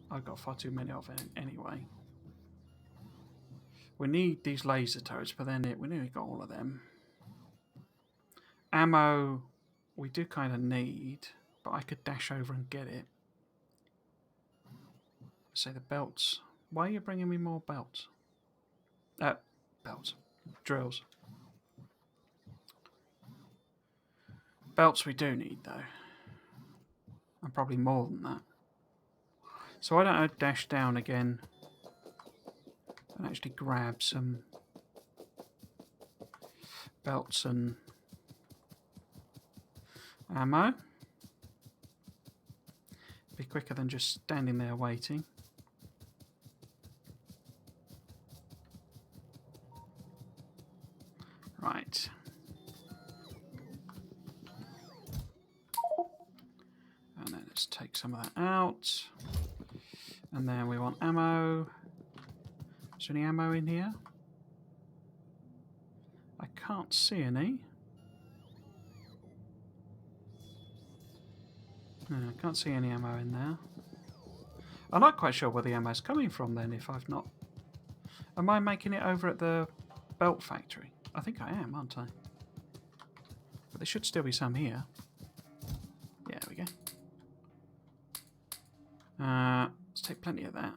I've got far too many of it anyway. We need these laser turrets, but then we nearly got all of them. Ammo, we do kind of need, but I could dash over and get it. Say the belts. Why are you bringing me more belts? Belts. Drills. Belts we do need, though. And probably more than that. So why don't I dash down again and actually grab some belts and ammo. Be quicker than just standing there waiting. Right. And then let's take some of that out. And then we want ammo. Is there any ammo in here? I can't see any. No, I can't see any ammo in there. I'm not quite sure where the ammo's coming from then, if I've not... Am I making it over at the belt factory? I think I am, aren't I? But there should still be some here. Yeah, there we go. Let's take plenty of that.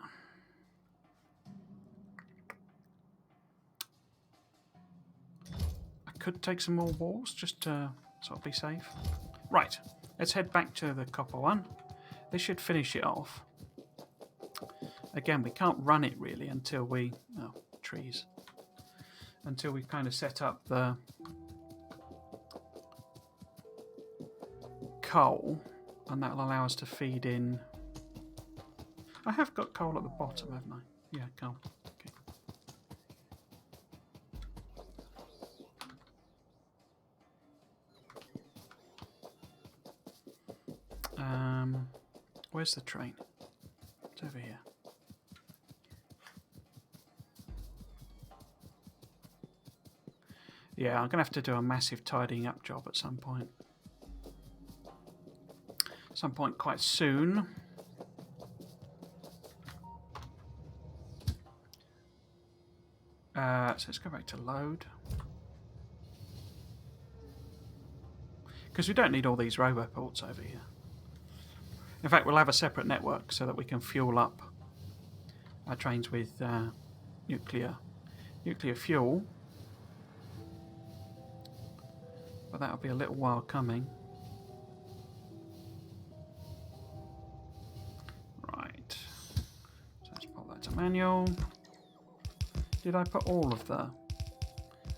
I could take some more walls just to sort of be safe. Right, let's head back to the copper one. This should finish it off. Again, we can't run it really until we... Oh, trees. Until we've kind of set up the coal, and that'll allow us to feed in. I have got coal at the bottom, haven't I? Yeah, coal. Okay. Where's the train? It's over here. Yeah, I'm going to have to do a massive tidying up job at some point. Some point quite soon. So let's go back to load. Because we don't need all these roboports over here. In fact, we'll have a separate network so that we can fuel up our trains with nuclear fuel. But that'll be a little while coming. Right. So let's pop that to manual. Did I put all of the...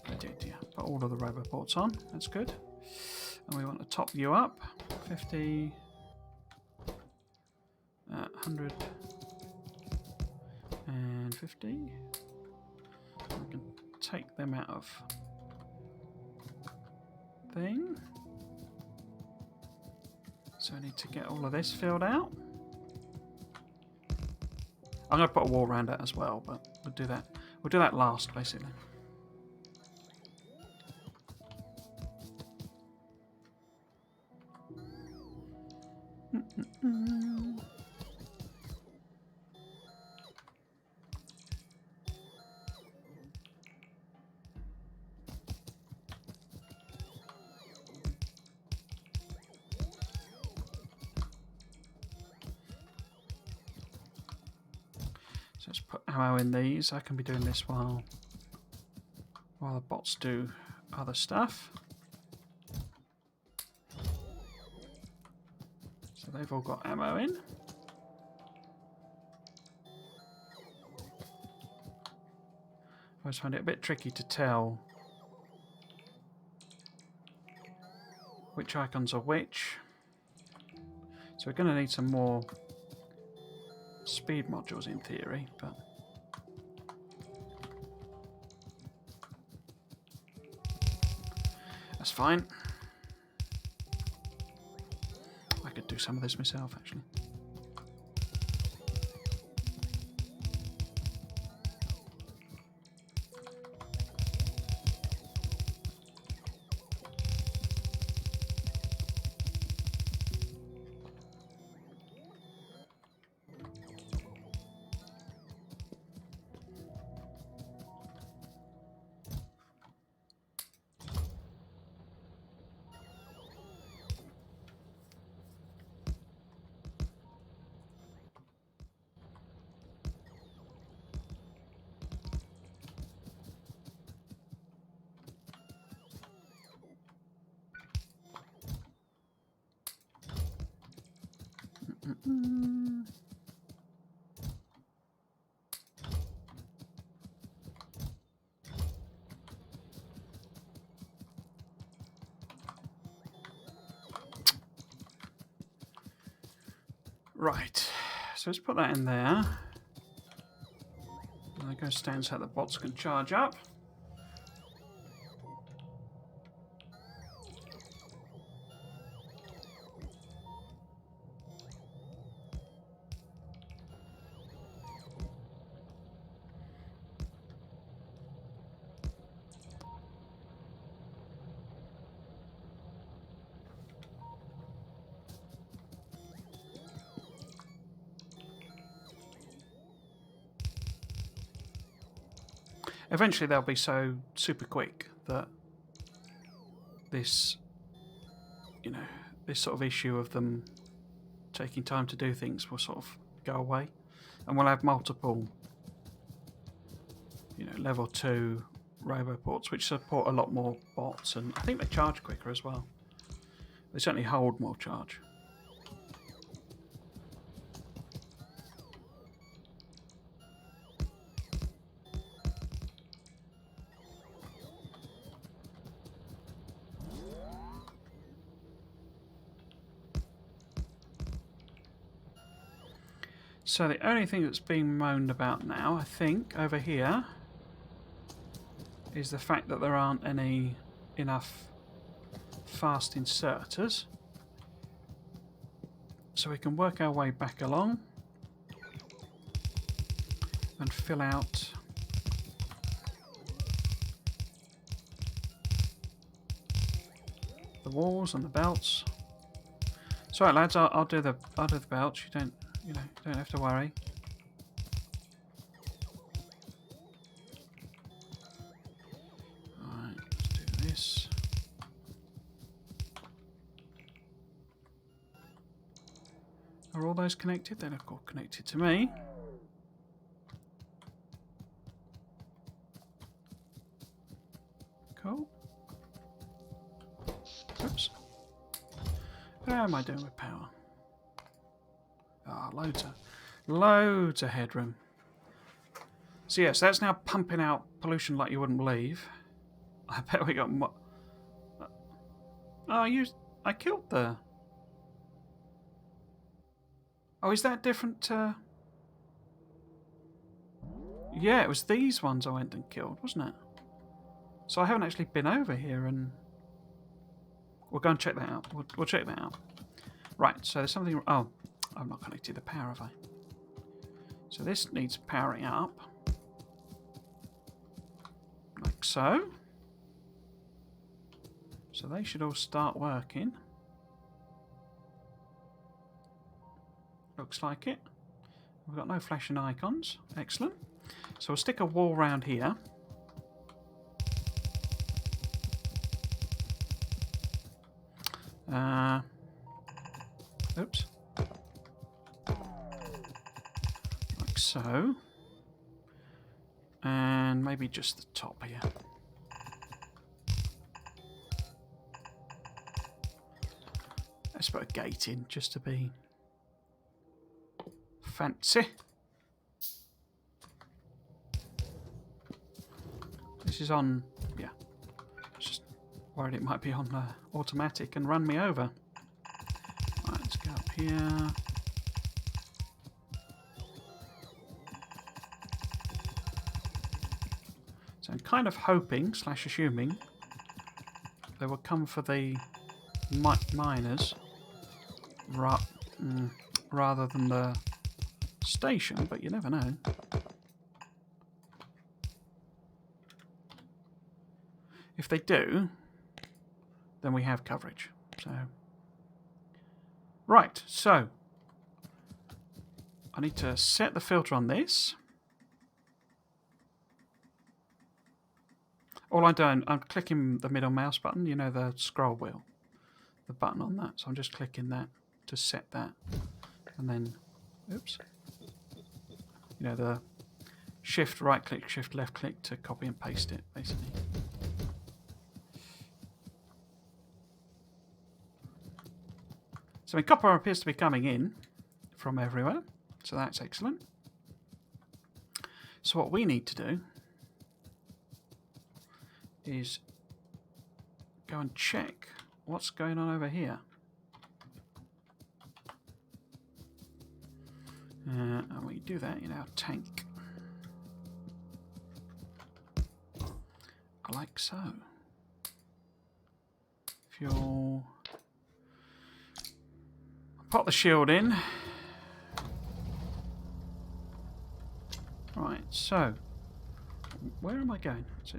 I did, yeah. Put all of the roboports on. That's good. And we want to top you up. 50... 100 and 50. We can take them out of thing. So I need to get all of this filled out. I'm going to put a wall around it as well, but we'll do that. We'll do that last, basically. So let's put ammo in these. I can be doing this while the bots do other stuff. So they've all got ammo in. I always find it a bit tricky to tell which icons are which. So we're going to need some more speed modules in theory, but that's fine. I could do some of this myself, actually. Right, so let's put that in there. And I go stand so the bots can charge up. Eventually they'll be so super quick that this, you know, this sort of issue of them taking time to do things will sort of go away. And we'll have multiple, you know, level 2 roboports which support a lot more bots, and I think they charge quicker as well. They certainly hold more charge. So the only thing that's being moaned about now, I think, over here, is the fact that there aren't enough fast inserters. So we can work our way back along and fill out the walls and the belts. Sorry, lads, I'll do the belts. You don't have to worry. Alright, let's do this. Are all those connected? They're all connected to me. Cool. Oops. How am I doing with power? Ah, loads of headroom. So yes, that's now pumping out pollution like you wouldn't believe. I bet we got more. Oh, I killed the. Oh, is that different to? Yeah, it was these ones I went and killed, wasn't it? So I haven't actually been over here, and we'll go and check that out. We'll check that out. Right, so there's something... Oh, I've not connected the power, have I? So this needs powering up. Like so. So they should all start working. Looks like it. We've got no flashing icons. Excellent. So we'll stick a wall round here. Oops. Like so. And maybe just the top here. Let's put a gate in just to be fancy. This is on, yeah. Just worried it might be on automatic and run me over. Right, let's go up here. So I'm kind of hoping, / assuming, they will come for the miners rather than the station, but you never know. If they do, then we have coverage. So, right, so I need to set the filter on this. All I'm doing, I'm clicking the middle mouse button, you know, the scroll wheel, the button on that. So I'm just clicking that to set that, and then, oops, you know, the shift right click, shift left click to copy and paste it, basically. So copper appears to be coming in from everywhere, so that's excellent. So what we need to do is go and check what's going on over here. And we do that in our tank. Like so. Fuel. Pop the shield in. Right, so where am I going? So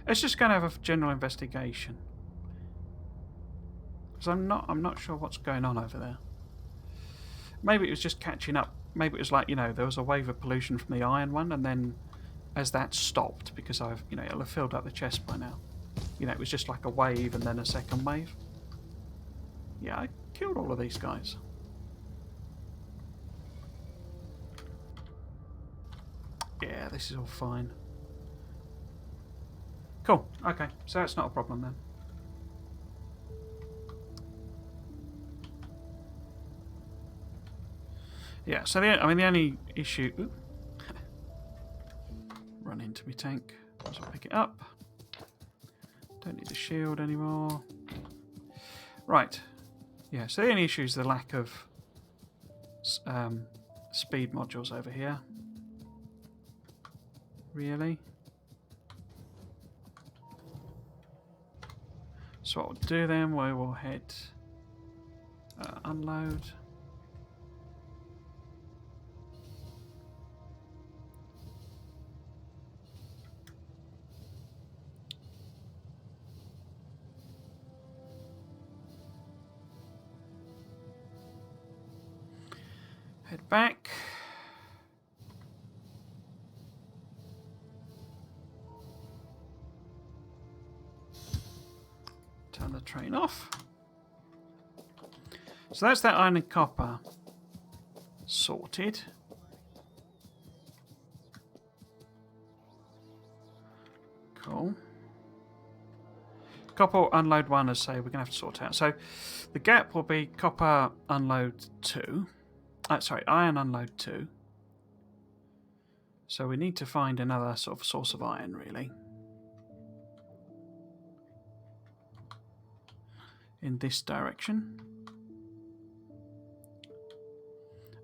let's just go and have a general investigation. Because I'm not sure what's going on over there. Maybe it was just catching up. Maybe it was like, you know, there was a wave of pollution from the iron one, and then as that stopped, because I've, you know, it'll have filled up the chest by now. You know, it was just like a wave and then a second wave. Yeah, I killed all of these guys. Yeah, this is all fine. Cool. Okay, so that's not a problem then. Yeah, so the only issue... Ooh. Run into my tank. So I'll pick it up. Don't need the shield anymore. Right. Yeah, so the only issue is the lack of speed modules over here. Really? So what we'll do then, we will head unload. Head back. Turn the train off. So that's that iron and copper sorted. Cool. Copper unload 1, as say, we're going to have to sort out. So the gap will be copper unload 2. Sorry, iron unload 2. So we need to find another sort of source of iron, really. In this direction,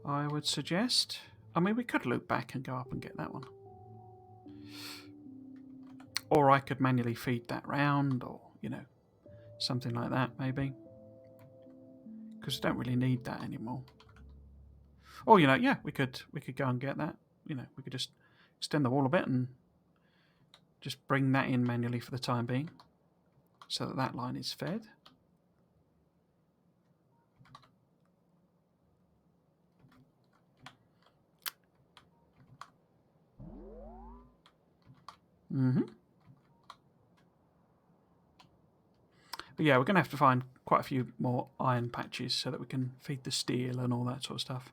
I would suggest. I mean, we could loop back and go up and get that one. Or I could manually feed that round, or, you know, something like that, maybe. Because we don't really need that anymore. Or, you know, yeah, we could go and get that. You know, we could just extend the wall a bit and just bring that in manually for the time being, so that that line is fed. But yeah, we're going to have to find quite a few more iron patches so that we can feed the steel and all that sort of stuff.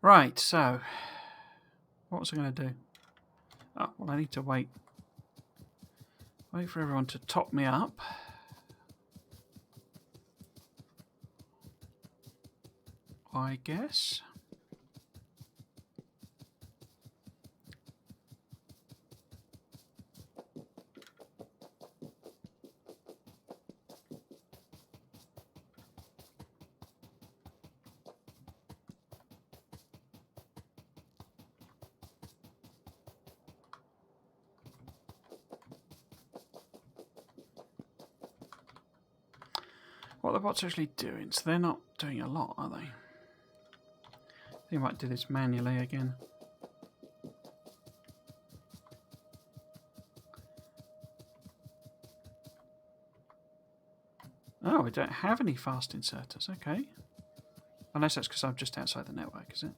Right, so what was I going to do? Oh, well, I need to wait for everyone to top me up. I guess. What the bots actually doing? So they're not doing a lot, are they? They might do this manually again. Oh, we don't have any fast inserters. Okay. Unless that's because I'm just outside the network, is it?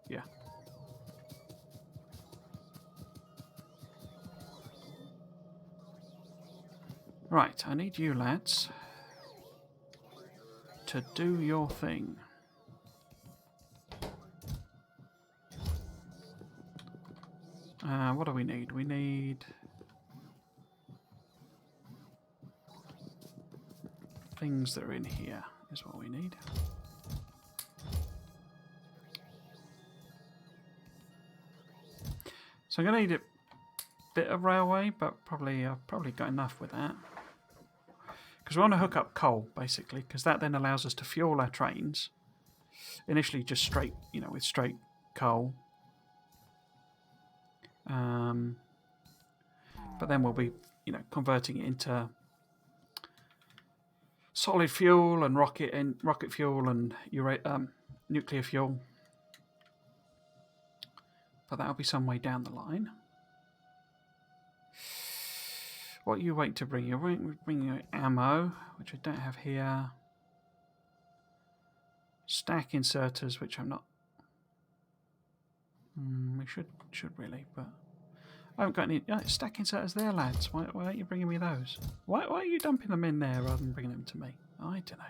Yeah. Right, I need you lads to do your thing. What do we need? We need things that are in here is what we need. So I'm going to need a bit of railway, but probably got enough with that. Because we want to hook up coal, basically, because that then allows us to fuel our trains. Initially just straight, you know, with straight coal. But then we'll be, you know, converting it into solid fuel and rocket fuel and nuclear fuel. But that'll be some way down the line. What are you waiting to bring? You're waiting to bring your ammo, which I don't have here. Stack inserters, which I'm not. We should really, but I haven't got any stack inserters there, lads. Why aren't you bringing me those? Why are you dumping them in there rather than bringing them to me? I don't know.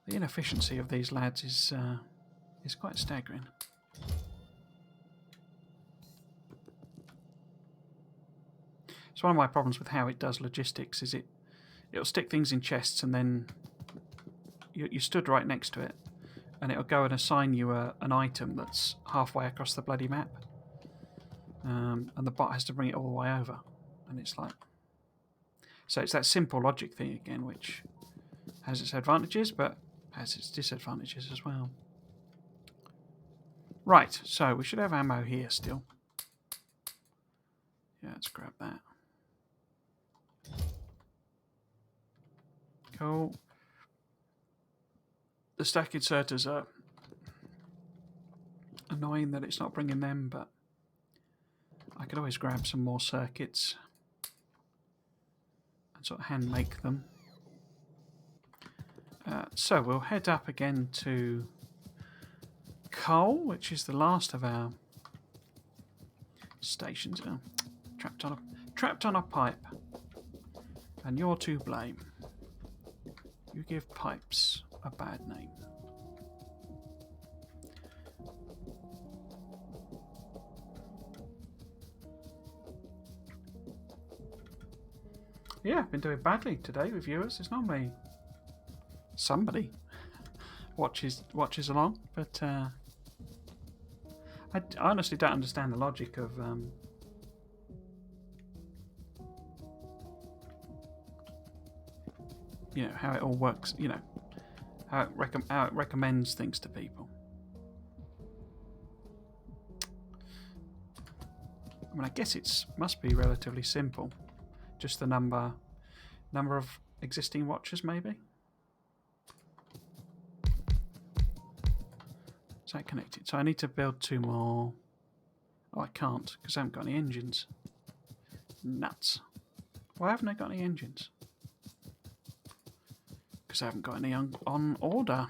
The inefficiency of these lads is quite staggering. It's one of my problems with how it does logistics. Is it'll stick things in chests and then you stood right next to it, and it'll go and assign you an item that's halfway across the bloody map, and the bot has to bring it all the way over, and it's like, so it's that simple logic thing again, which has its advantages but has its disadvantages as well. Right, so we should have ammo here still. Yeah, let's grab that. Cool. The stack inserters are annoying that it's not bringing them, but I could always grab some more circuits and sort of hand make them. So we'll head up again to coal, which is the last of our stations. Oh, trapped on a pipe, and you're to blame. You give pipes a bad name. Yeah, I've been doing badly today with viewers. It's normally somebody watches along, but I honestly don't understand the logic of you know, how it all works. You know, how it recommends things to people. I mean, I guess it must be relatively simple. Just the number of existing watchers, maybe. Is that connected? So I need to build 2 more. Oh, I can't because I haven't got any engines. Nuts. Why haven't I got any engines? Because I haven't got any on order.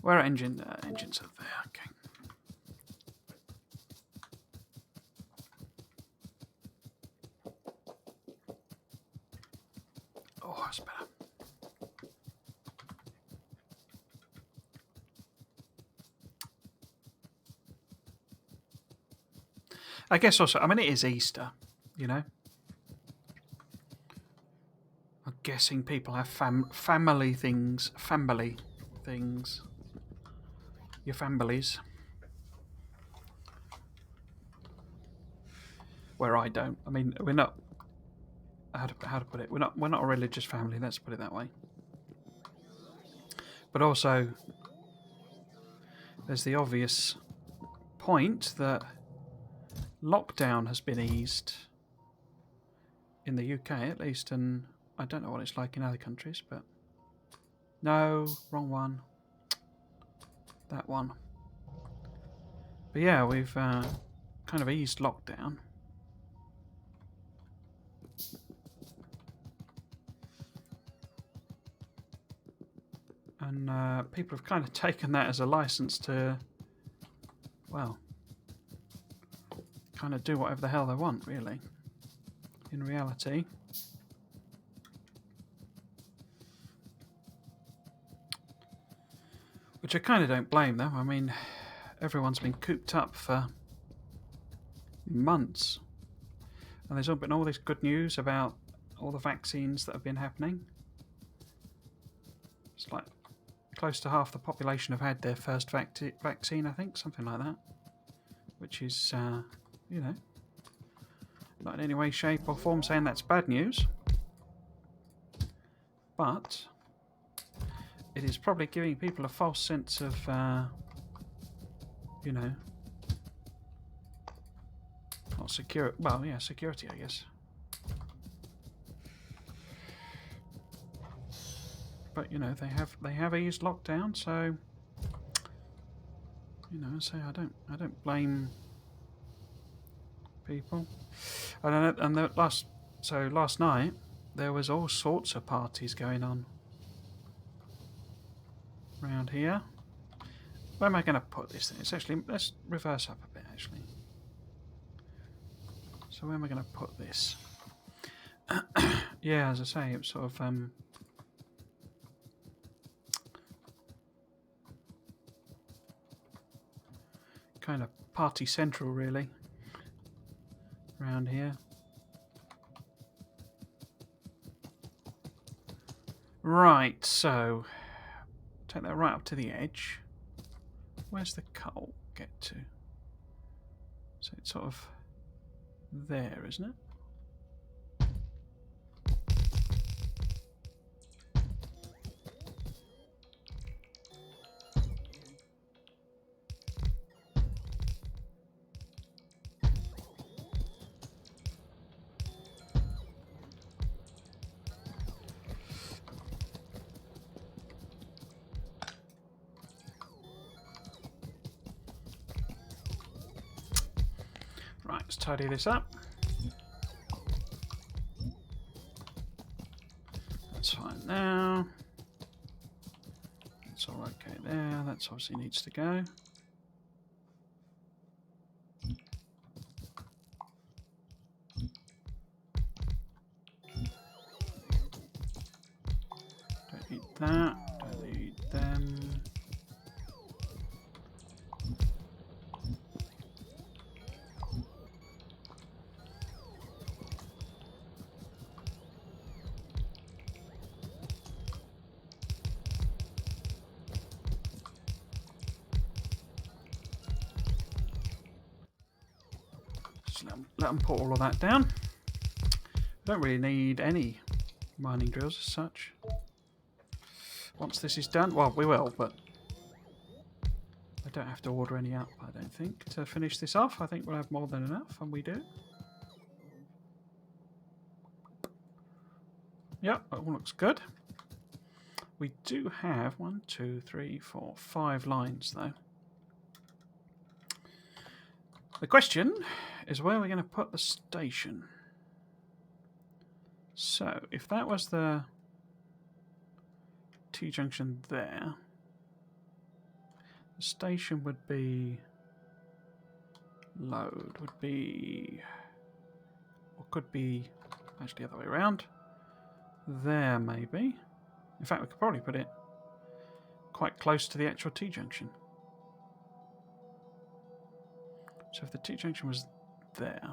Where are engines are there? Okay. Oh, that's better. I guess also, I mean, it is Easter, you know. I'm guessing people have family things. Your families. Where I don't. I mean, we're not. How to put it? We're not a religious family. Let's put it that way. But also, there's the obvious point that lockdown has been eased in the UK, at least, and I don't know what it's like in other countries, but no, wrong one. That one. But yeah, we've kind of eased lockdown. And people have kind of taken that as a license to, well, kind of do whatever the hell they want, really. In reality. Which I kind of don't blame them. I mean, everyone's been cooped up for months. And there's been all this good news about all the vaccines that have been happening. It's like close to half the population have had their first vaccine, I think, something like that. Which is, you know, not in any way, shape or form saying that's bad news. But it is probably giving people a false sense of, you know, not secure. Well, yeah, security, I guess. But you know, they have eased lockdown, so you know, so I don't blame people. And last night there was all sorts of parties going on around here. Where am I going to put this thing? It's actually, let's reverse up a bit actually. So where am I going to put this? Yeah, as I say, it's sort of kind of party central, really, around here. Right, so take that right up to the edge. Where's the coal get to? So it's sort of there, isn't it? Right, let's tidy this up. That's fine now. That's all okay there. That's obviously needs to go. Don't need that. Don't need them. Just let them put all of that down. Don't really need any mining drills as such. Once this is done, well, we will, but I don't have to order any up, I don't think, to finish this off. I think we'll have more than enough, and we do. Yep, that all looks good. We do have 1, 2, 3, 4, 5 lines, though. The question is where we're going to put the station. So, if that was the T-junction there, the station would be load, would be, or could be actually the other way around. There, maybe. In fact, we could probably put it quite close to the actual T-junction. So if the T-junction was there,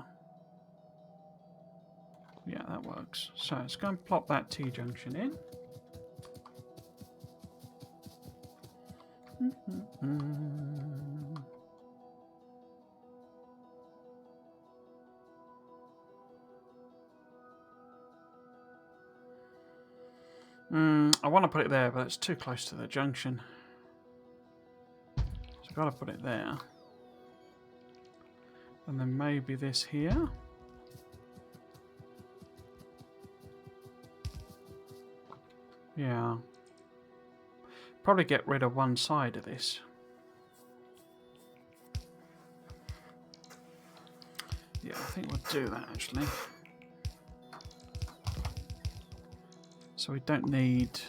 yeah, that works. So let's go and plop that T-junction in. I want to put it there, but it's too close to the junction. So I've got to put it there. And then maybe this here. Yeah. Probably get rid of one side of this. Yeah, I think we'll do that actually. So we don't need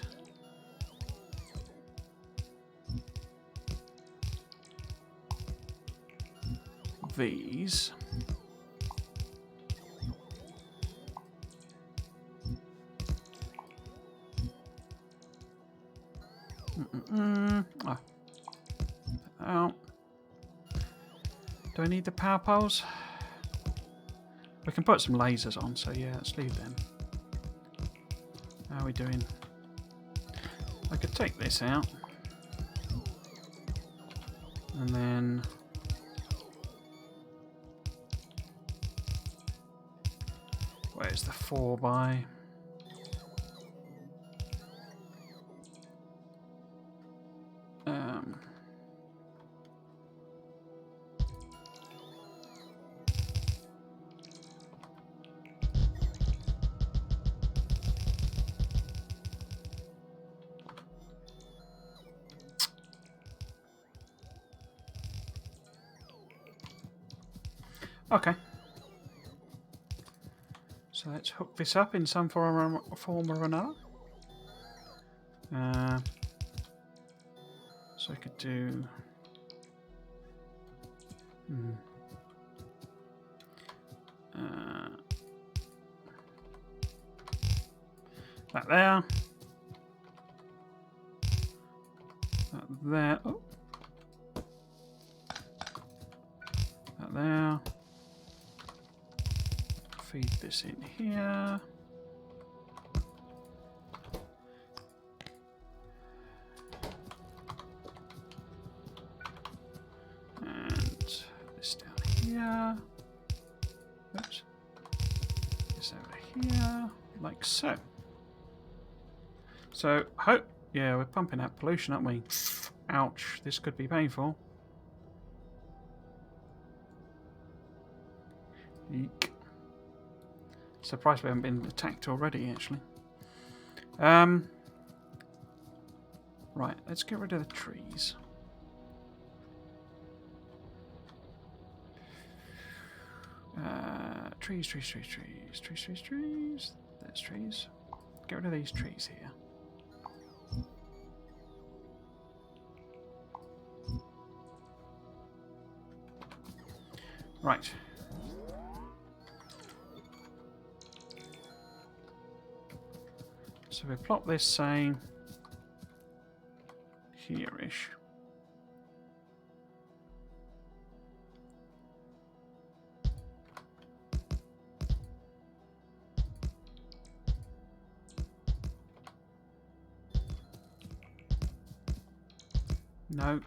these. Out. Do I need the power poles? We can put some lasers on, so yeah, let's leave them. How are we doing? I could take this out. And then where's the 4x? Okay. So let's hook this up in some form or another. So I could do. That there. That there. Oh. That there. Feed this in here. And this down here. Oops. This over here. Like so. So, yeah, we're pumping out pollution, aren't we? Ouch, this could be painful. Eek. Surprised we haven't been attacked already, actually. Right, let's get rid of the trees. Trees. There's trees. Get rid of these trees here. Right. So we plot this saying here-ish. No.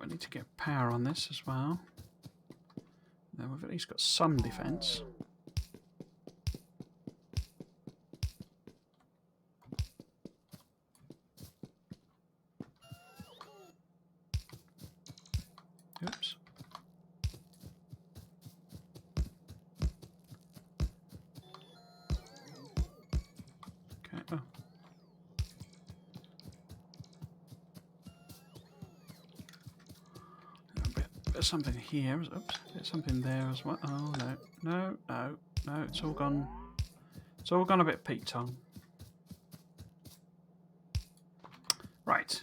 I need to get power on this as well. Now we've at least got some defence. Oops. Okay. Oh. There's something here. Oops. There's something there as well. Oh no, no, no, no! It's all gone. It's all gone a bit Pete Tong. Right.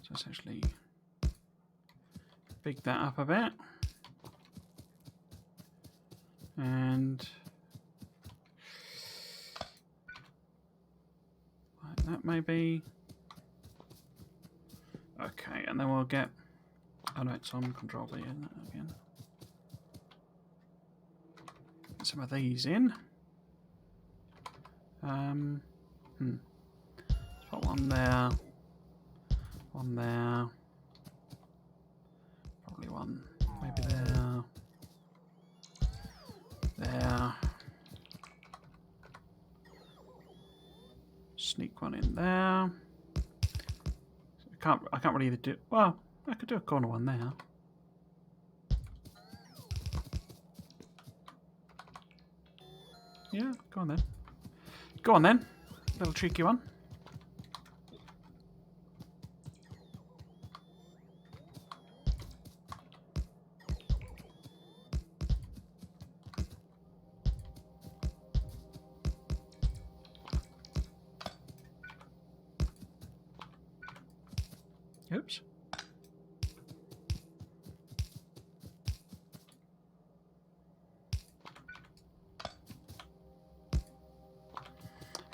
So essentially, big that up a bit, and like that maybe. Okay, and then we'll get. Oh no, it's on Control V, isn't it, again? Get some of these in. Put one there. One there. Probably one maybe there. There. Sneak one in there. I can't really either do. Well, I could do a corner one there. Yeah, go on then. Go on then. Little cheeky one. Oops.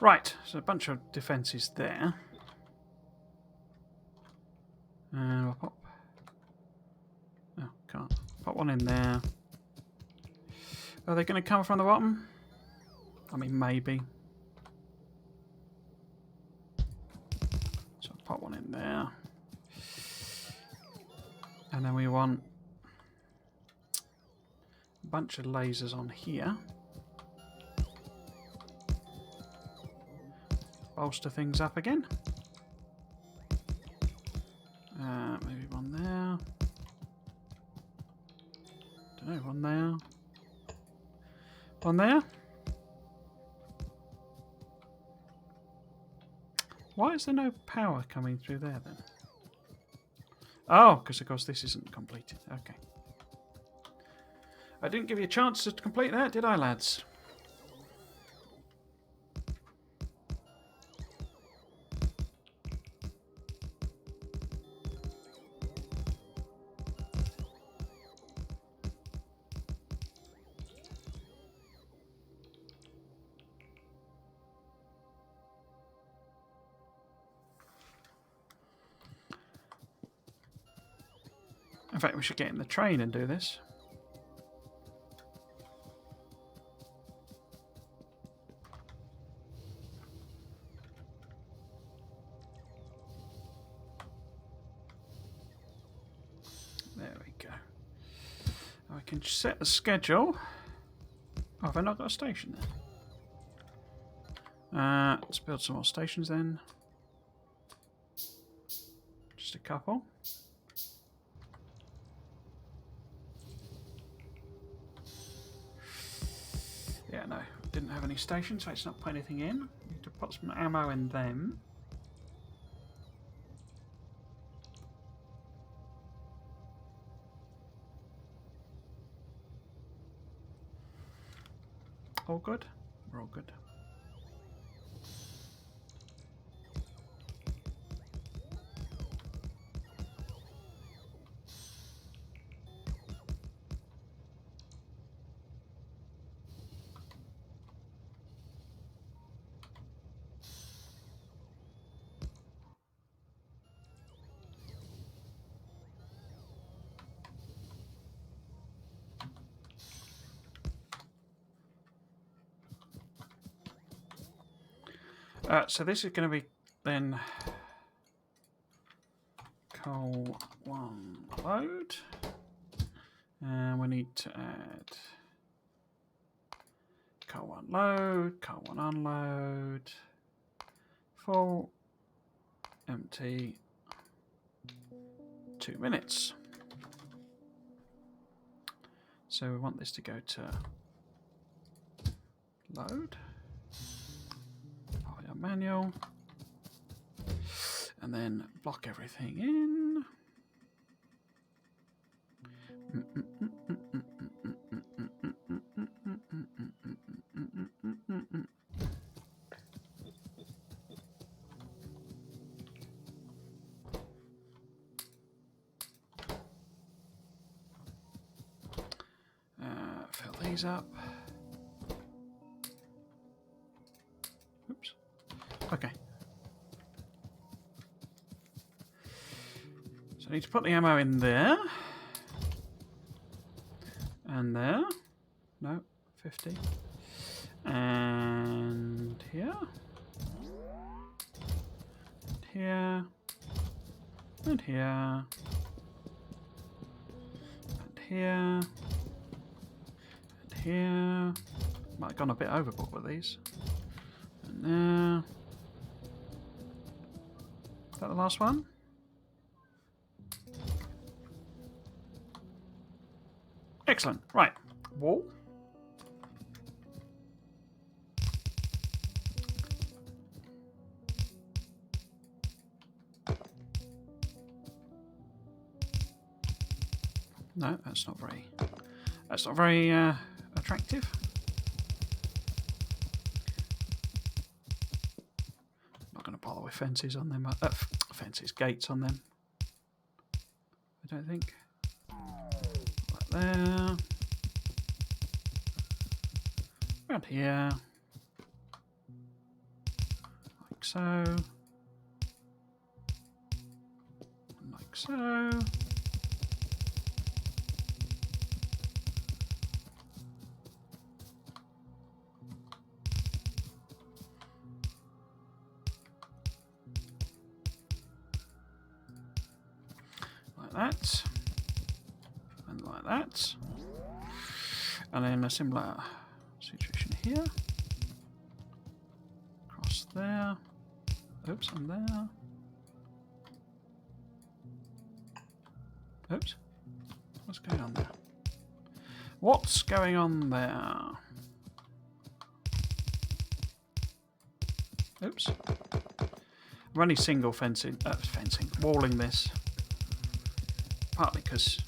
Right, so a bunch of defences there. And we'll pop. Oh, can't. Pop one in there. Are they going to come from the bottom? I mean, maybe. So pop one in there. And then we want a bunch of lasers on here. Bolster things up again. Maybe one there. Don't know, one there. One there. Why is there no power coming through there then? Oh, because of course this isn't completed. Okay. I didn't give you a chance to complete that, did I, lads? In fact, we should get in the train and do this. There we go. I can set the schedule. Oh, have I not got a station there? Let's build some more stations then. Just a couple. Yeah, no, didn't have any stations, so it's not put anything in. Need to put some ammo in them. All good? We're all good. So this is going to be then coal one load. And we need to add car 1 load, car 1 unload, full, empty, 2 minutes. So we want this to go to load, higher manual, and then block everything in. Fill these up. Oops. Okay. So I need to put the ammo in there. And there. No, 50. And here. And here. And here. And here. Here, might have gone a bit overboard with these. And there. Is that the last one? Excellent. Right. Wall. No, that's not very attractive. Not going to bother with fences on them. Gates on them. I don't think. Like there. Around here. Like so. Like so. That and like that, and then a similar situation here. Across there. Oops, and there. Oops. What's going on there? What's going on there? Oops. I'm only single walling this. Partly because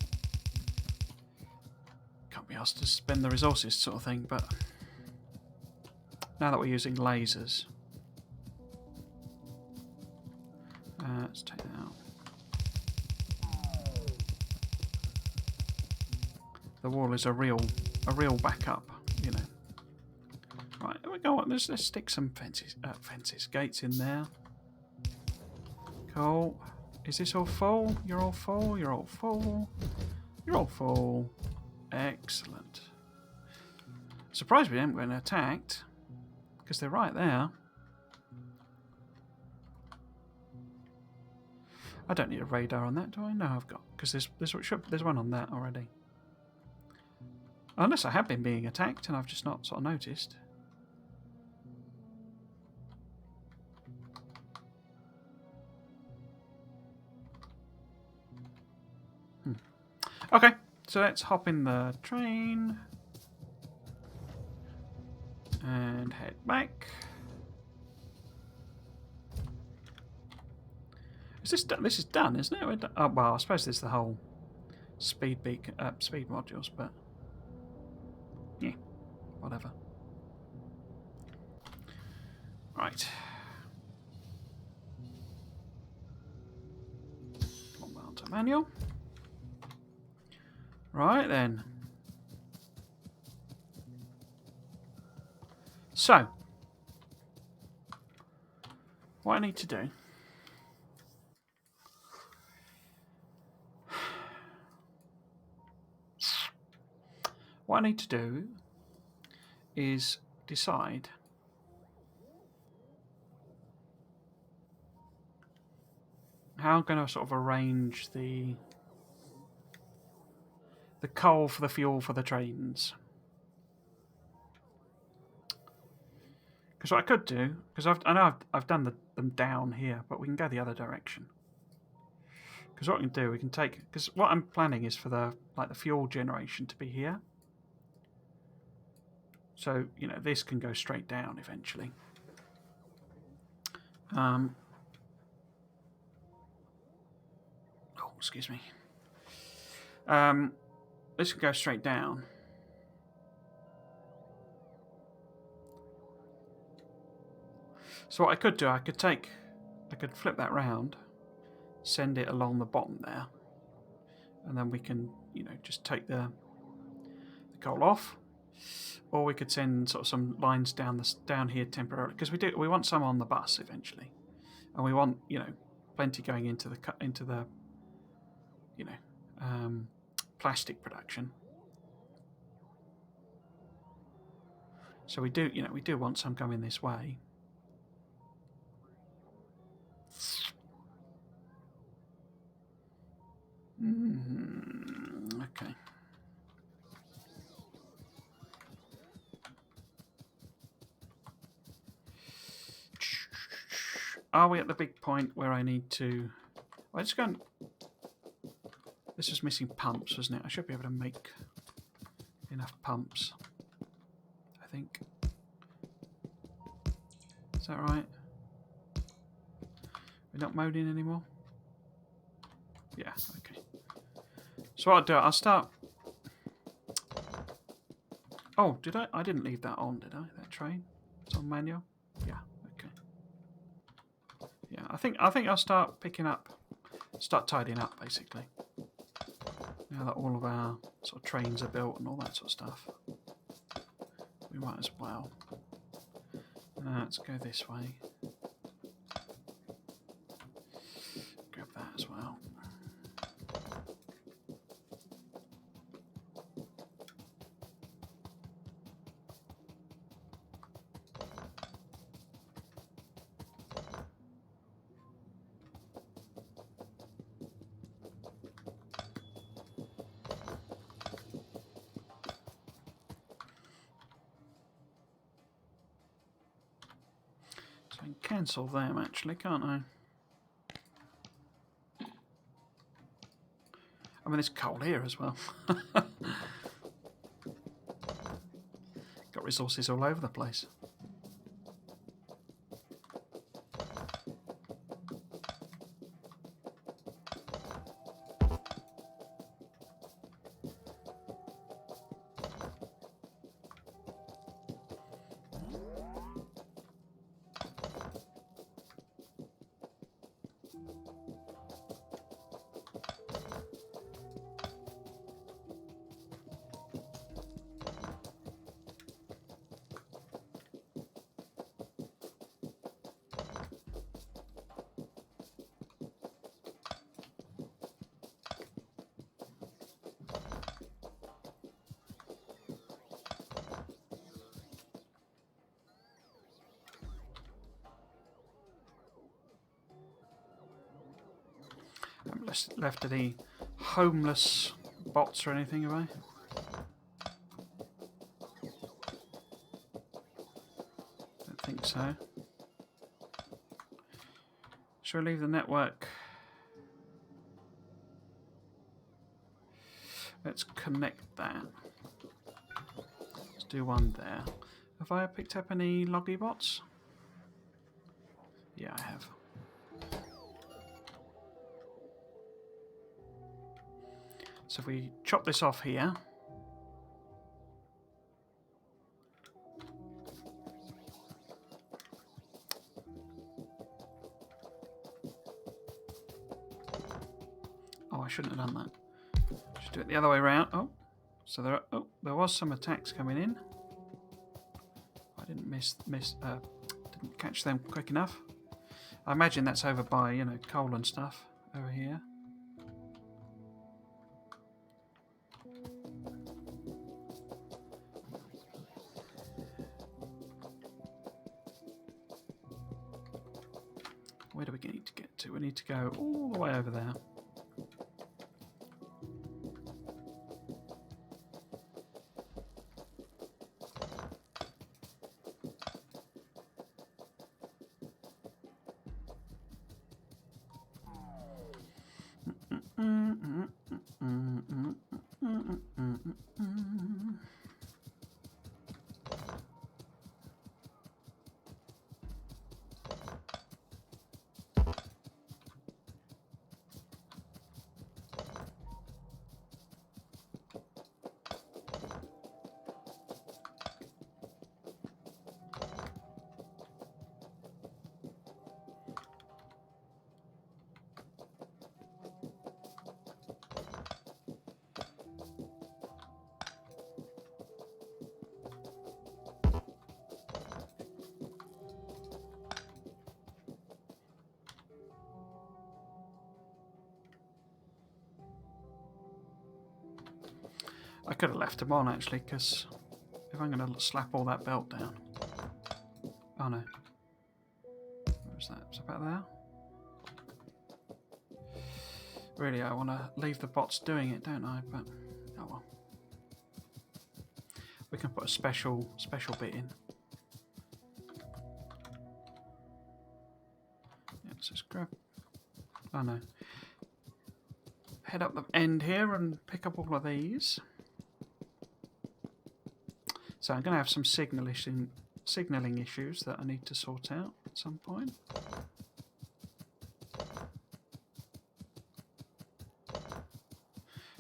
can't be asked to spend the resources sort of thing, but now that we're using lasers, let's take that out. The wall is a real backup, you know. Right, here we go. Let's stick some gates in there. Cool. Is this all full? You're all full. You're all full. You're all full. Excellent. Surprised we haven't been attacked, because they're right there. I don't need a radar on that, do I? No, I've got, because there's one on that already. Unless I have been being attacked and I've just not sort of noticed. Okay, so let's hop in the train and head back. Is this done? This is done, isn't it? Oh, well, I suppose there's the whole speed modules, but yeah, whatever. Right. Mount to manual. Right then. So, what I need to do is decide how I'm going to sort of arrange the the coal for the fuel for the trains. Because what I could do, because I know I've done them down here, but we can go the other direction. Because what we can do, we can take, because what I'm planning is for the fuel generation to be here. So this can go straight down eventually. Oh, excuse me. This can go straight down. So what I could do, I could flip that round, send it along the bottom there, and then we can, just take the coal off, or we could send sort of some lines down here temporarily, because we want some on the bus eventually, and we want plenty going into the plastic production. So we do want some coming this way. Okay. Are we at the big point where I need to... Well, let's go and... This was missing pumps, wasn't it? I should be able to make enough pumps, I think. Is that right? We're not moaning anymore? Yeah, okay. So what I'll do, I'll start... Oh, did I? I didn't leave that on, did I? That train? It's on manual? Yeah, okay. Yeah, I think I'll start tidying up, basically. Now that all of our sort of trains are built and all that sort of stuff. We might as well. Let's go this way. Grab that as well. So I can cancel them actually, can't I? I mean, there's coal here as well. Got resources all over the place. Haven't left any homeless bots or anything, have I? Don't think so. Shall we leave the network? Let's connect that. Let's do one there. Have I picked up any loggy bots? Yeah, I have. So if we chop this off here. Oh, I shouldn't have done that. Should do it the other way around. Oh, so there was some attacks coming in. I didn't didn't catch them quick enough. I imagine that's over by coal and stuff over here. Where do we need to get to? We need to go all the way over there. I could have left them on actually, because if I'm going to slap all that belt down. Oh no. Where's that? Is it about there? Really, I want to leave the bots doing it, don't I? But oh well. We can put a special bit in. Yeah, let's just grab. Oh no. Head up the end here and pick up all of these. So I'm going to have some signalling issues that I need to sort out at some point.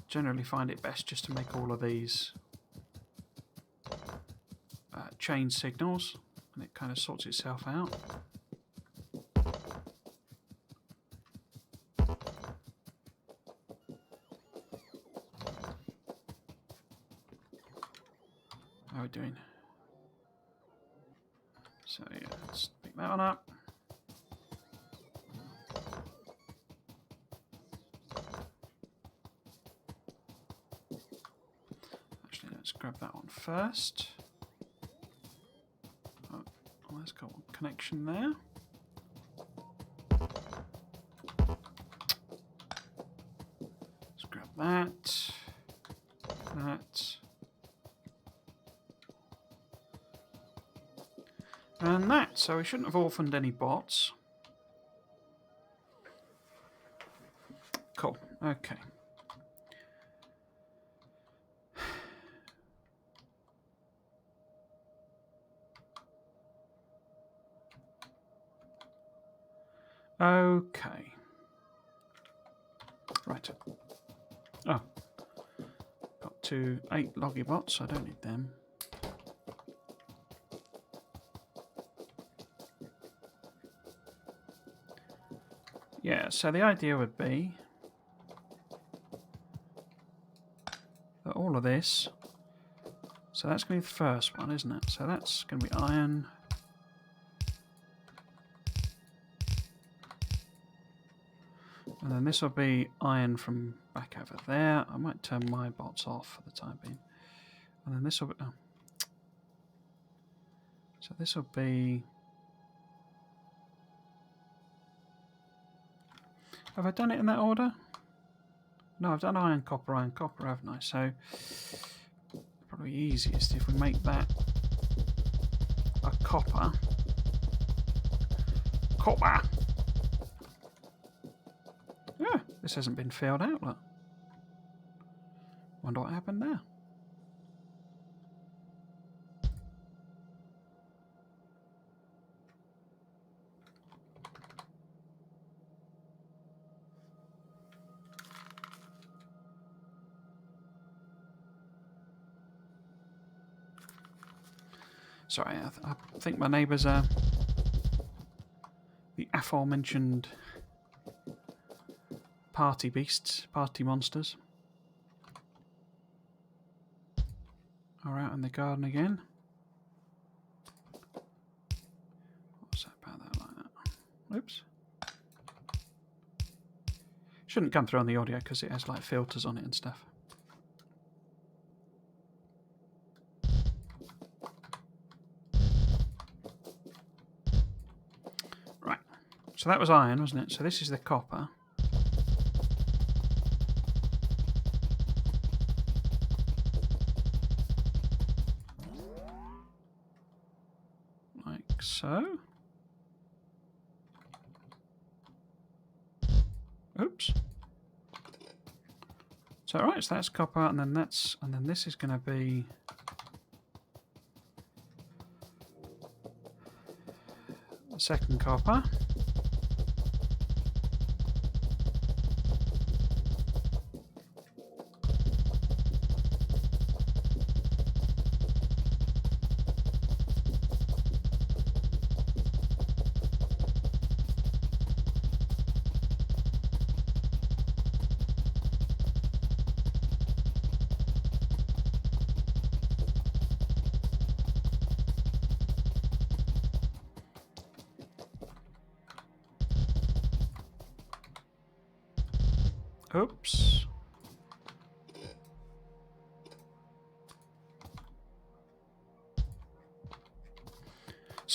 Generally find it best just to make all of these chain signals, and it kind of sorts itself out. How are we doing? So yeah, let's pick that one up. Actually, let's grab that one first. Oh, let's got one connection there. Let's grab that. And that, so we shouldn't have orphaned any bots. Cool, okay. Okay. Right. Oh. Got 8 loggy bots, so I don't need them. Yeah, so the idea would be that all of this, so that's going to be the first one, isn't it? So that's going to be iron. And then this will be iron from back over there. I might turn my bots off for the time being. And then this will be... Oh. So this will be... Have I done it in that order? No, I've done iron, copper, haven't I? So probably easiest if we make that a copper. Copper! Yeah, this hasn't been filled out, look. Wonder what happened there. Sorry, I think my neighbours are the aforementioned party beasts, party monsters. Are out in the garden again. What's that about that like that? Oops. Shouldn't come through on the audio because it has like filters on it and stuff. Right. So that was iron, wasn't it? So this is the copper. Like so. Oops. So right, so that's copper, and then this is going to be the second copper. Oops.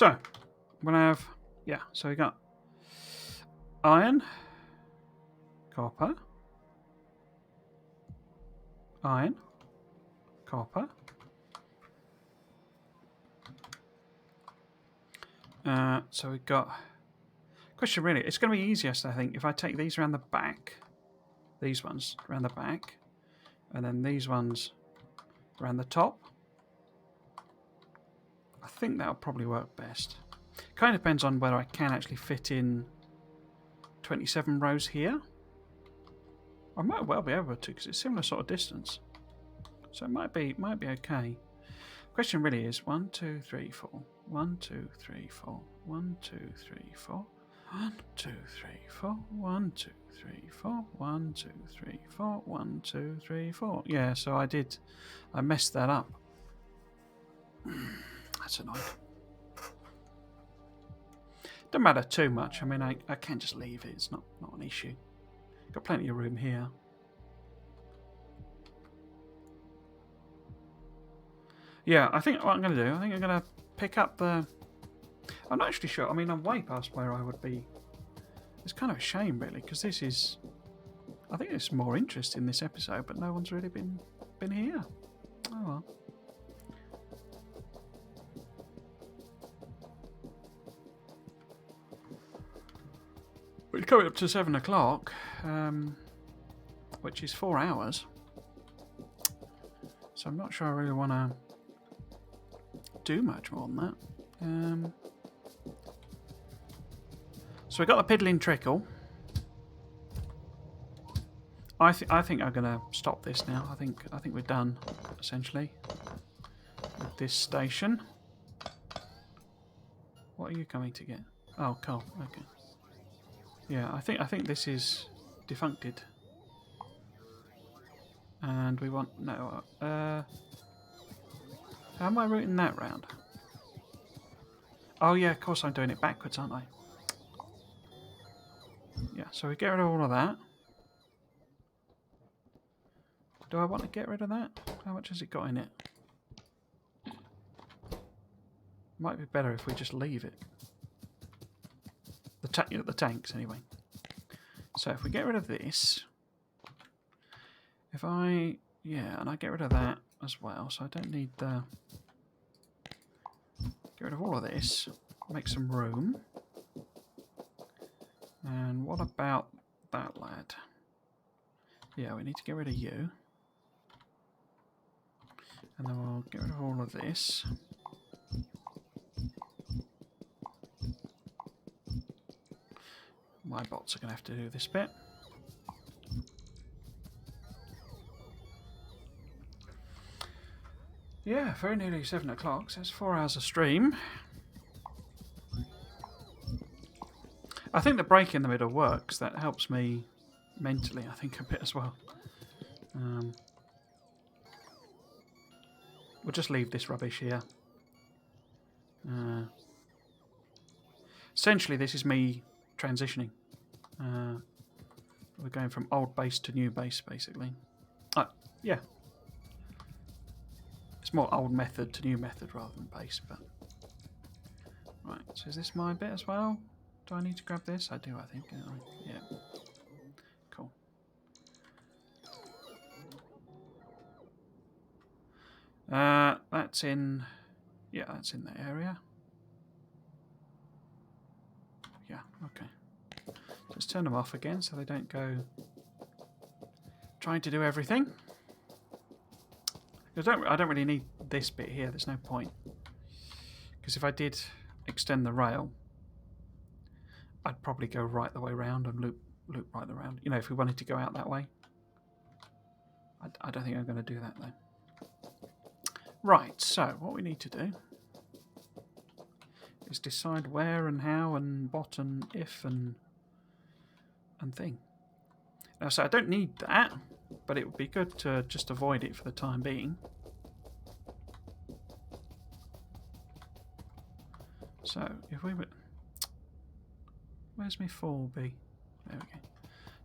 So we'll have, yeah, so we got iron, copper, iron, copper. So we've got, question really, it's going to be easiest, I think, if I take these around the back, these ones around the back, and then these ones around the top. I think that'll probably work best. Kind of depends on whether I can actually fit in 27 rows here. I might well be able to, because it's similar sort of distance. So it might be okay. Question really is 1, 2, 3, 4. 1, 2, 3, 4. 1, 2, 3, 4. 1, 2, 3, 4. 1, 2, 3, 4. 1, 2, 3, 4. 1, 2, 3, 4. Yeah, so I messed that up. That's annoying. Don't matter too much. I mean, I can just leave it. It's not an issue. Got plenty of room here. Yeah, I think what I'm going to do, I think I'm going to pick up the... I'm not actually sure. I mean, I'm way past where I would be. It's kind of a shame, really, because this is... I think there's more interest in this episode, but no one's really been here. Oh, well. We're coming up to 7 o'clock, which is 4 hours. So I'm not sure I really want to do much more than that. So we got the piddling trickle. I think I'm gonna stop this now. I think we're done essentially with this station. What are you coming to get? Oh, coal. Okay. Yeah, I think this is defuncted. And we want no. How am I routing that round? Oh yeah, of course I'm doing it backwards, aren't I? Yeah, so we get rid of all of that. Do I want to get rid of that? How much has it got in it? Might be better if we just leave it. The tanks, anyway. So if we get rid of this, if I... Yeah, and I get rid of that as well, so I don't need the... Get rid of all of this. Make some room. And what about that lad? Yeah, we need to get rid of you. And then we'll get rid of all of this. My bots are going to have to do this bit. Yeah, very nearly 7 o'clock, so it's 4 hours of stream. I think the break in the middle works. That helps me mentally, I think, a bit as well. We'll just leave this rubbish here. Essentially, this is me transitioning. We're going from old base to new base, basically. Yeah. It's more old method to new method rather than base, but... Right, so is this my bit as well? Do I need to grab this? I do, I think. Yeah. Cool. That's in... Yeah, that's in the area. Yeah, okay. Let's turn them off again so they don't go trying to do everything. I don't really need this bit here. There's no point. Because if I did extend the rail, I'd probably go right the way round and loop right around. You know, if we wanted to go out that way. I don't think I'm going to do that though. Right, so what we need to do is decide where and how and what and if and thing. Now, so I don't need that, but it would be good to just avoid it for the time being. So if we were... Where's my 4B? There we go.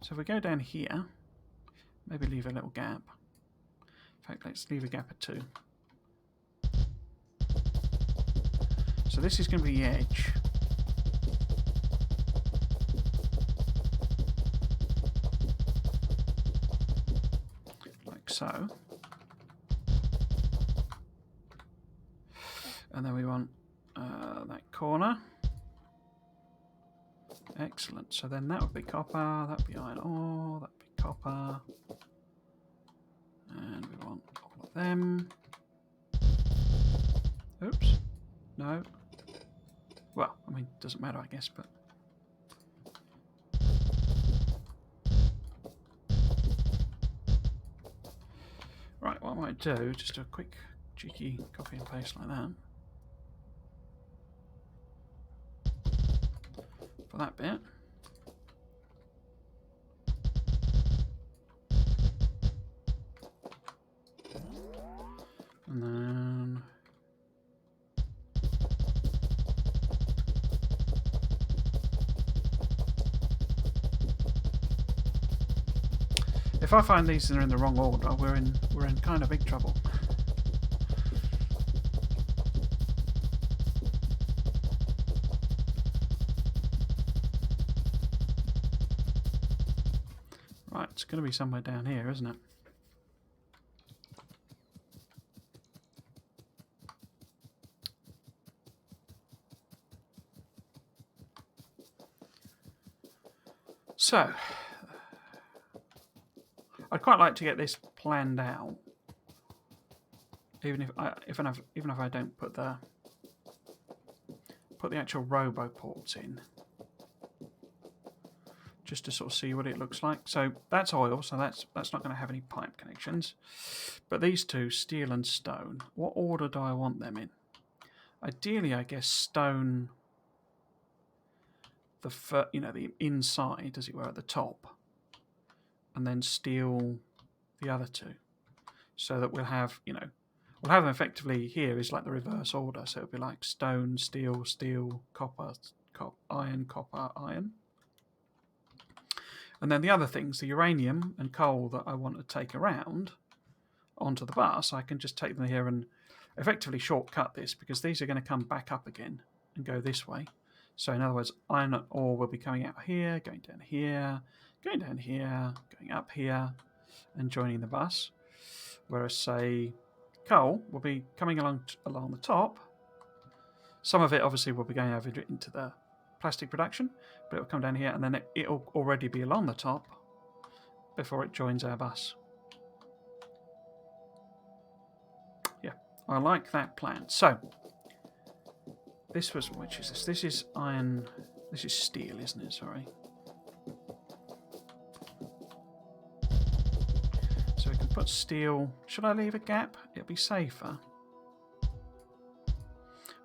So if we go down here, maybe leave a little gap. In fact, let's leave a gap of 2. So So this is going to be the edge. Like so. And then we want that corner. Excellent. So then that would be copper, that would be iron ore, that would be copper. And we want all of them. Oops. No. Well, I mean, doesn't matter, I guess, but... Right, what I might do, just do a quick cheeky copy and paste like that. For that bit. And then... If I find these are in the wrong order, we're in kind of big trouble. Right, it's going to be somewhere down here, isn't it? So, I'd quite like to get this planned out, even if I don't put the actual robo ports in, just to sort of see what it looks like. So that's oil, so that's not going to have any pipe connections. But these two, steel and stone, what order do I want them in? Ideally, I guess stone, the inside, as it were, at the top, and then steel the other two, so that we'll have them effectively here is like the reverse order. So it'll be like stone, steel, steel, copper, iron, copper, iron. And then the other things, the uranium and coal that I want to take around onto the bus, I can just take them here and effectively shortcut this, because these are going to come back up again and go this way. So in other words, iron ore will be coming out here, going down here, going down here, going up here, and joining the bus. Whereas, say, coal will be coming along the top. Some of it obviously will be going over into the plastic production, but it will come down here, and then it'll already be along the top before it joins our bus. Yeah, I like that plan. So which is this? This is iron. This is steel, isn't it? Sorry. So we can put steel. Should I leave a gap? It'll be safer.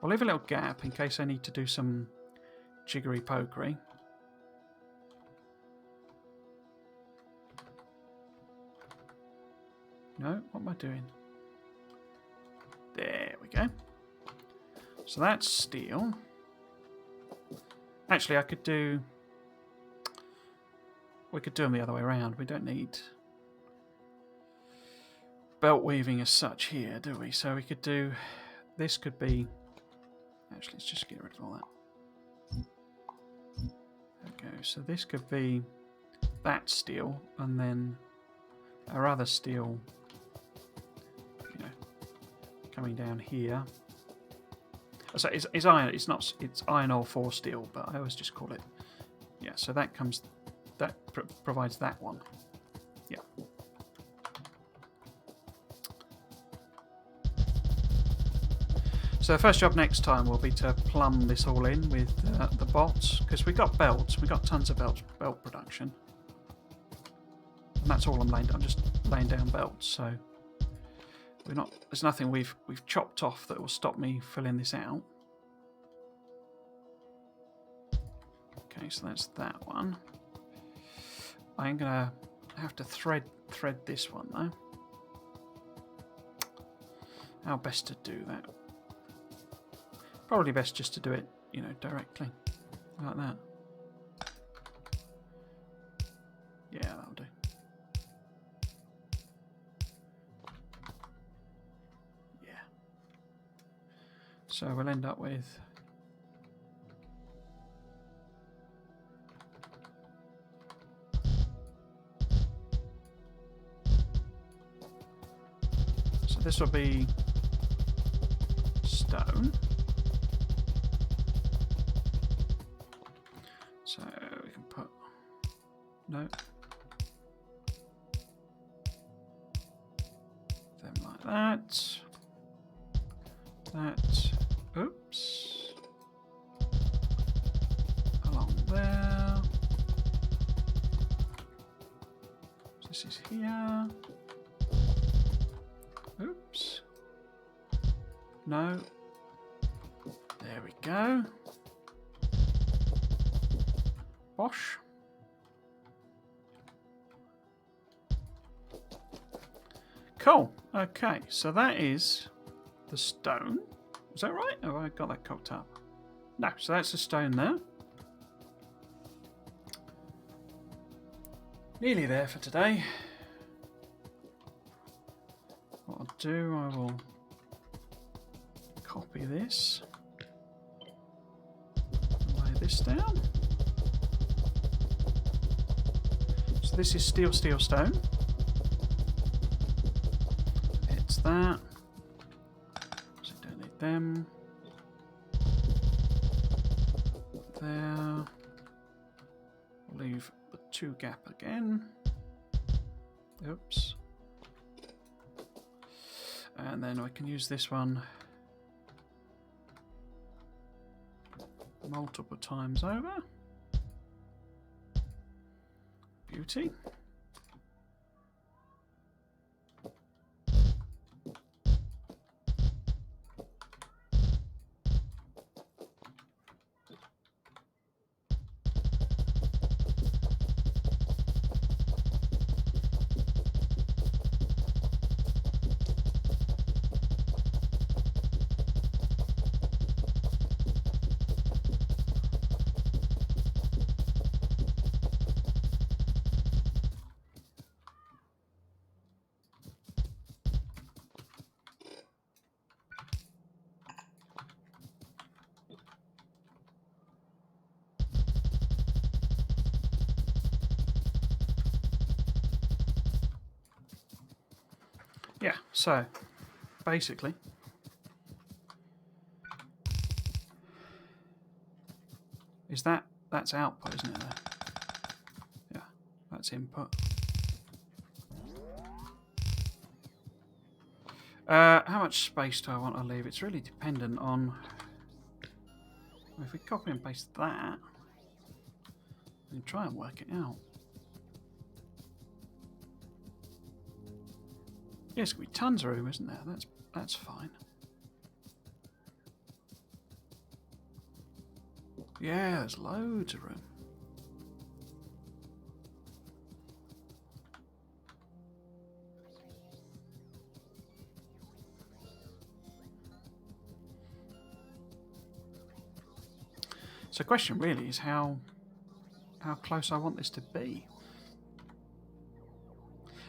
I'll leave a little gap in case I need to do some jiggery pokery. No, what am I doing? There we go. So that's steel. Actually, we could do them the other way around. We don't need belt weaving as such here, do we? So we could do, this could be, actually let's just get rid of all that. There we go. So this could be that steel, and then our other steel, coming down here. So it's iron. It's iron ore for steel, but I always just call it. Yeah. So that provides that one. Yeah. So the first job next time will be to plumb this all in with the bots, because we got belts. We got tons of belt production, and that's all I'm laying down. I'm just laying down belts. So there's nothing we've chopped off that will stop me filling this out. Okay, so that's that one. I'm gonna have to thread this one though. How best to do that? Probably best just to do it, directly like that. Yeah, that'll do. So we'll end up with this will be stone. So we can put no. Them like that. That. Oops. Along there. This is here. Oops. No. There we go. Bosh. Cool. Okay, so that is the stone. Is that right? Have I got that cocked up? No, so that's the stone there. Nearly there for today. What I'll do, I will copy this. Lay this down. So this is steel, steel, stone. It's that. So don't need them. There. Leave the 2 gap again. Oops. And then I can use this one multiple times over. Beauty. Yeah, so basically that's output, isn't it there? Yeah, that's input. How much space do I want to leave? It's really dependent on if we copy and paste that and try and work it out. Yeah, there's going to be tons of room, isn't there? That's fine. Yeah, there's loads of room. So the question really is how close I want this to be.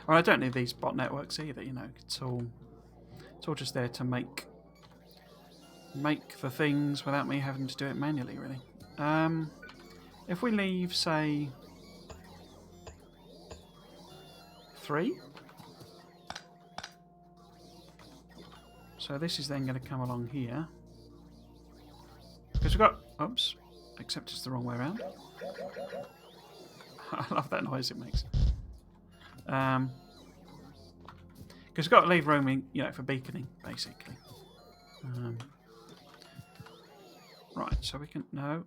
Well, I don't need these bot networks either, you know. It's all just there to make the things without me having to do it manually, really. If we leave, say, 3. So this is then going to come along here. Because we've got... Oops. Except it's the wrong way around. I love that noise it makes. Because we've got to leave room in, you know, for beaconing, basically. Right, so we can... No.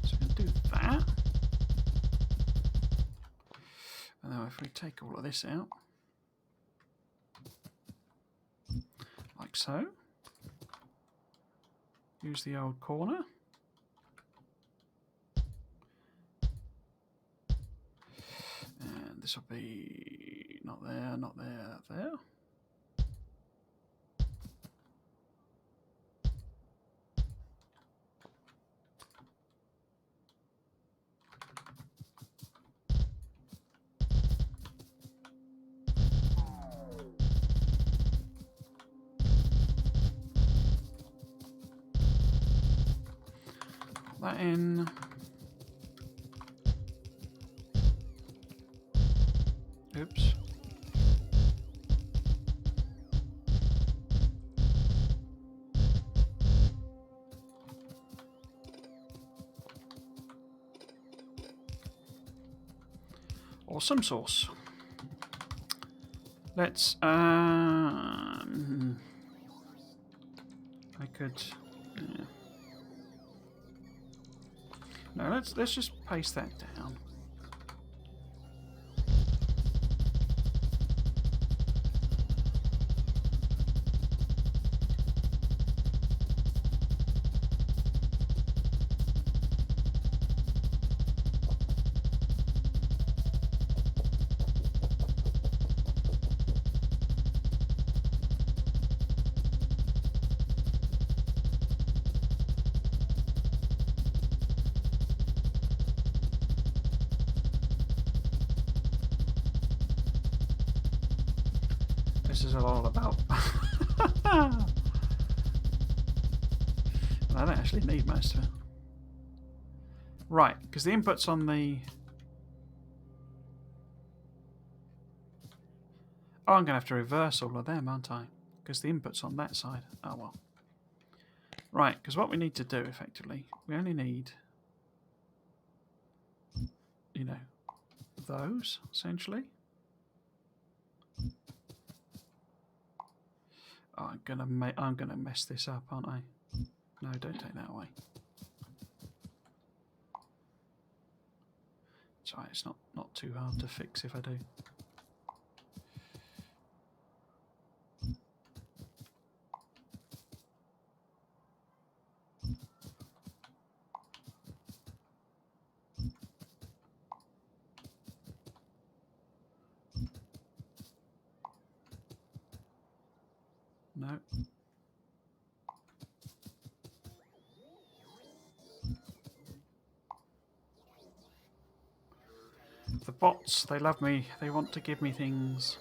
So we can do that. And then if we take all of this out, like so, use the old corner. And this will be not there, not there, there. That in. or some source. Let's. I could. Yeah. No, let's just paste that down. This is all about. I don't actually need most of it. Right, because the input's on the. Oh, I'm going to have to reverse all of them, aren't I? Because the input's on that side. Oh well. Right, because what we need to do effectively, we only need, you know, those essentially. Oh, I'm gonna mess this up, aren't I? No, don't take that away. Sorry, it's not too hard to fix if I do. No. The bots, they love me. They want to give me things.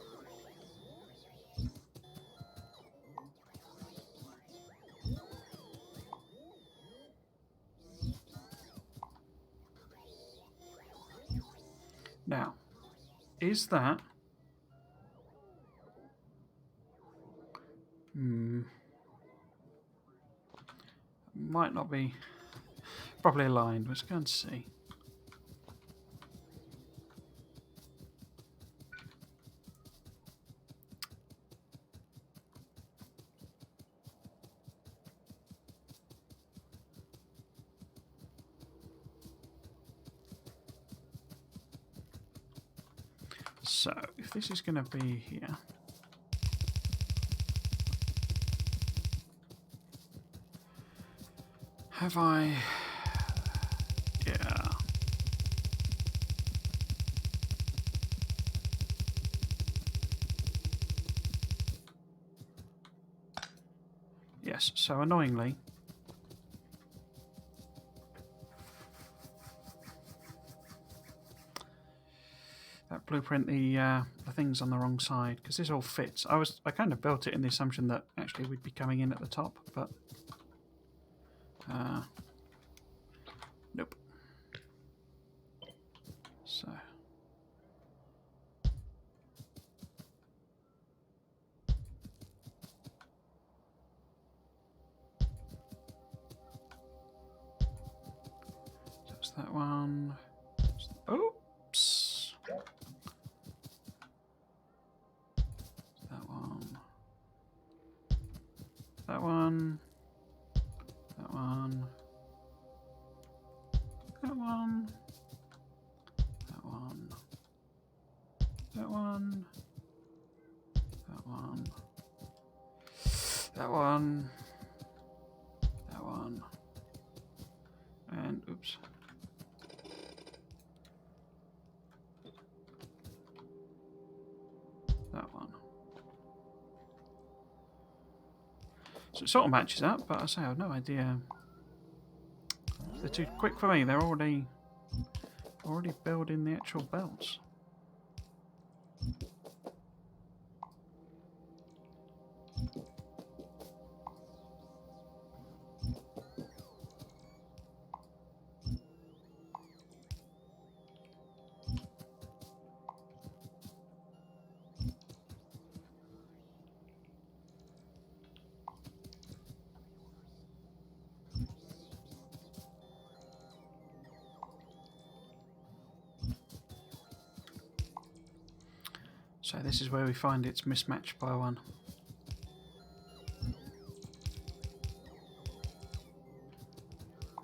Now, is that... might not be properly aligned. Let's go and see. So, if this is going to be here... Have I... Yeah. Yes, so annoyingly... that blueprint, the thing's on the wrong side, because this all fits. I kind of built it in the assumption that actually we'd be coming in at the top, but... nope. So... that's that one. Oops! That one. That one. That one. That one. That one. That one. That one. That one. That one. And oops. That one. So it sort of matches up, but I say I have no idea. They're too quick for me. They're already building the actual belts. So this is where we find it's mismatched by 1.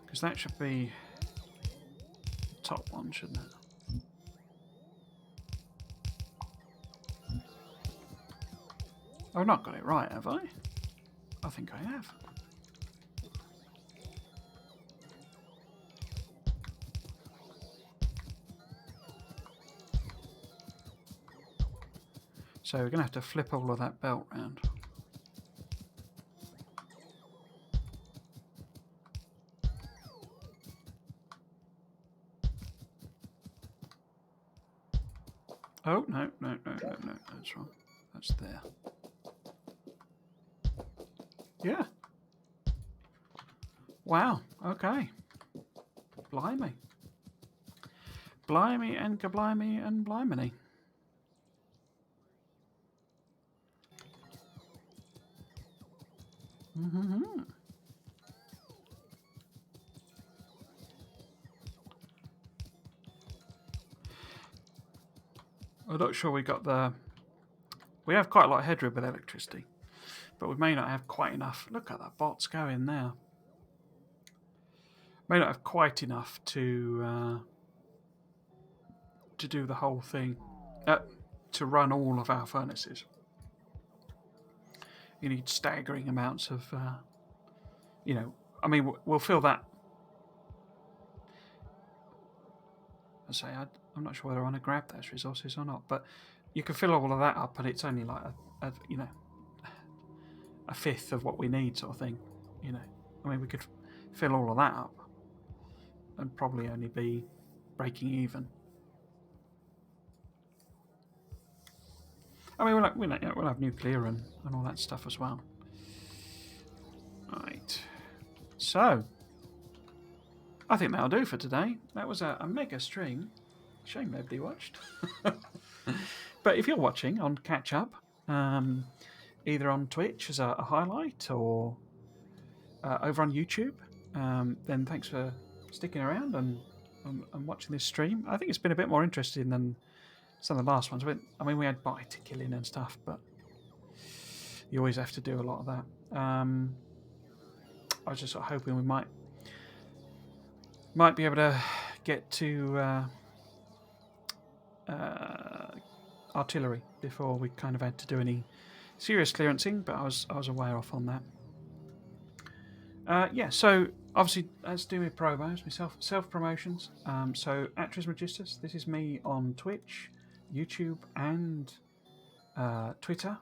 Because that should be the top one, shouldn't it? I've not got it right, have I? I think I have. So we're going to have to flip all of that belt round. Oh, no, that's wrong. That's there. Yeah. Wow, okay. Blimey. Blimey and kablimey and blimey. Mm-hmm. I'm not sure we got the... We have quite a lot of headroom with electricity, but we may not have quite enough. Look at that bot's going there. May not have quite enough to do the whole thing, to run all of our furnaces. You need staggering amounts of, you know, I mean, we'll fill that. I say, I'm not sure whether I want to grab those resources or not, but you can fill all of that up, and it's only like you know, a fifth of what we need, sort of thing. You know, I mean, we could fill all of that up, and probably only be breaking even. I mean, we'll have nuclear and all that stuff as well. Right. So, I think that'll do for today. That was a mega stream. Shame nobody watched. But if you're watching on catch up, either on Twitch as a highlight or over on YouTube, then thanks for sticking around and watching this stream. I think it's been a bit more interesting than some of the last ones. I mean, we had bite killing and stuff, but you always have to do a lot of that. I was just sort of hoping we might be able to get to artillery before we kind of had to do any serious clearancing, but I was a way off on that. Yeah, so obviously let's do my promos, my self promotions. So Atris Magistus, this is me on Twitch, YouTube, and Twitter.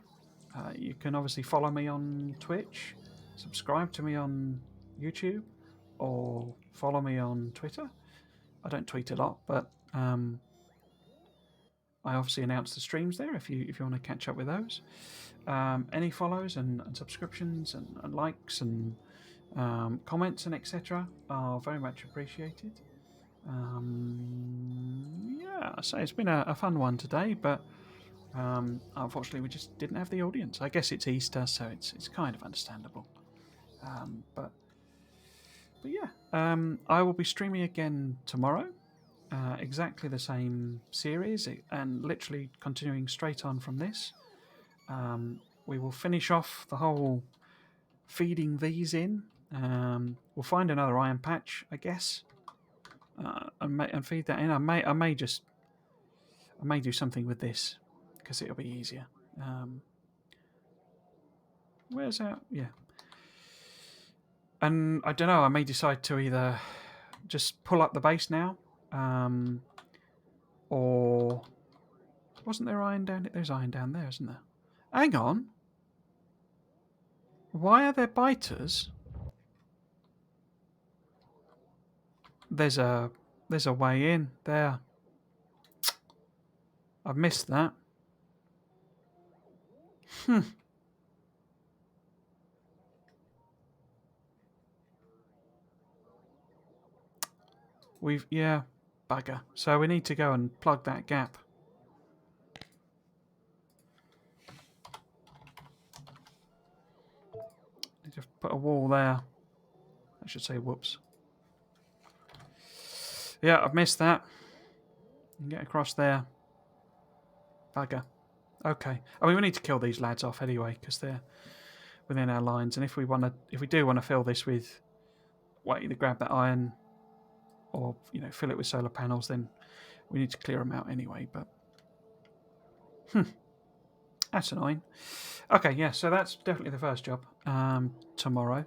You can obviously follow me on Twitch, subscribe to me on YouTube, or follow me on Twitter. I don't tweet a lot, but I obviously announce the streams there if you want to catch up with those. Any follows and subscriptions and likes and comments and etc. are very much appreciated. Yeah, so it's been a fun one today, but unfortunately we just didn't have the audience. I guess it's Easter, so it's kind of understandable. But yeah, I will be streaming again tomorrow. Exactly the same series and literally continuing straight on from this. We will finish off the whole feeding these in. We'll find another iron patch, I guess, and feed that in. I may do something with this because it'll be easier. Where's that? Yeah. And I don't know. I may decide to either just pull up the base now, or wasn't there iron down? There's iron down there, isn't there? Hang on. Why are there biters? There's a way in there. I've missed that. Yeah, bugger. So we need to go and plug that gap. Need to put a wall there. I should say whoops. Yeah, I've missed that. You can get across there. Bugger. Okay. I mean, we need to kill these lads off anyway because they're within our lines. And if we do want to fill this with, either grab that iron or fill it with solar panels, then we need to clear them out anyway. But that's annoying. Okay, yeah. So that's definitely the first job tomorrow.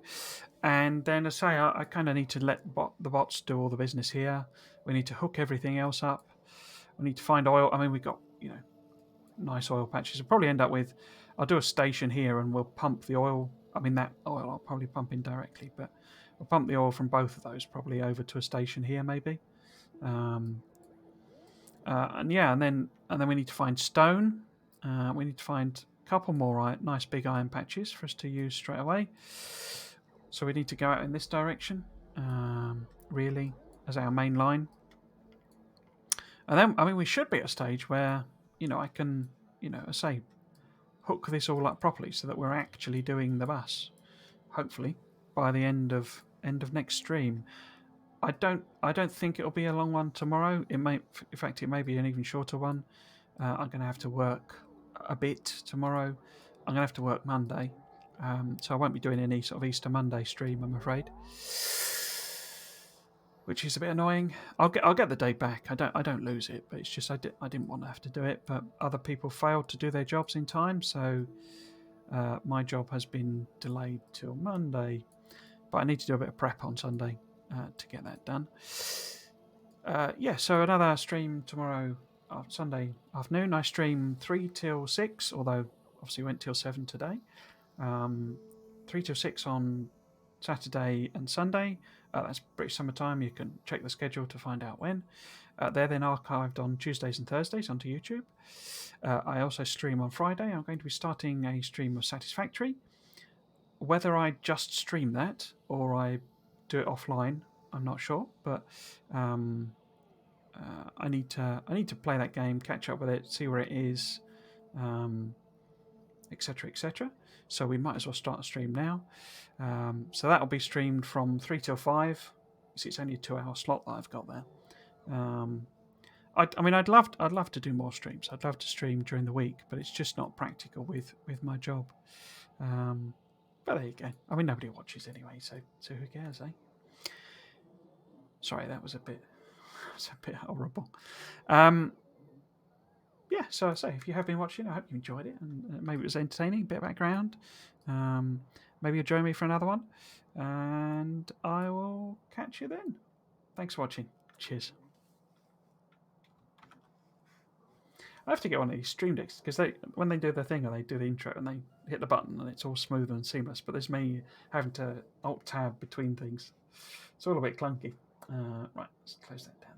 And then, as I say, I kind of need to let the bots do all the business here. We need to hook everything else up. We need to find oil. I mean, we've got nice oil patches. We'll probably end up with. I'll do a station here, and we'll pump the oil. I mean, that oil I'll probably pump in directly, but we'll pump the oil from both of those probably over to a station here, maybe. And then we need to find stone. We need to find a couple more nice big iron patches for us to use straight away. So we need to go out in this direction, really, as our main line. And then, I mean, we should be at a stage where, I can, say, hook this all up properly so that we're actually doing the bus. Hopefully, by the end of next stream. I don't think it'll be a long one tomorrow. It may, in fact, it may be an even shorter one. I'm going to have to work a bit tomorrow. I'm going to have to work Monday, so I won't be doing any sort of Easter Monday stream, I'm afraid, which is a bit annoying. I'll get the day back. I don't lose it, but it's just I didn't want to have to do it. But other people failed to do their jobs in time, so my job has been delayed till Monday. But I need to do a bit of prep on Sunday to get that done. So another stream tomorrow, Sunday afternoon. I stream 3 till 6, although obviously went till 7 today. 3 till 6 on Saturday and Sunday. That's British Summer Time. You can check the schedule to find out when. They're then archived on Tuesdays and Thursdays onto YouTube. I also stream on Friday. I'm going to be starting a stream of Satisfactory. Whether I just stream that or I do it offline, I'm not sure. But I need to play that game, catch up with it, see where it is, etc., etc. So we might as well start a stream now. So that'll be streamed from 3 till 5. So it's only a 2-hour slot that I've got there. I mean, I'd love to do more streams. I'd love to stream during the week, but it's just not practical with my job. But there you go. I mean, nobody watches anyway, so who cares, eh? Sorry, that was a bit horrible. So I say, if you have been watching, I hope you enjoyed it, and maybe it was entertaining, a bit of background. Maybe you'll join me for another one, and I will catch you then. Thanks for watching. Cheers. I have to get one of these stream decks because when they do their thing and they do the intro and they hit the button and it's all smooth and seamless, but there's me having to alt tab between things. It's all a bit clunky. Right, let's close that down.